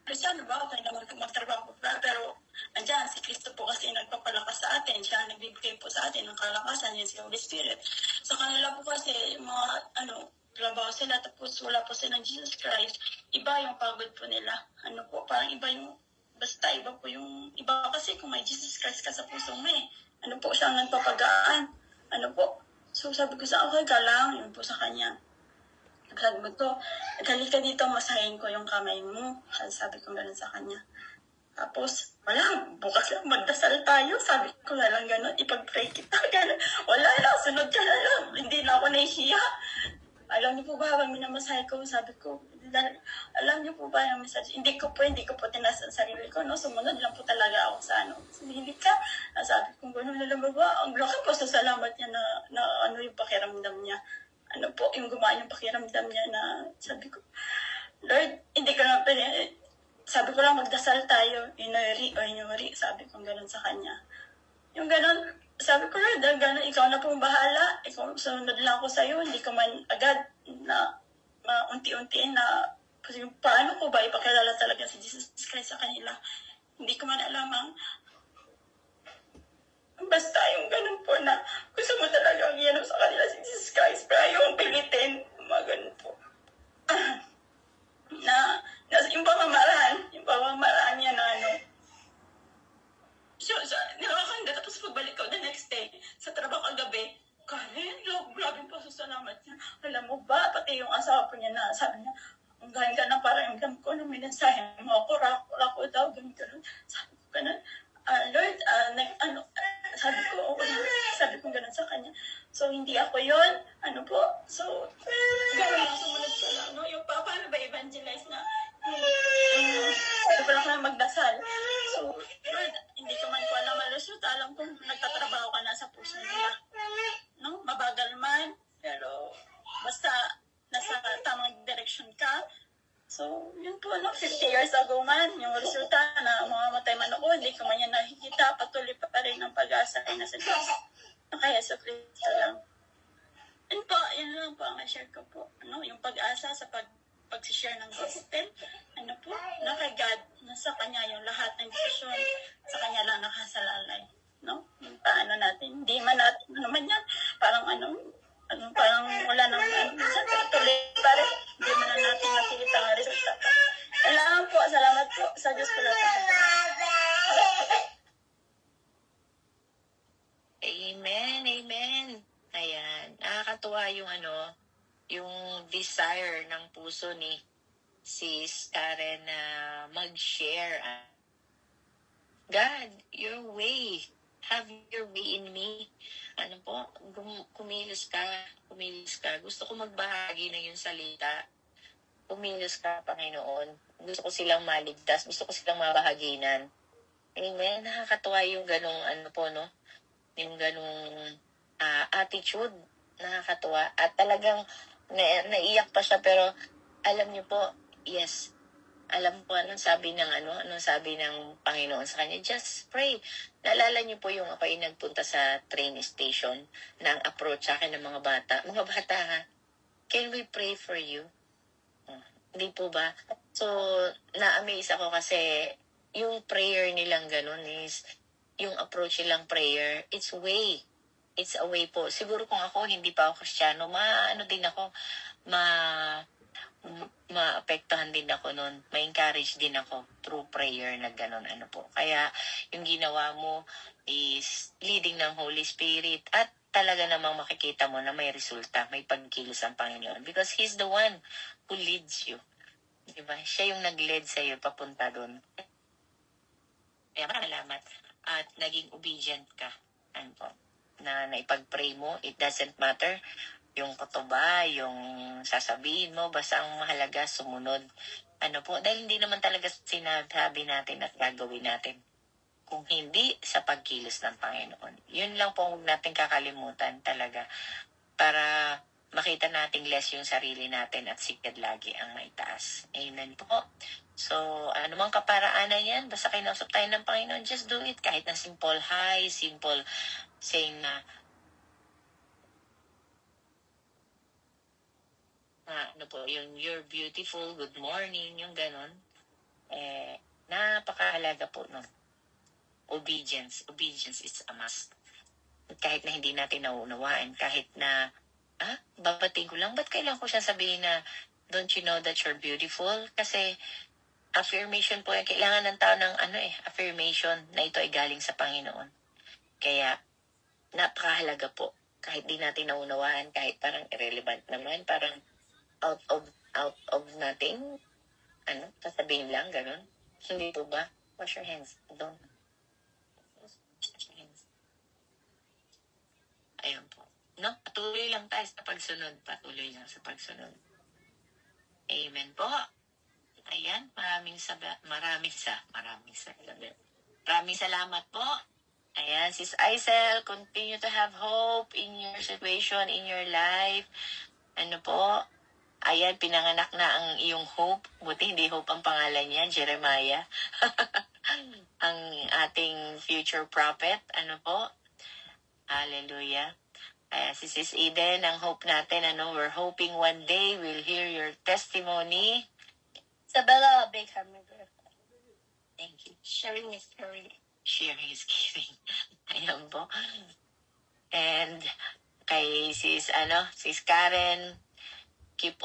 Cristiano ba? Tayo naman po magtrabaho pa. Pero, andyan, si Kristo po kasi nagpapalakas sa atin. Siya nagbibigay po sa atin ng kalakasan, yun si Holy Spirit. Sa kanila po kasi, mga, trabaho sila, tapos wala po silang Jesus Christ. Iba yung pagod po nila. Parang iba yung, basta iba po yung, iba kasi kung may Jesus Christ ka sa puso mo siya ang nagpapagaan. So sabi ko sa okay ka lang, yun po sa kanya. Sabi ko, gali ka dito, masahin ko yung kamay mo. Sabi ko gano'n sa kanya. Tapos, wala, bukas lang, magdasal tayo. Sabi ko na lang gano'n, ipag-pray kita, gano'n. Wala lang, sunod ka na lang. Hindi na ako nahihiya. Alam niyo po ba, habang minamasahe ko, sabi ko, Dahil, alam niyo po ba yung message? Hindi ko po tinas ang sarili ko, no? Sumunod lang po talaga ako sa ano. Hindi ka, sabi ko, gano'n na lang ba? Ang laki po sa salamat niya na ano yung pakiramdam niya. Ano po, yung gumaan yung pakiramdam niya na sabi ko, Lord, hindi ko lang sabi ko lang magdasal tayo, inyori, sabi ko gano'n sa kanya. Yung gano'n, sabi ko, Lord, gano'n, ikaw na pong bahala, ikaw, sunod lang ako sa'yo, hindi ko man agad na unti-untiin na yung paano ko ba ipakilala talaga si Jesus Christ sa kanila. Hindi ko man alam basta yung ganun po na gusto mo talaga iyan sa kanila si Jesus Christ, pero yung pilitin, mga ganun po. na yung pamamaraan niya na ano. So, nakakanda, tapos pagbalik ko the next day, sa trabaho kagabi, Karen, grabe pa sa salamat niya. Alam mo ba, pati yung asawa po niya na, sabi niya, ang galing ka na parang yung ko na minensahe mo ako, rako daw, ganun. Sabi ko ganun, Lord, sabi ko ganun sa kanya. So, hindi ako yun, ano po, so, gano'n lang, sumunod ka lang, no? Yung paano ba evangelize na, sabi ko lang na magdasal. So, Lord, hindi ko man ko alam malusot, alam ko nagtatrabaho ka na sa puso nila. No? Mabagal man, pero basta nasa tamang direction ka. So, yun po, no? 50 years ago man, yung resulta na mamamatay man ako, hindi ko man yan nakikita, patuloy pa rin ang pag-asa ay nasa Diyos. Kaya sa Kristo lang. Yun po, yun lang po ang share ko po. Ano? Yung pag-asa sa pag-share ng gospel, ano po, na kay God, nasa Kanya yung lahat ng desisyon, sa Kanya lang nakasalalay. No? Yung paano natin, hindi man natin, ano man yan, parang parang wala nang, tuloy pa rin, hindi man natin nakikita ang resulta. Kailangan po, salamat po sa Diyos ko lahat. Amen, amen. Ayan, nakakatuwa yung yung desire ng puso ni Sis Karen na mag-share. God, your way. Have your way in me. Ano po, kumilos ka. Gusto ko magbahagi ng yung salita. Kumilos ka, Panginoon. Gusto ko silang maligtas. Gusto ko silang mabahaginan. Amen. Nakakatuwa yung ganong yung ganong attitude. Nakakatuwa. At talagang naiyak pa siya, pero alam niyo po, yes, alam po anong sabi ng Panginoon sa kanya, just pray. Naalala niyo po yung ako ay nagpunta sa train station na ang approach sa akin ng mga bata. Mga bata ha, can we pray for you? Hindi po ba? So, na-amaze ako kasi yung prayer nilang ganun is, yung approach nilang prayer, it's a way po. Siguro kung ako, hindi pa ako Kristiyano, maapektuhan din ako nun. Ma-encourage din ako through prayer na gano'n. Kaya yung ginawa mo is leading ng Holy Spirit at talaga namang makikita mo na may resulta, may pagkilos ang Panginoon. Because He's the one who leads you. Diba? Siya yung nag-lead sa'yo papunta doon. Kaya salamat. At naging obedient ka. Na naipag-pray mo, it doesn't matter yung kutuba, yung sasabihin mo, basta ang mahalaga, sumunod. Dahil hindi naman talaga sinasabi natin at gagawin natin kung hindi sa pagkilos ng Panginoon. Yun lang po huwag natin kakalimutan talaga para makita nating less yung sarili natin at sigad lagi ang maitaas. Amen po. So, anumang kaparaanan yan, basta kinausap tayo ng Panginoon, just do it. Kahit na simple hi, simple saying na yung you're beautiful, good morning, yung ganon. Napakahalaga po nun. Obedience is a must. Kahit na hindi natin nauunawaan, kahit na, babating ko lang, ba't kailangan ko siya sabihin na, don't you know that you're beautiful? Kasi, affirmation po yan. Kailangan ng tao ng affirmation na ito ay galing sa Panginoon. Kaya, napakahalaga po. Kahit di natin naunawaan, kahit parang irrelevant naman, parang out of nothing, sasabihin lang, ganun. Hindi po ba? Wash your hands. Don't. Wash your hands. Ayun po. No? Patuloy lang tayo sa pagsunod. Amen po. Ayan, maraming salamat po. Ayan, Sis Aisel, continue to have hope in your situation, in your life. Ano po? Ayan, pinanganak na ang iyong hope. Buti hindi hope ang pangalan niya, Jeremiah. Ang ating future prophet. Ano po? Hallelujah. Si Sis Eden, ang hope natin, we're hoping one day we'll hear your testimony. Isabella, big hamburger. Thank you. Sharing is caring. Sharing is giving. Ayan po. And kay Sis Karen, keep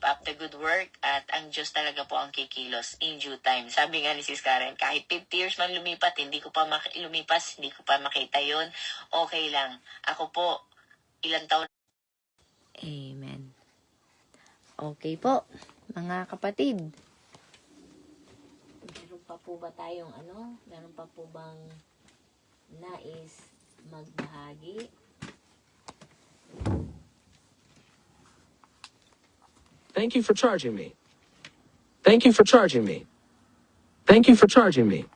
up the good work at ang Diyos talaga po ang kikilos in due time. Sabi nga ni Sis Karen, kahit 50 years man lumipat, hindi ko pa makita yon. Okay lang. Ako po, ilang taon. Amen. Okay po, mga kapatid. Meron pa po ba tayong meron pa po bang nais magbahagi? Thank you for charging me. Thank you for charging me. Thank you for charging me.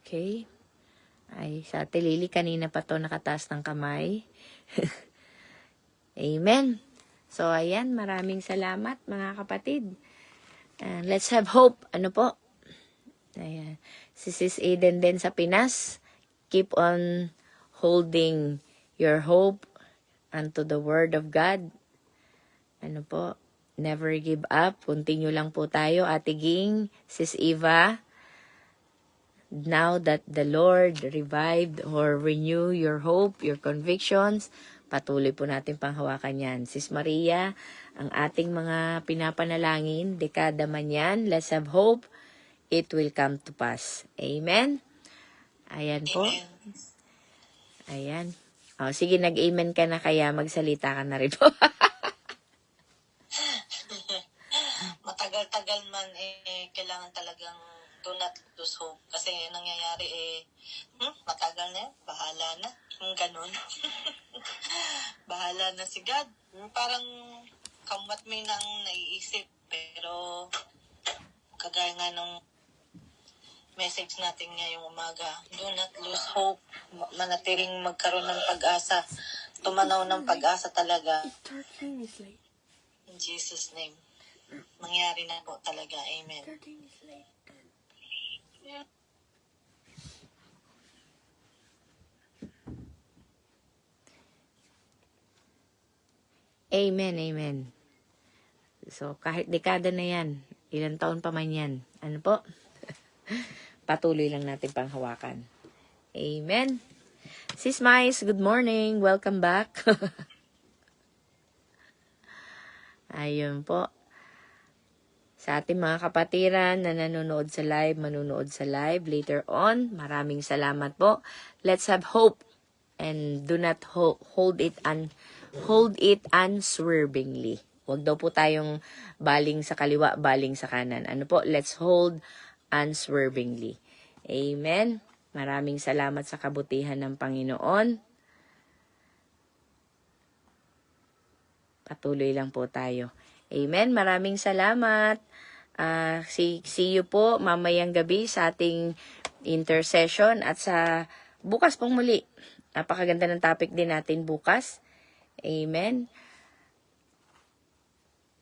Okay. Ay, sa Ate Lily, kanina pa to nakataas ng kamay. Amen. So, ayan, maraming salamat mga kapatid. Let's have hope. Ano po? Ayan. Si Sis Eden din sa Pinas. Keep on holding your hope unto the Word of God. Ano po? Never give up. Continue lang po tayo. Ate Ging, Sis Eva, now that the Lord revived or renew your hope, your convictions, patuloy po natin panghawakan yan. Sis Maria, ang ating mga pinapanalangin, dekada man yan, let's have hope, it will come to pass. Amen? Ayan po. Ayan. Sige, nag-amen ka na kaya magsalita ka na rin po. Matagal-tagal man, kailangan talagang do not lose hope. Kasi nangyayari, matagal na yan, bahala na. Yung ganun. Bahala na si God. Parang kamot may nang naiisip. Pero, kagaya nga nung message natin ngayong umaga, do not lose hope. Manatiling magkaroon ng pag-asa. Tumanaw ng pag-asa talaga. In Jesus' name. Mangyari na po talaga. Amen. Amen, amen. So, kahit dekada na yan, ilang taon pa man yan, ano po? Patuloy lang natin panghawakan. Amen. Sis Mais, good morning. Welcome back. Ayun po. Sa ating mga kapatiran na nanonood sa live, manunood sa live later on, maraming salamat po. Let's have hope and do not hold it unswervingly. Huwag daw po tayong baling sa kaliwa, baling sa kanan. Ano po? Let's hold unswervingly. Amen. Maraming salamat sa kabutihan ng Panginoon. Patuloy lang po tayo. Amen. Maraming salamat. See you po mamayang gabi sa ating intercession at sa bukas pong muli. Napakaganda ng topic din natin bukas. Amen.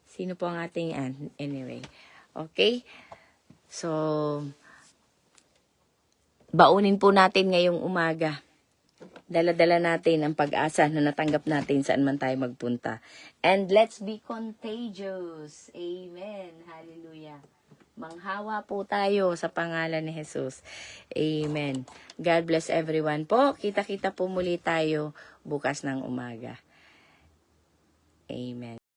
Sino po ang ating anyway. Okay. So, baunin po natin ngayong umaga. Dala-dala natin ang pag-asa na natanggap natin saan man tayo magpunta. And let's be contagious. Amen. Hallelujah. Manghawa po tayo sa pangalan ni Jesus. Amen. God bless everyone po. Kita-kita po muli tayo bukas ng umaga. Amen.